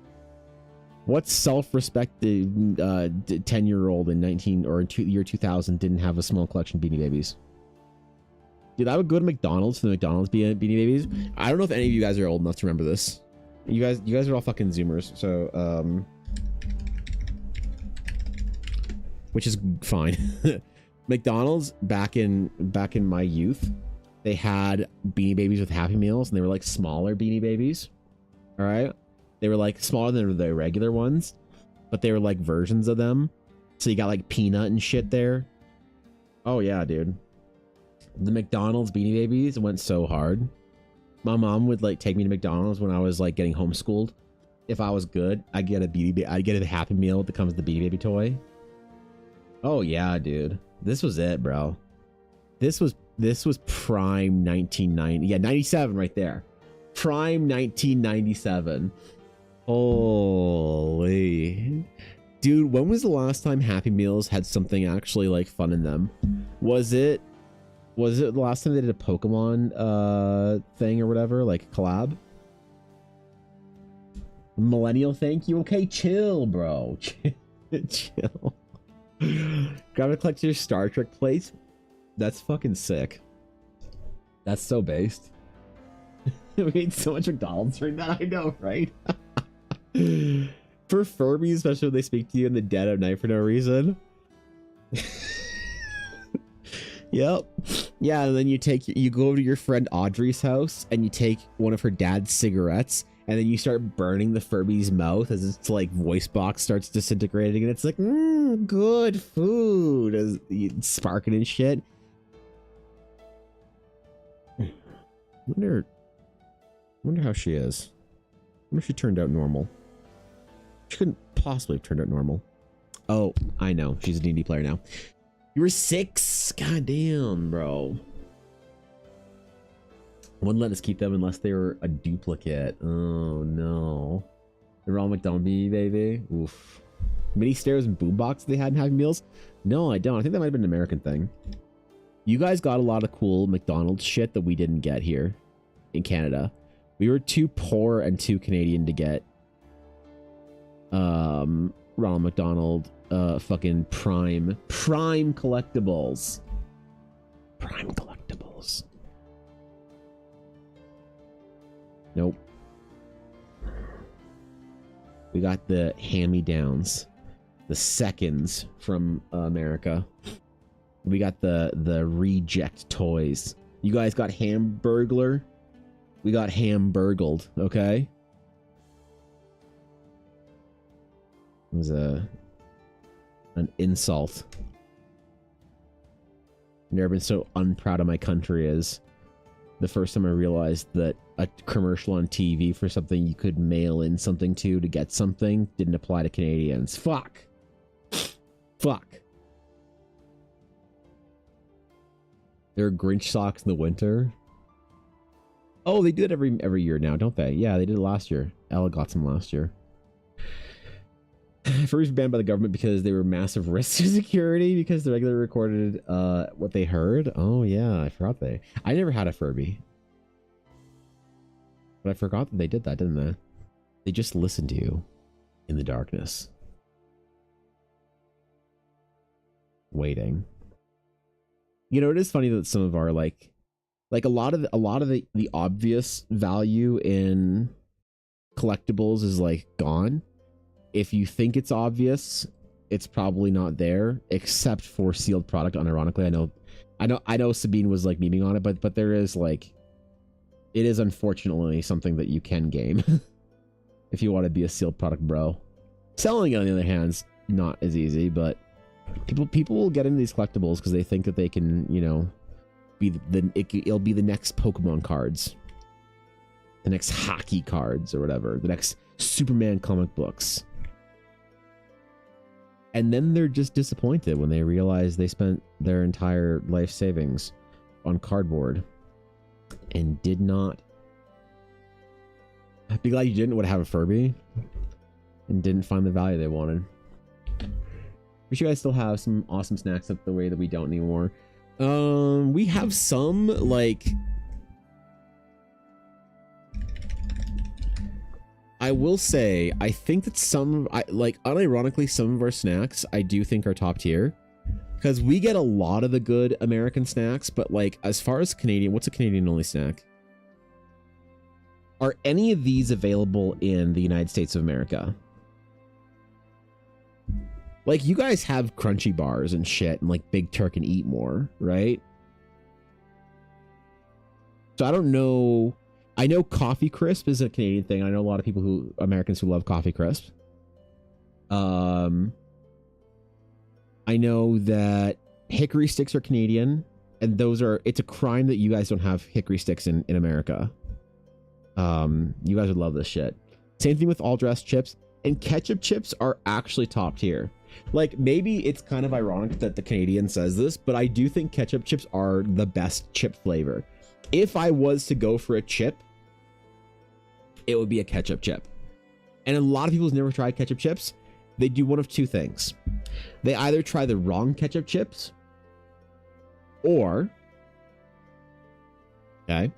What self-respected 10-year-old in year 2000 didn't have a small collection of Beanie Babies? Dude, I would go to McDonald's for the McDonald's Beanie Babies. I don't know if any of you guys are old enough to remember this. You guys are all fucking Zoomers, so which is fine. McDonald's back in my youth, they had Beanie Babies with Happy Meals, and they were like smaller Beanie Babies. All right, they were like smaller than the regular ones, but they were like versions of them. So you got like peanut and shit there. Oh yeah, dude. The McDonald's Beanie Babies went so hard. My mom would like take me to McDonald's when I was like getting homeschooled. If I was good, I'd get a Happy Meal that comes with the Beanie Baby toy. Oh yeah, dude. This was it, bro. This was prime 1990. Yeah, 97 right there. Prime 1997. Holy. Dude, when was the last time Happy Meals had something actually like fun in them? Was it the last time they did a Pokemon thing or whatever, like collab? Millennial, thank you. Okay, chill, bro. Chill. Grab and collect your Star Trek plates. That's fucking sick. That's so based. We ate so much McDonald's right now. I know, right? For Furbies, especially when they speak to you in the dead of night for no reason. Yep. Yeah, and then you go to your friend Audrey's house and you take one of her dad's cigarettes and then you start burning the Furby's mouth as its like voice box starts disintegrating and it's like, good food as it's sparking and shit. Wonder how she is. I wonder if she turned out normal. She couldn't possibly have turned out normal. Oh, I know. She's a D&D player now. You were 6? God damn, bro. Wouldn't let us keep them unless they were a duplicate. Oh, no. The Ronald McDonald baby. Oof. Mini stairs and boombox they had in Happy Meals? No, I don't. I think that might have been an American thing. You guys got a lot of cool McDonald's shit that we didn't get here in Canada. We were too poor and too Canadian to get Ronald McDonald fucking prime collectibles. Prime collectibles. Nope. We got the hand-me-downs, the seconds from America. We got the reject toys. You guys got Hamburglar. We got Hamburgled, okay? It was an insult. Never been so unproud of my country as the first time I realized that a commercial on TV for something you could mail in something to get something didn't apply to Canadians. Fuck. Fuck. There are Grinch socks in the winter. Oh, they do it every year now, don't they? Yeah, they did it last year. Ella got some last year. Furries were banned by the government because they were massive risks to security because the regular recorded what they heard. Oh yeah, I forgot I never had a Furby. But I forgot that they did that, didn't they? They just listened to you in the darkness. Waiting. You know, it is funny that some of our like a lot of the obvious value in collectibles is like gone. If you think it's obvious, it's probably not there, except for sealed product. Unironically, I know Sabine was like memeing on it, but there is like, it is unfortunately something that you can game if you want to be a sealed product bro. Selling it, on the other hand, is not as easy, but people will get into these collectibles because they think that they can, you know, it'll be the next Pokemon cards, the next hockey cards or whatever, the next Superman comic books. And then they're just disappointed when they realize they spent their entire life savings on cardboard and did not. I'd be glad you didn't have a Furby and didn't find the value they wanted. Wish you guys still have some awesome snacks up the way that we don't anymore. We have some, like, I will say, I think that unironically, some of our snacks I do think are top tier because we get a lot of the good American snacks, but like, as far as Canadian, what's a Canadian only snack? Are any of these available in the United States of America? Like, you guys have crunchy bars and shit and like Big Turk and Eat More, right? So I don't know. I know Coffee Crisp is a Canadian thing. I know a lot of Americans who love Coffee Crisp. I know that Hickory Sticks are Canadian, and it's a crime that you guys don't have Hickory Sticks in America. You guys would love this shit. Same thing with all dressed chips, and ketchup chips are actually top tier. Like, maybe it's kind of ironic that the Canadian says this, but I do think ketchup chips are the best chip flavor. If I was to go for a chip, it would be a ketchup chip. And a lot of people who've never tried ketchup chips, they do one of two things. They either try the wrong ketchup chips, or, okay,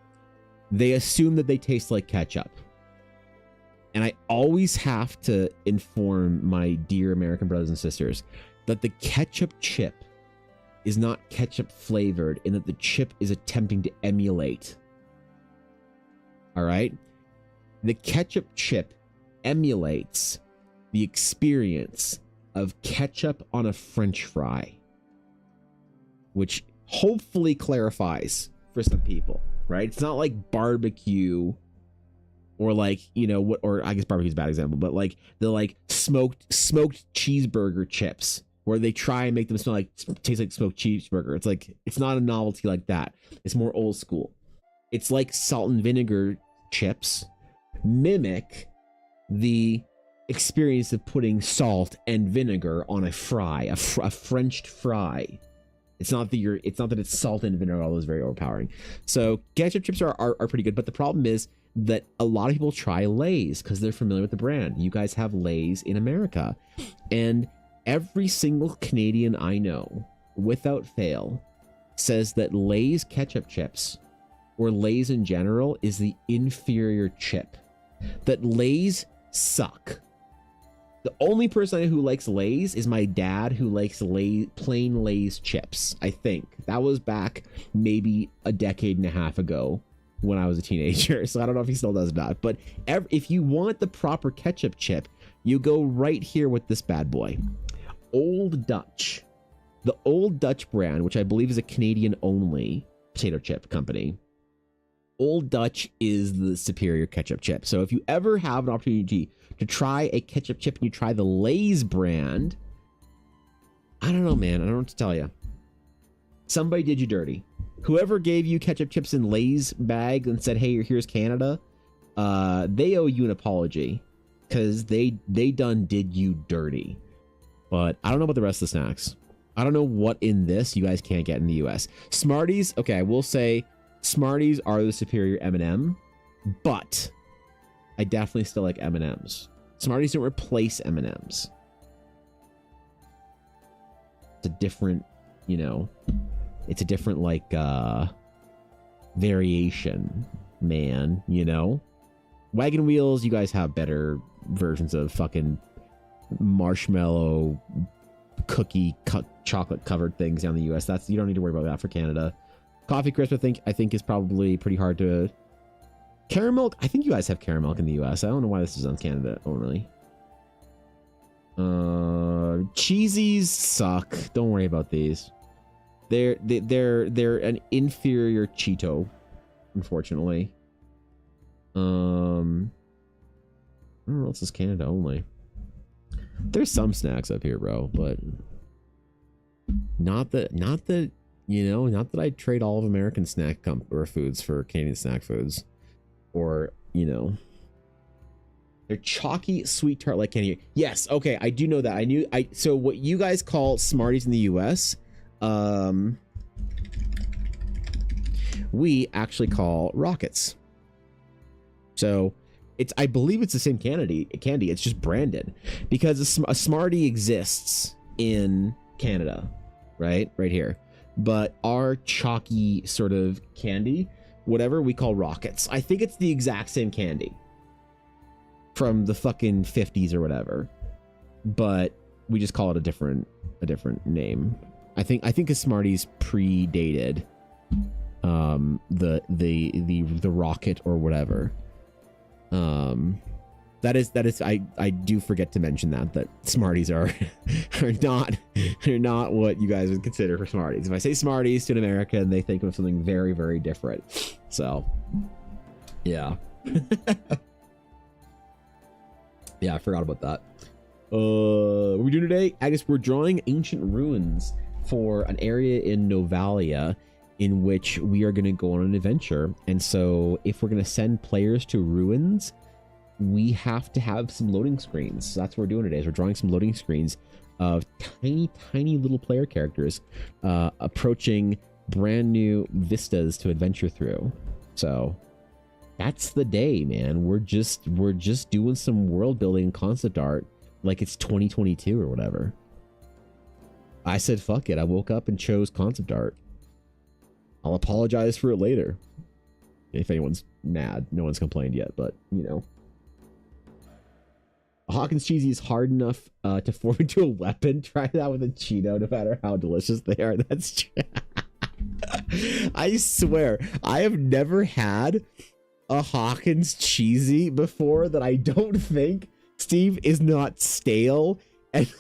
they assume that they taste like ketchup. And I always have to inform my dear American brothers and sisters that the ketchup chip is not ketchup flavored, and that the chip is attempting to emulate. All right? The ketchup chip emulates the experience of ketchup on a French fry, which hopefully clarifies for some people, right? It's not like barbecue or like, you know, what, or I guess barbecue is a bad example, but like the like smoked cheeseburger chips where they try and make them smell like, taste like smoked cheeseburger. It's like, it's not a novelty like that. It's more old school. It's like salt and vinegar chips mimic the experience of putting salt and vinegar on a fry, a Frenched fry. It's not that it's salt and vinegar, all those very overpowering. So ketchup chips are pretty good, but the problem is that a lot of people try Lay's because they're familiar with the brand. You guys have Lay's in America, and every single Canadian I know, without fail, says that Lay's ketchup chips, or Lay's in general, is the inferior chip. That Lay's suck. The only person I know who likes Lay's is my dad, who likes plain Lay's chips, I think. That was back maybe a decade and a half ago when I was a teenager. So I don't know if he still does or not. But if you want the proper ketchup chip, you go right here with this bad boy. Old Dutch. The Old Dutch brand, which I believe is a Canadian-only potato chip company. Old Dutch is the superior ketchup chip. So if you ever have an opportunity to try a ketchup chip and you try the Lay's brand, I don't know, man. I don't know what to tell you. Somebody did you dirty. Whoever gave you ketchup chips in Lay's bag and said, hey, here's Canada, they owe you an apology because they done did you dirty. But I don't know about the rest of the snacks. I don't know what in this you guys can't get in the US. Smarties, okay, I will say Smarties are the superior M&M, but I definitely still like M&Ms. Smarties don't replace M&Ms. It's a different, you know, it's a different like variation, man, you know? Wagon Wheels, you guys have better versions of fucking marshmallow cookie chocolate covered things down the US. That's, you don't need to worry about that for Canada. Coffee Crisp, I think is probably pretty hard to. Caramel, I think you guys have caramel in the US. I don't know why this is on Canada only. Cheesies suck. Don't worry about these. They're an inferior Cheeto, unfortunately. I don't know what else is Canada only. There's some snacks up here, bro, but not that you know, not that I'd trade all of American snack or foods for Canadian snack foods, or you know, they're chalky sweet tart like candy. Yes, okay, I do know that. So what you guys call Smarties in the US, we actually call Rockets. So I believe it's the same candy. It's just branded because a Smartie exists in Canada, right here. But our chalky sort of candy, whatever, we call Rockets. I think it's the exact same candy from the fucking 50s or whatever, but we just call it a different name. I think a Smarties predated the Rocket or whatever. That is I do forget to mention that Smarties are not what you guys would consider for Smarties. If I say Smarties to an American, they think of something very, very different. So yeah. Yeah, I forgot about that. What are we doing today? I guess we're drawing ancient ruins for an area in Novalia in which we are going to go on an adventure. And so if we're going to send players to ruins, we have to have some loading screens. So that's what we're doing today, is we're drawing some loading screens of tiny little player characters approaching brand new vistas to adventure through. So that's the day, man. We're just doing some world building concept art like it's 2022 or whatever. I said fuck it. I woke up and chose concept art. I'll apologize for it later if anyone's mad. No one's complained yet, but you know. A Hawkins cheesy is hard enough to form into a weapon. Try that with a Cheeto, no matter how delicious they are. That's true. I swear, I have never had a Hawkins cheesy before that I don't think, Steve, is not stale. And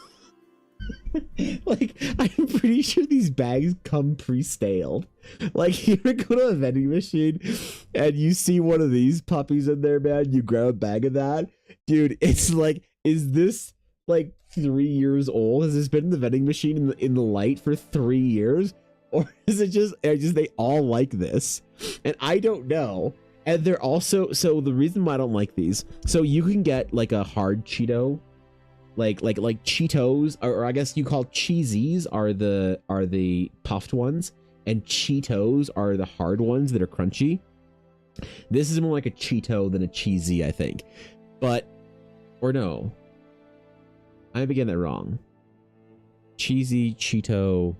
like, I'm pretty sure these bags come pre-staled. Like, you ever go to a vending machine and you see one of these puppies in there, man, you grab a bag of that, dude, it's like, is this like 3 years old? Has this been in the vending machine in the light for 3 years? Or is it just they all like this? And I don't know. And they're also, so the reason why I don't like these, so you can get like a hard Cheeto, like Cheetos, or I guess you call cheesies are the puffed ones, and Cheetos are the hard ones that are crunchy. This is more like a Cheeto than a cheesy, I think. But, or no, I may be getting that wrong. Cheesy, Cheeto.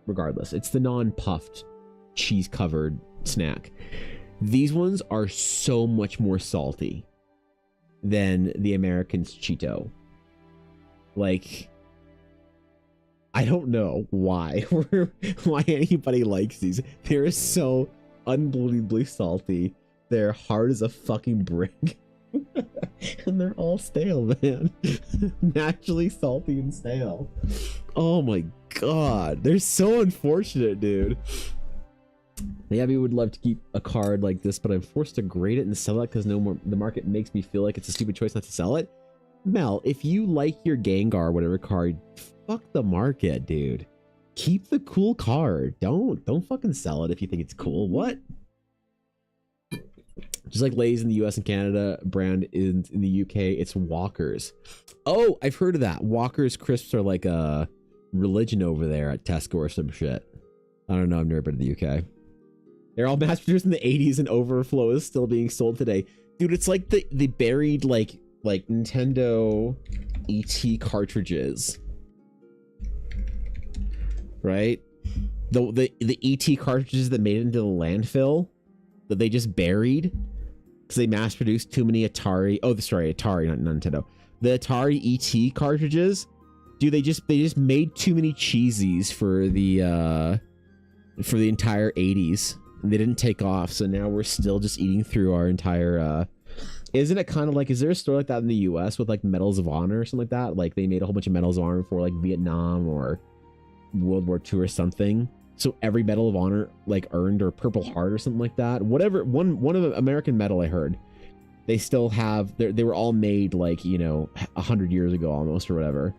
Regardless, it's the non-puffed cheese covered snack. These ones are so much more salty than the American's Cheeto. Like, I don't know why why anybody likes these. They're so unbelievably salty. They're hard as a fucking brick. And they're all stale, man. Naturally salty and stale. Oh my god, they're so unfortunate, dude. The Abbey would love to keep a card like this, but I'm forced to grade it and sell it because the market makes me feel like it's a stupid choice not to sell it. Mel, if you like your Gengar whatever card, fuck the market, dude. Keep the cool card. Don't fucking sell it if you think it's cool. What? Just like Lay's in the US and Canada, brand in the UK, it's Walkers. Oh, I've heard of that. Walkers crisps are like a religion over there at Tesco or some shit. I don't know, I've never been to the UK. They're all mass produced in the 80s and Overflow is still being sold today. Dude, it's like the buried like Nintendo ET cartridges. Right? The ET cartridges that made it into the landfill that they just buried because they mass produced too many Atari. Oh, sorry, Atari, not Nintendo. The Atari ET cartridges, dude. They just made too many cheesies for the entire 80s, and they didn't take off. So now we're still just eating through our entire. Isn't it kind of like? Is there a store like that in the U.S. with like Medals of Honor or something like that? Like they made a whole bunch of Medals of Honor for like Vietnam or World War II or something. So every Medal of Honor like earned, or Purple Heart or something like that. Whatever, one of the American medal I heard, they still have. They were all made like 100 years ago almost or whatever,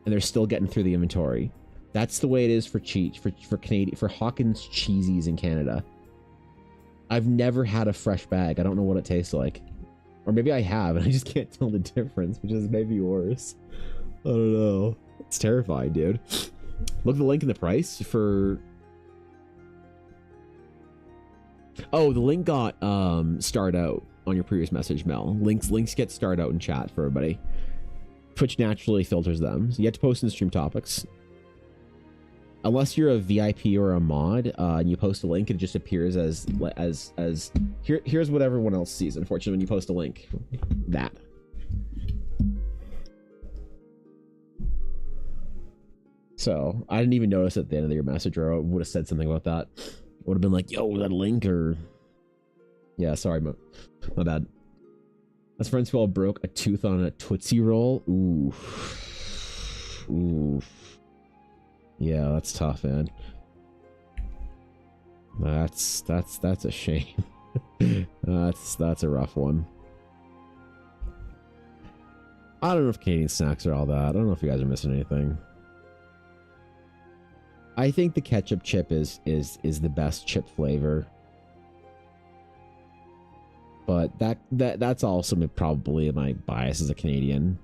and they're still getting through the inventory. That's the way it is for Canadian, for Hawkins cheesies in Canada. I've never had a fresh bag. I don't know what it tastes like, or maybe I have and I just can't tell the difference, which is maybe worse. I don't know. It's terrifying, dude. Look at the link in the price for. Oh, the link got starred out on your previous message, Mel. Links get starred out in chat for everybody. Twitch naturally filters them. So you have to post in stream topics. Unless you're a VIP or a mod, and you post a link, it just appears as here's what everyone else sees. Unfortunately, when you post a link, that. So I didn't even notice at the end of your message, or I would have said something about that. Would have been like, yo, that link, or yeah, sorry, my bad. That's friends who all broke a tooth on a Tootsie Roll. Ooh. Yeah, that's tough, man. That's a shame. that's a rough one. I don't know if Canadian snacks are all that. I don't know if you guys are missing anything. I think the ketchup chip is the best chip flavor. But that's also probably my bias as a Canadian.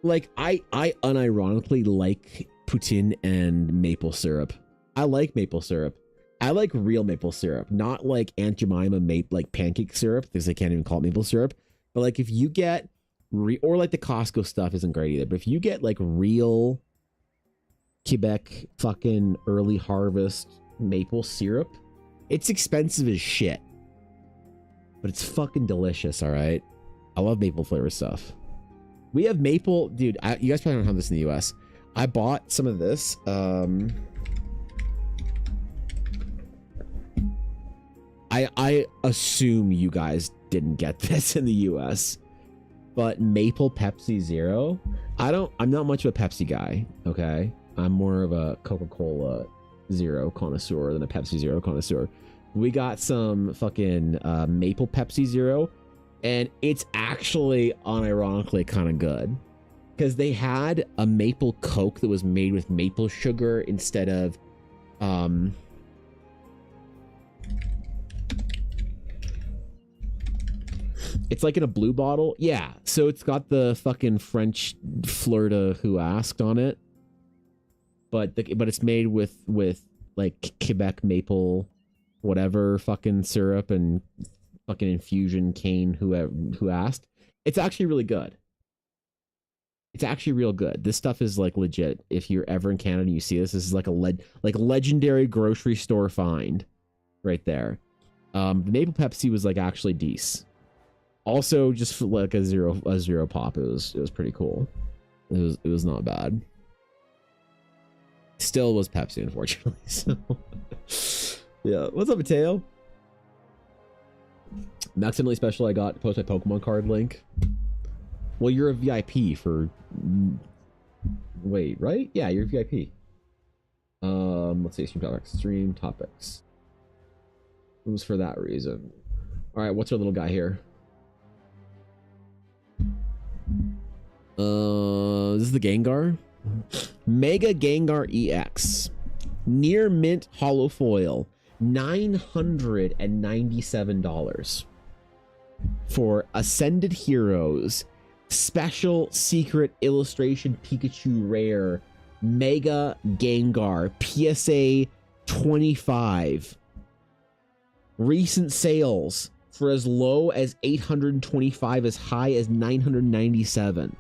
Like I unironically like poutine and maple syrup. I like maple syrup. I like real maple syrup, not like Aunt Jemima like pancake syrup, because they can't even call it maple syrup. But like if you get or like the Costco stuff isn't great either. But if you get like real Quebec fucking early harvest maple syrup, it's expensive as shit, but it's fucking delicious. All right, I love maple flavor stuff. We have maple, dude. You guys probably don't have this in the US. I bought some of this I assume you guys didn't get this in the US, but Maple Pepsi Zero. I'm not much of a Pepsi guy, okay? I'm more of a Coca-Cola Zero connoisseur than a Pepsi Zero connoisseur. We got some fucking Maple Pepsi Zero, and it's actually unironically kind of good. Because they had a maple Coke that was made with maple sugar instead of it's like in a blue bottle. Yeah, so it's got the fucking French fleur de who asked on it, but it's made with like Quebec maple whatever fucking syrup and fucking infusion cane who asked. It's actually really good. It's actually real good. This stuff is like legit. If you're ever in Canada and you see this is like a legendary grocery store find right there. The Maple Pepsi was like actually decent. Also, just for like a zero pop, it was pretty cool. It was not bad. Still was Pepsi, unfortunately. So yeah. What's up, Mateo? Maximally special. I got post my Pokemon card link. Well, you're a VIP for. Wait, right? Yeah, you're a VIP. Let's see, stream topics. It was for that reason. All right, what's our little guy here? This is the Gengar. Mega Gengar EX. Near mint hollow foil. $997 for Ascended Heroes Special Secret Illustration Pikachu Rare Mega Gengar PSA 25. Recent sales for as low as 825, as high as 997.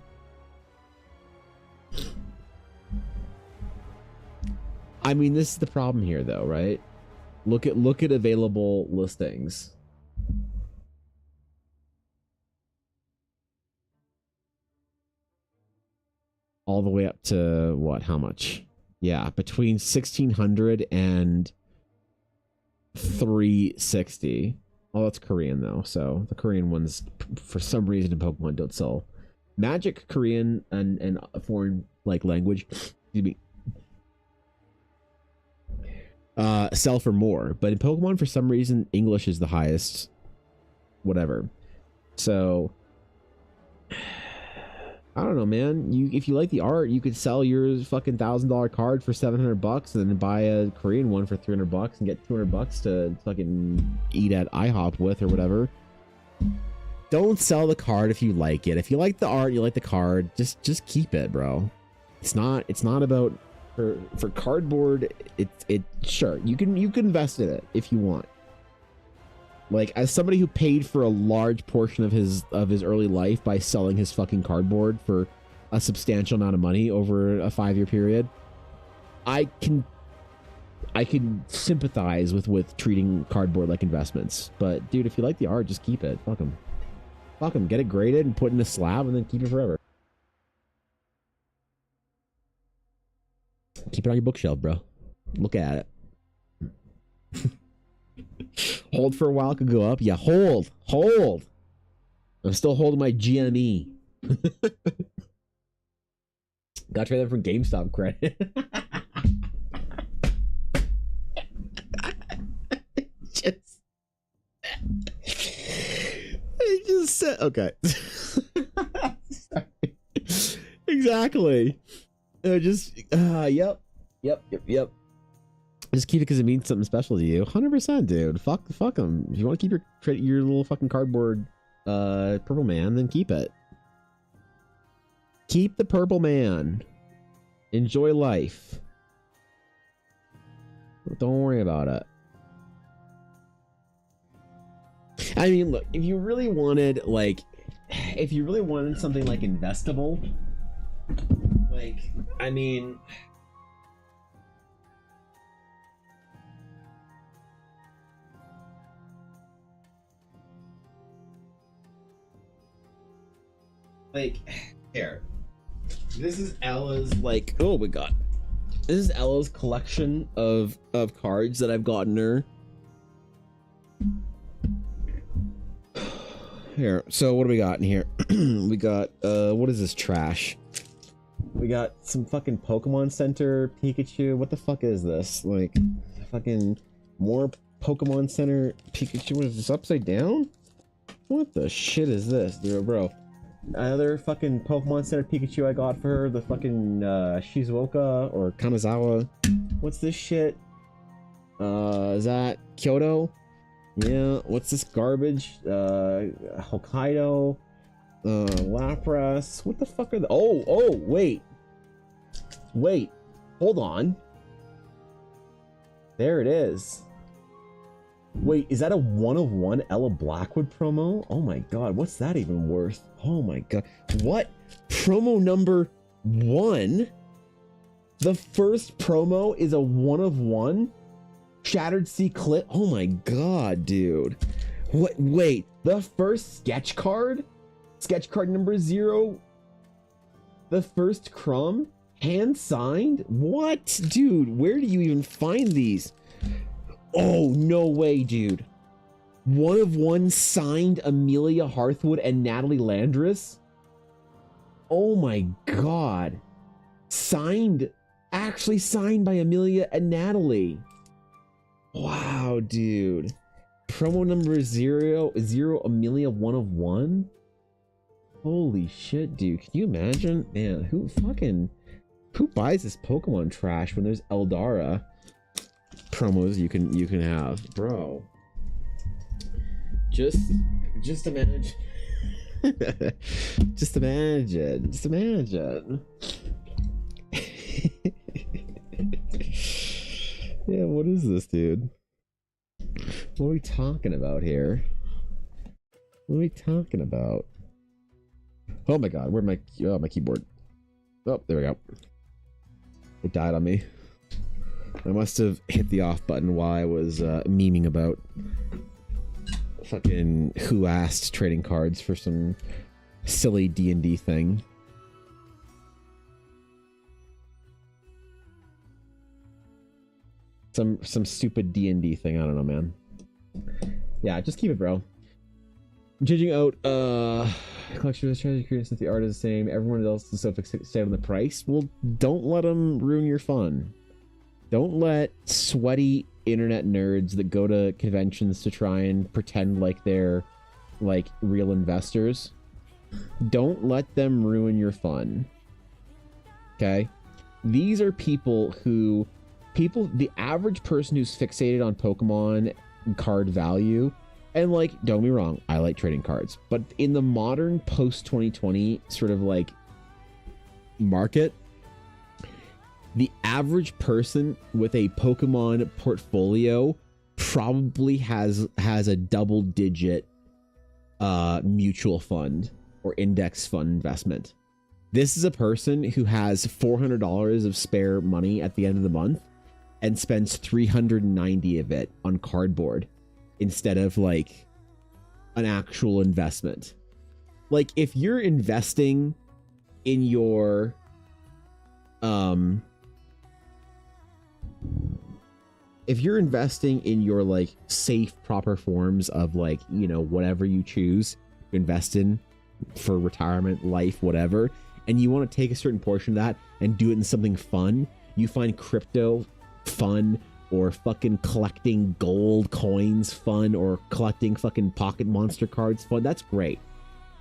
I mean, this is the problem here, though, right? Look at available listings. All the way up to what? How much? Yeah, between 1,600 and 360. Oh, that's Korean though, so the Korean ones, for some reason, in Pokemon don't sell. Magic Korean and foreign like language, excuse me, sell for more, but in Pokemon, for some reason, English is the highest. Whatever. So I don't know, man. If you like the art, you could sell your fucking $1,000 card for $700 and then buy a Korean one for $300 and get $200 to fucking eat at IHOP with or whatever. Don't sell the card if you like it. If you like the art, you like the card, just keep it, bro. It's not about for cardboard. It sure you can invest in it if you want. Like, as somebody who paid for a large portion of his early life by selling his fucking cardboard for a substantial amount of money over a 5-year period, I can sympathize with treating cardboard like investments. But dude, if you like the art, just keep it. Fuck them. Get it graded and put in a slab and then keep it forever. Keep it on your bookshelf, bro. Look at it. Hold for a while, could go up. Yeah, hold. I'm still holding my GME. Got to trade that from GameStop credit. I just said okay. Sorry. Exactly. Yep. Just keep it because it means something special to you. 100%, dude. Fuck them. If you want to keep your little fucking cardboard purple man, then keep it. Keep the purple man. Enjoy life. Don't worry about it. I mean, look, if you really wanted something like investable, like, I mean, like, here, this is Ella's, like, oh my god, this is Ella's collection of cards that I've gotten her. Here, so what do we got in here? We got, what is this trash? We got some fucking Pokemon Center Pikachu. What the fuck is this? Like, fucking more Pokemon Center Pikachu. What is this, upside down? What the shit is this, dude, bro? Another fucking Pokemon Center Pikachu I got for her. The fucking, Shizuoka or Kanazawa. What's this shit? Is that Kyoto? Yeah, what's this garbage? Hokkaido, Lapras. What the fuck are the? Oh, wait, hold on. There it is. Wait, is that a 1/1 Ella Blackwood promo? Oh my god, what's that even worth? Oh my god, what? Promo number 1? The first promo is a 1/1? Shattered Sea Clip. Oh my god, dude. What? Wait, the first sketch card number 0, the first crumb, hand signed. What, dude? Where do you even find these? Oh, no way, dude. 1/1 signed Amelia Hearthwood and Natalie Landris. Oh my god. Actually signed by Amelia and Natalie. Wow, dude. Promo number 0, Amelia 1/1? Holy shit, dude. Can you imagine? Man, who buys this Pokemon trash when there's Eldara promos you can have? Bro. Just imagine. Just imagine. Yeah, what is this, dude? What are we talking about here? What are we talking about? Oh my god, where'd my keyboard? Oh, there we go. It died on me. I must have hit the off button while I was memeing about fucking who asked trading cards for some silly D&D thing. Some stupid D&D thing. I don't know, man. Yeah, just keep it, bro. I'm changing out collection of strategy created since the art is the same. Everyone else is so fixated on the price. Well, don't let them ruin your fun. Don't let sweaty internet nerds that go to conventions to try and pretend like they're like real investors. Don't let them ruin your fun. Okay? These are people, the average person who's fixated on Pokemon card value, and like, don't get me wrong, I like trading cards, but in the modern post 2020 sort of like market, the average person with a Pokemon portfolio probably has a double-digit mutual fund or index fund investment. This is a person who has $400 of spare money at the end of the month and spends $390 of it on cardboard instead of like an actual investment. Like, if you're investing in your like safe, proper forms of like, you know, whatever you choose to invest in for retirement, life, whatever, and you want to take a certain portion of that and do it in something fun, you find crypto fun, or fucking collecting gold coins fun, or collecting fucking pocket monster cards fun, that's great.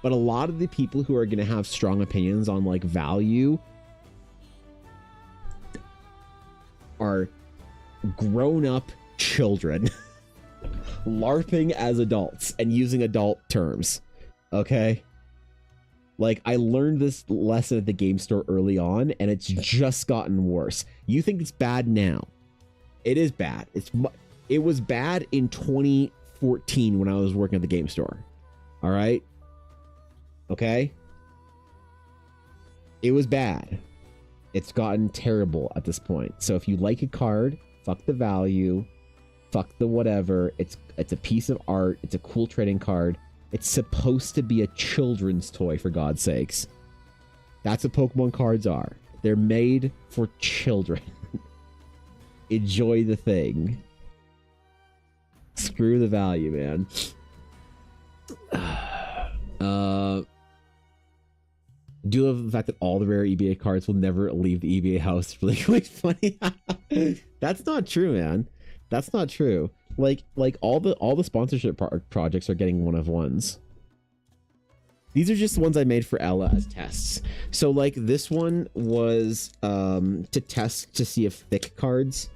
But a lot of the people who are going to have strong opinions on like value are grown-up children LARPing as adults and using adult terms. Okay? Like, I learned this lesson at the game store early on, and it's just gotten worse. You think it's bad now. It is bad. It was bad in 2014 when I was working at the game store. All right? Okay? It was bad. It's gotten terrible at this point. So if you like a card, fuck the value, fuck the whatever. It's a piece of art. It's a cool trading card. It's supposed to be a children's toy, for God's sakes. That's what Pokemon cards are. They're made for children. Enjoy the thing. Screw the value, man. Do love the fact that all the rare EBA cards will never leave the EBA house. It's really quite funny. That's not true, man. That's not true. Like all the sponsorship projects are getting one of ones. These are just the ones I made for Ella as tests. So like this one was to test to see if thick cards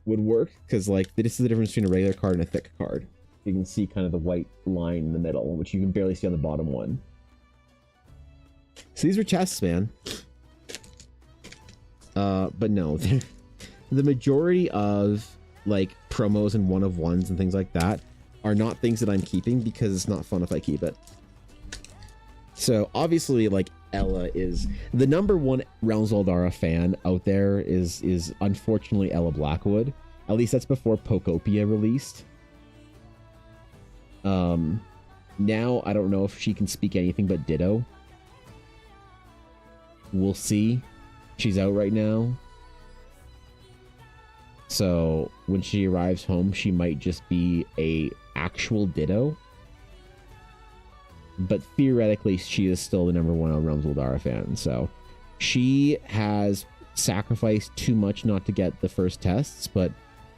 would work, because like this is the difference between a regular card and a thick card. You can see kind of the white line in the middle, which you can barely see on the bottom one. So these were tests, man. But no, the majority of like promos and one of ones and things like that are not things that I'm keeping because it's not fun if I keep it. So obviously, like Ella is the #1 Realms of Eldara fan out there is unfortunately Ella Blackwood. At least that's before Pokopia released. Now I don't know if she can speak anything but Ditto. We'll see. She's out right now. So when she arrives home, she might just be a actual Ditto. But theoretically, she is still the #1 Realms of Eldara fan. So she has sacrificed too much not to get the first tests. But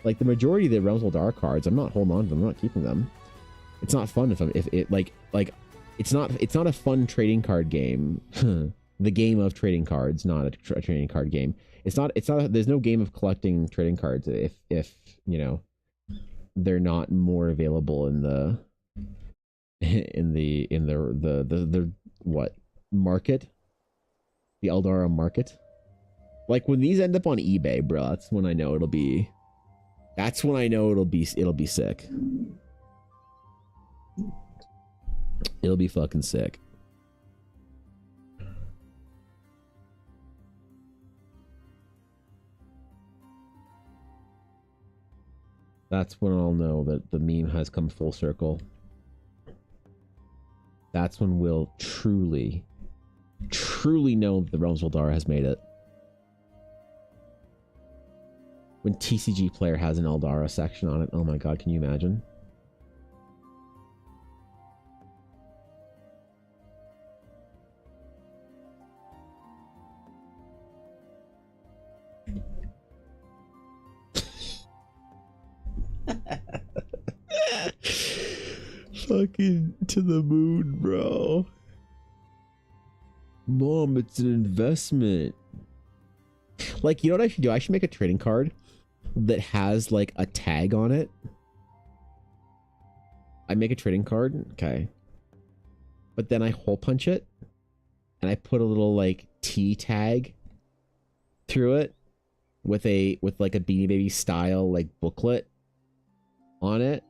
like the majority of the Realms of Eldara cards, I'm not holding on to them. I'm not keeping them. It's not fun if it's not a fun trading card game. The game of trading cards, not a trading card game. It's not there's no game of collecting trading cards if you know they're not more available in the what market, the Eldara market. Like when these end up on eBay, bro, that's when I know it'll be sick. It'll be fucking sick. That's when I'll know that the meme has come full circle. That's when we'll truly know that the Realms of Eldara has made it. When TCG Player has an Eldara section on it. Oh my god, can you imagine? Fucking to the moon, bro. Mom, it's an investment. Like, you know what I should do? I should make a trading card that has like a tag on it. I make a trading card, okay. But then I hole punch it and I put a little like T tag through it with like a Beanie Baby style like booklet on it.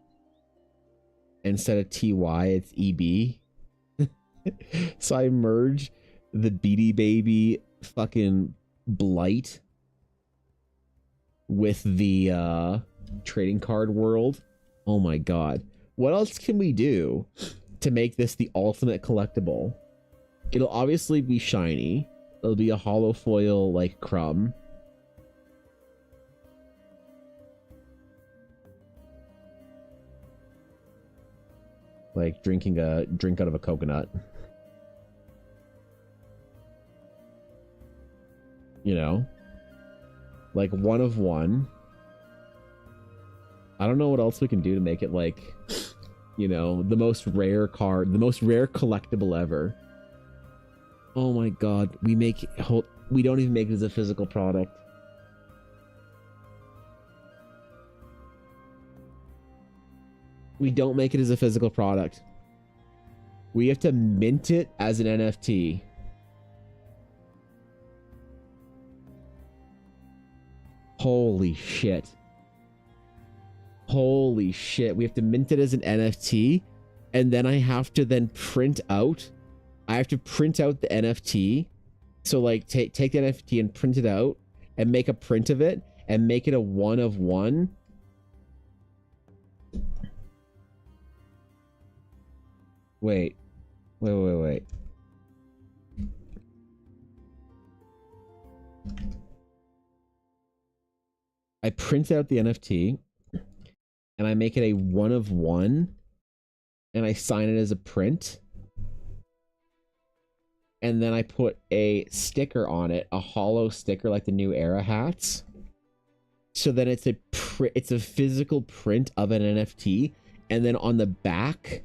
Instead of TY, it's EB. So I merge the Beanie Baby fucking blight with the trading card world. Oh my god. What else can we do to make this the ultimate collectible? It'll obviously be shiny. It'll be a hollow foil like crumb. Like drinking a drink out of a coconut. You know? Like one of one. I don't know what else we can do to make it like, you know, the most rare card, the most rare collectible ever. Oh my god, we don't even make it as a physical product. We don't make it as a physical product. We have to mint it as an NFT. Holy shit. Holy shit. We have to mint it as an NFT, and then I have to then print out. I have to print out the NFT. So like take the NFT and print it out and make a print of it and make it a one of one. Wait. I print out the NFT and I make it a one of one and I sign it as a print. And then I put a sticker on it, a hollow sticker like the New Era hats. So then it's a physical print of an NFT. And then on the back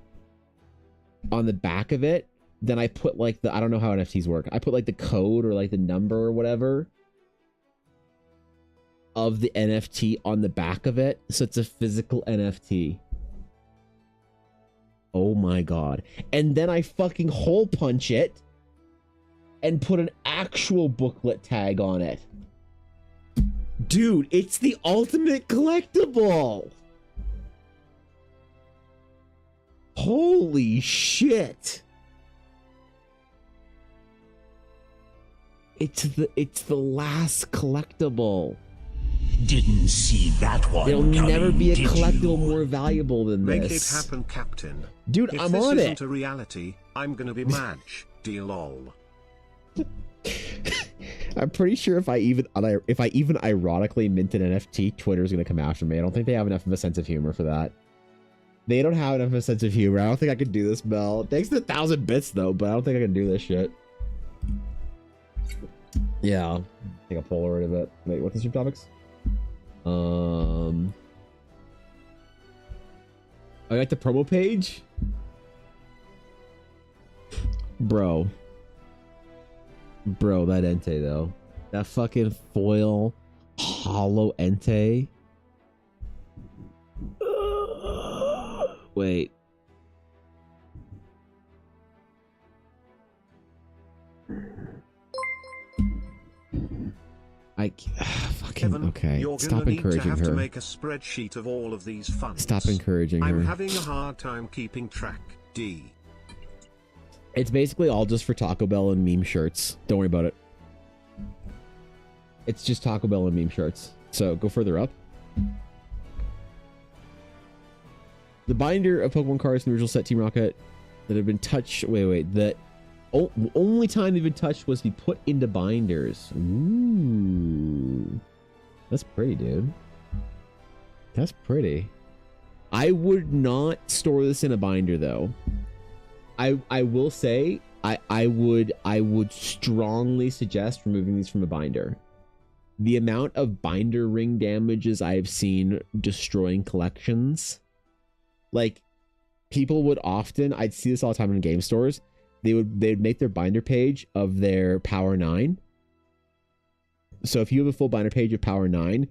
of it, then I put like I don't know how NFTs work. I put like the code or like the number or whatever of the NFT on the back of it. So it's a physical NFT. Oh my God. And then I fucking hole punch it and put an actual booklet tag on it. Dude, it's the ultimate collectible. Holy shit. It's the last collectible. Didn't see that one. There'll never be a collectible you? more valuable than this. Make it happen, Captain. Dude, if I'm this on isn't it. a reality, I'm gonna be mad. D-lol. I'm pretty sure if I even ironically mint an NFT, Twitter's gonna come after me. I don't think they have enough of a sense of humor for that. They don't have enough of a sense of humor. I don't think I could do this, Mel. Thanks to 1,000 bits though, but I don't think I can do this shit. Yeah, I think I'll Polaroid of it. Wait, what's the stream topics? I got the promo page, bro. That Entei though, that fucking foil hollow Entei. Wait. Fucking Kevin, okay. you're Stop gonna encouraging need to have her. to make a spreadsheet of all of these funds. Stop encouraging her. I'm having a hard time keeping track. D. It's basically all just for Taco Bell and meme shirts. Don't worry about it. It's just Taco Bell and meme shirts. So go further up. The binder of Pokemon cards from the original set Team Rocket that have been touched. Wait. The only time they've been touched was to be put into binders. Ooh. That's pretty, dude. That's pretty. I would not store this in a binder though. I will say I would strongly suggest removing these from a binder. The amount of binder ring damages I have seen destroying collections, like people would often, I'd see this all the time in game stores. They'd make their binder page of their Power 9. So if you have a full binder page of Power 9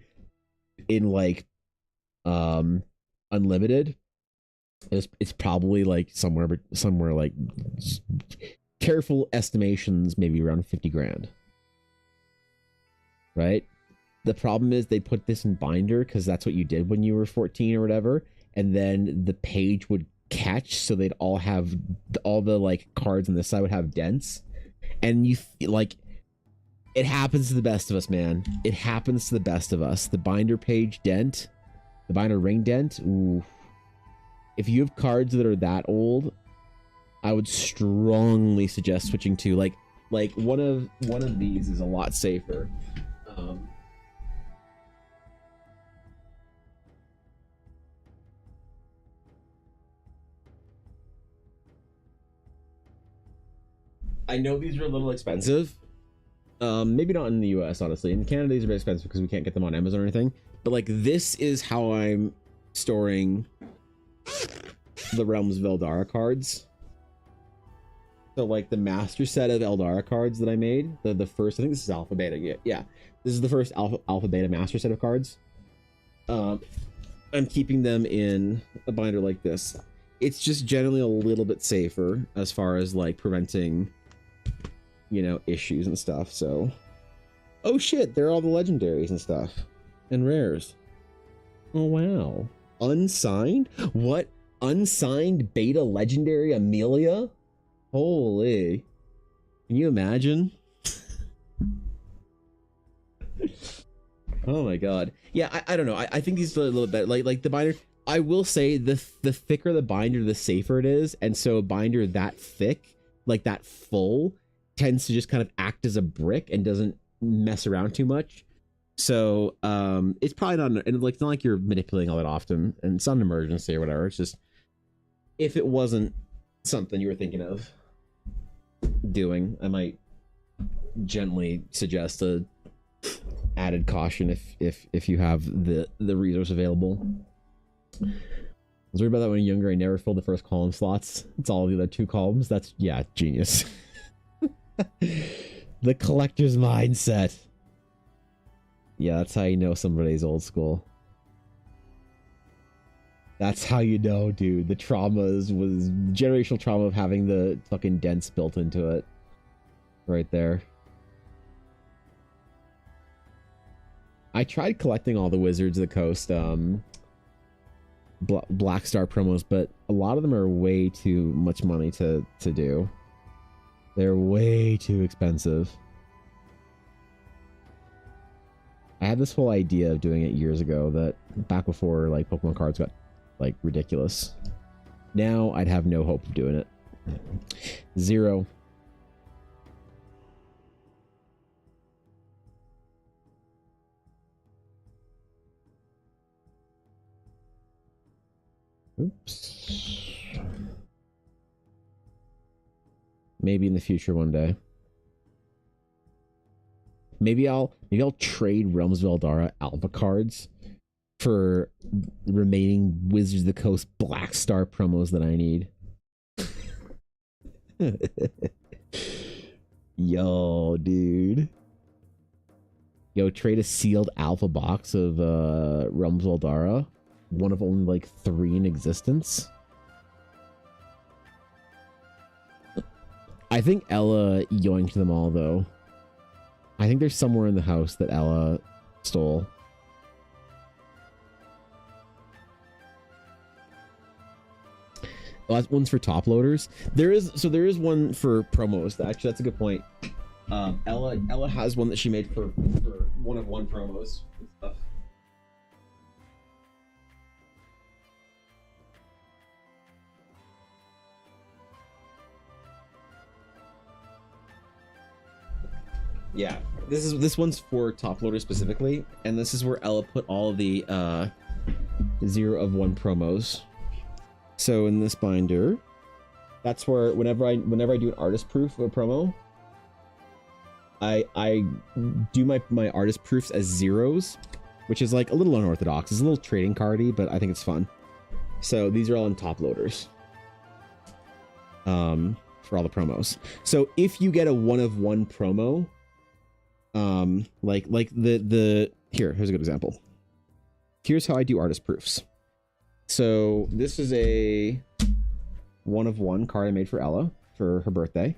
in like unlimited, it's probably like somewhere like careful estimations, maybe around 50 grand. Right? The problem is they put this in binder because that's what you did when you were 14 or whatever, and then the page would catch, so they'd all have all the like cards on this side would have dents, and you like it happens to the best of us, man. It happens to the best of us. The binder page dent, the binder ring dent. Ooh. If you have cards that are that old, I would strongly suggest switching to like one of these is a lot safer. I know these are a little expensive. Maybe not in the US, honestly. In Canada, these are very expensive because we can't get them on Amazon or anything. But like, this is how I'm storing the Realms of Eldara cards. So like the master set of Eldara cards that I made, the first, I think this is Alpha Beta. Yeah, this is the first Alpha Beta master set of cards. I'm keeping them in a binder like this. It's just generally a little bit safer as far as like preventing, you know, issues and stuff. So, oh shit, they're all the legendaries and stuff and rares. Oh wow, unsigned? What? Unsigned beta legendary Amelia? Holy, can you imagine? Oh my god. Yeah, I don't know. I think these are a little bit like the binder. I will say the thicker the binder, the safer it is. And so a binder that thick, like that full, tends to just kind of act as a brick and doesn't mess around too much. So it's probably not, and like, it's not like you're manipulating all that often, and it's not an emergency or whatever. It's just, if it wasn't something you were thinking of doing, I might gently suggest a added caution if you have the resource available. I was worried about that when younger. I never filled the first column slots. It's all the other 2 columns. That's, yeah, genius. The collector's mindset. Yeah, that's how you know somebody's old school. That's how you know, dude. The traumas was generational trauma of having the fucking dents built into it. Right there. I tried collecting all the Wizards of the Coast Black Star promos, but a lot of them are way too much money to do. They're way too expensive. I had this whole idea of doing it years ago, that back before like Pokemon cards got like ridiculous. Now I'd have no hope of doing it. 0. Oops. Maybe in the future one day. Maybe I'll trade Realms of Eldara Alpha cards for remaining Wizards of the Coast Black Star promos that I need. Yo, dude. Yo, trade a sealed alpha box of Realms of Eldara. One of only like 3 in existence. I think Ella yoinked them all, though. I think there's somewhere in the house that Ella stole. Well, that one's for top loaders. There is one for promos. Actually, that's a good point. Ella has one that she made for 1-of-1 promos and stuff. Yeah, this one's for top loaders specifically, and this is where Ella put all of the 0-of-1 promos. So in this binder, that's where whenever I do an artist proof of a promo, I do my artist proofs as 0s, which is like a little unorthodox. It's a little trading cardy, but I think it's fun. So these are all in top loaders. For all the promos. So if you get a 1-of-1 promo, like the here's a good example. Here's how I do artist proofs. So this is a 1-of-1 card I made for Ella for her birthday.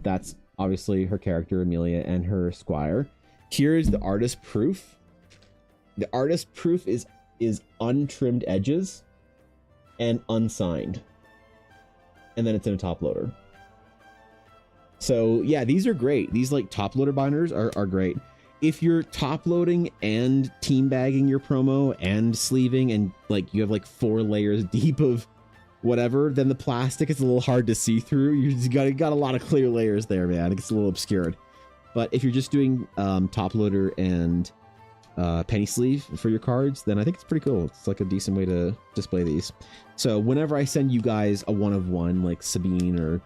That's obviously her character Amelia and her squire. Here's the artist proof. The artist proof is untrimmed edges and unsigned, and then it's in a top loader. So yeah, these are great. These like top loader binders are great. If you're top loading and team bagging your promo and sleeving, and like you have like 4 layers deep of whatever, then the plastic is a little hard to see through. You just got a lot of clear layers there, man. It gets a little obscured. But if you're just doing top loader and penny sleeve for your cards, then I think it's pretty cool. It's like a decent way to display these. So whenever I send you guys a 1-of-1 like Sabine or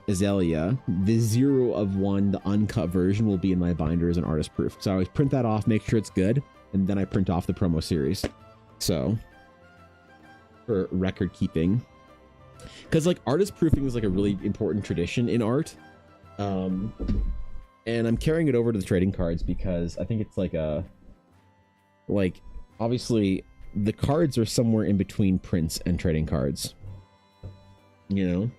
Azalea, the 0-of-1, the uncut version, will be in my binder as an artist proof. So I always print that off, make sure it's good, and then I print off the promo series. So for record keeping, because like artist proofing is like a really important tradition in art, and I'm carrying it over to the trading cards because I think it's like obviously the cards are somewhere in between prints and trading cards, you know.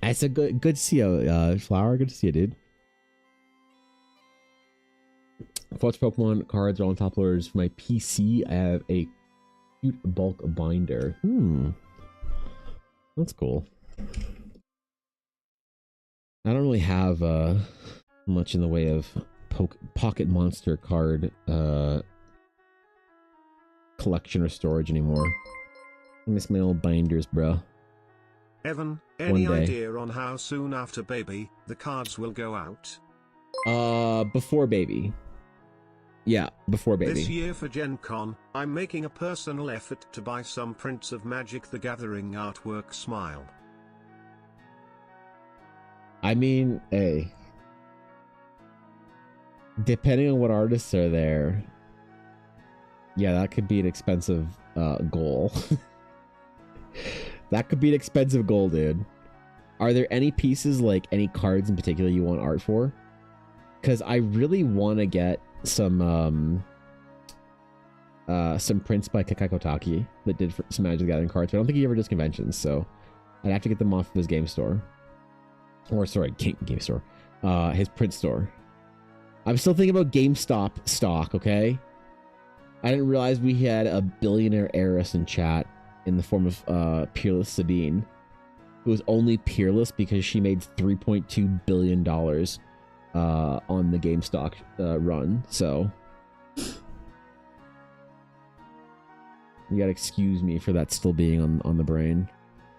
It's a good to see you, Flower. Good to see you, dude. Fletch Pokemon cards are on top loaders. For my PC, I have a cute bulk binder. That's cool. I don't really have much in the way of Pocket Monster card collection or storage anymore. I miss my old binders, bro. Evan, any idea on how soon after baby the cards will go out? Before baby. Yeah, before baby. This year for Gen Con, I'm making a personal effort to buy some prints of Magic the Gathering artwork. Smile. I mean, hey. Depending on what artists are there, yeah, that could be an expensive goal. That could be an expensive goal, dude. Are there any pieces, like any cards in particular you want art for? Because I really want to get some prints by Kakai Kotaki that did some Magic the Gathering cards, but I don't think he ever does conventions, so I'd have to get them off of his game store. Or, sorry, game store. His print store. I'm still thinking about GameStop stock, okay? I didn't realize we had a billionaire heiress in chat in the form of Peerless Sabine, who was only peerless because she made $3.2 billion on the GameStop run, so you gotta excuse me for that still being on the brain.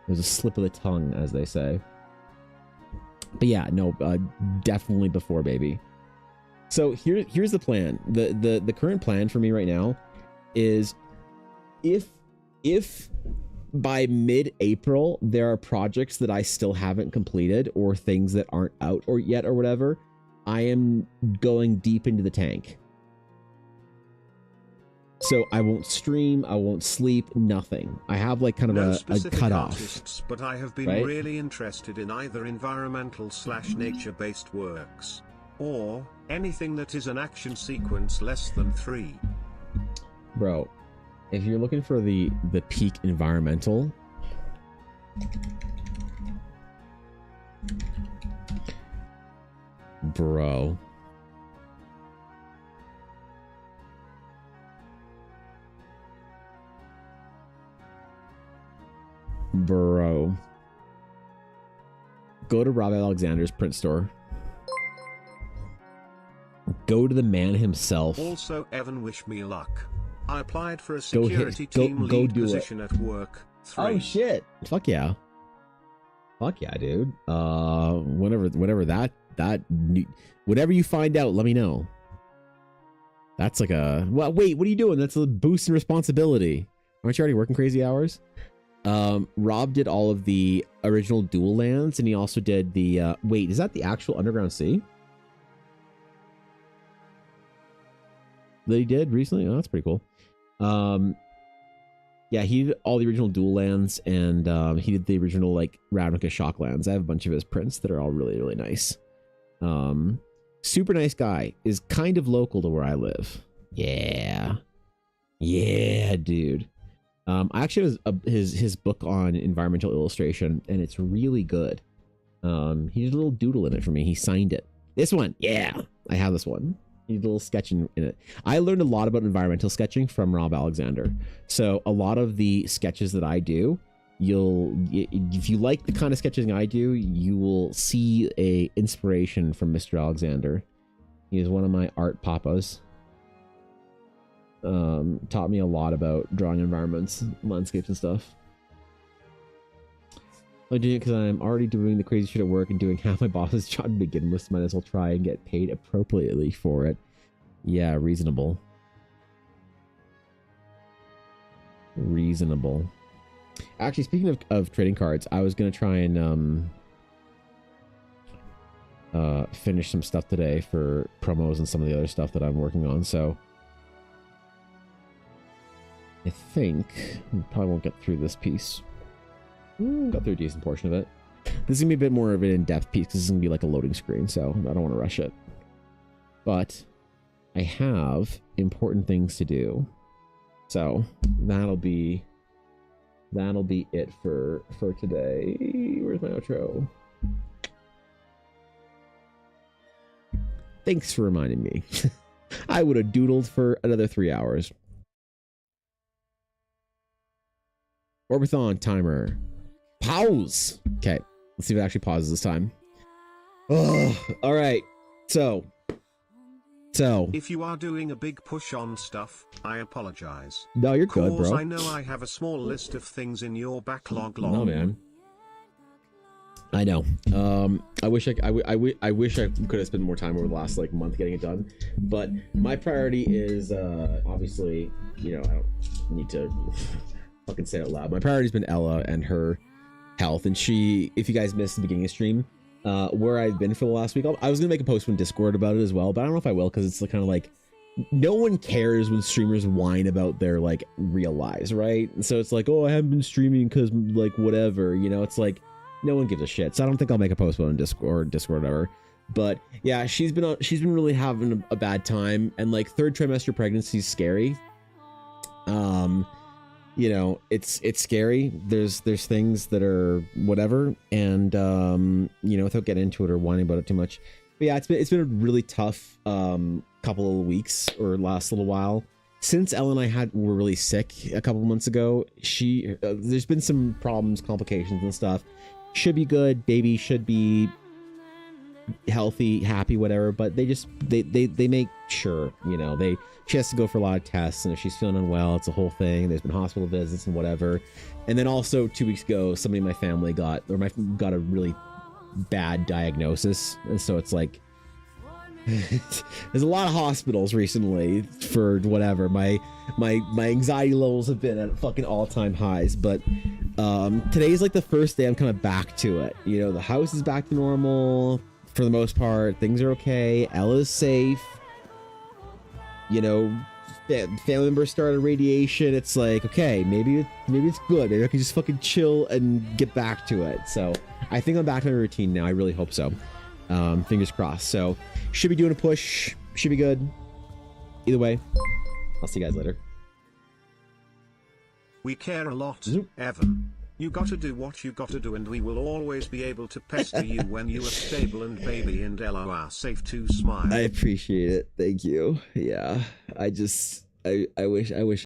It was a slip of the tongue, as they say. But yeah, no, definitely before baby. So here's the plan. The current plan for me right now is if by mid-April there are projects that I still haven't completed or things that aren't out or yet or whatever, I am going deep into the tank. So I won't stream, I won't sleep, nothing. I have like kind of a cutoff. Artists, but I have been really interested in either environmental/nature-based works, or anything that is an action sequence less than 3. Bro, if you're looking for the peak environmental, bro, go to Rob Alexander's print store. Go to the man himself. Also, Evan, wish me luck. I applied for a security team lead position at work. 3. Oh shit! Fuck yeah! Fuck yeah, dude. Whatever whatever you find out, let me know. That's like a well. Wait, what are you doing? That's a boost in responsibility. Aren't you already working crazy hours? Rob did all of the original dual lands, and he also did the wait, is that the actual Underground Sea that he did recently? Oh, that's pretty cool. Yeah, he did all the original dual lands, and he did the original like Ravnica shock lands. I have a bunch of his prints that are all really, really nice. Super nice guy. Is kind of local to where I live. Yeah, dude. I actually have his book on environmental illustration, and it's really good. He did a little doodle in it for me. He signed it. This one, yeah, I have this one. He did a little sketch in it. I learned a lot about environmental sketching from Rob Alexander. So a lot of the sketches that I do, if you like the kind of sketching I do, you will see a inspiration from Mr. Alexander. He is one of my art papas. Taught me a lot about drawing environments, landscapes and stuff. I'm doing it because I'm already doing the crazy shit at work and doing half my boss's job to begin with, so might as well try and get paid appropriately for it. Yeah, reasonable. Reasonable. Actually, speaking of trading cards, I was going to try and finish some stuff today for promos and some of the other stuff that I'm working on, so I think we probably won't get through this piece. Got through a decent portion of it. This is going to be a bit more of an in-depth piece because this is going to be like a loading screen, so I don't want to rush it. But I have important things to do. So that'll be it for today. Where's my outro? Thanks for reminding me. I would have doodled for another 3 hours. Orbathon timer. Pause. Okay, let's see if it actually pauses this time. Oh, all right. So if you are doing a big push on stuff, I apologize. No, you're good, bro. I know I have a small list of things in your backlog log. No, man. I know. I wish I could have spent more time over the last like month getting it done, but my priority is obviously, you know, I don't need to fucking say it out loud. My priority's been Ella and her health, and she, if you guys missed the beginning of stream, where I've been for the last week, I was gonna make a post on Discord about it as well, but I don't know if I will, because it's kind of like, no one cares when streamers whine about their like real lives, right? And so it's like, oh, I haven't been streaming because like whatever, you know. It's like no one gives a shit. So I don't think I'll make a post on Discord or whatever. But yeah, she's been really having a bad time, and like third trimester pregnancy is scary. You know, it's scary. There's things that are whatever, and you know, without getting into it or whining about it too much. But yeah, it's been a really tough couple of weeks or last little while since Ella and I were really sick a couple of months ago. There's been some problems, complications and stuff. Should be good, baby should be healthy, happy, whatever, but they make sure, you know, she has to go for a lot of tests, and if she's feeling unwell, it's a whole thing. There's been hospital visits and whatever. And then also 2 weeks ago, somebody in my family got a really bad diagnosis, and so it's like there's a lot of hospitals recently for whatever. My anxiety levels have been at fucking all-time highs, but today's like the first day I'm kind of back to it. You know, the house is back to normal for the most part. Things are okay. Ella's safe. You know, family members started radiation. It's like, okay, maybe it's good. Maybe I can just fucking chill and get back to it. So I think I'm back to my routine now. I really hope so. Fingers crossed. So should be doing a push. Should be good. Either way, I'll see you guys later. We care a lot, Evan. You gotta do what you gotta do, and we will always be able to pester you when you are stable and baby and Ella are safe to smile. I appreciate it. Thank you. Yeah. I wish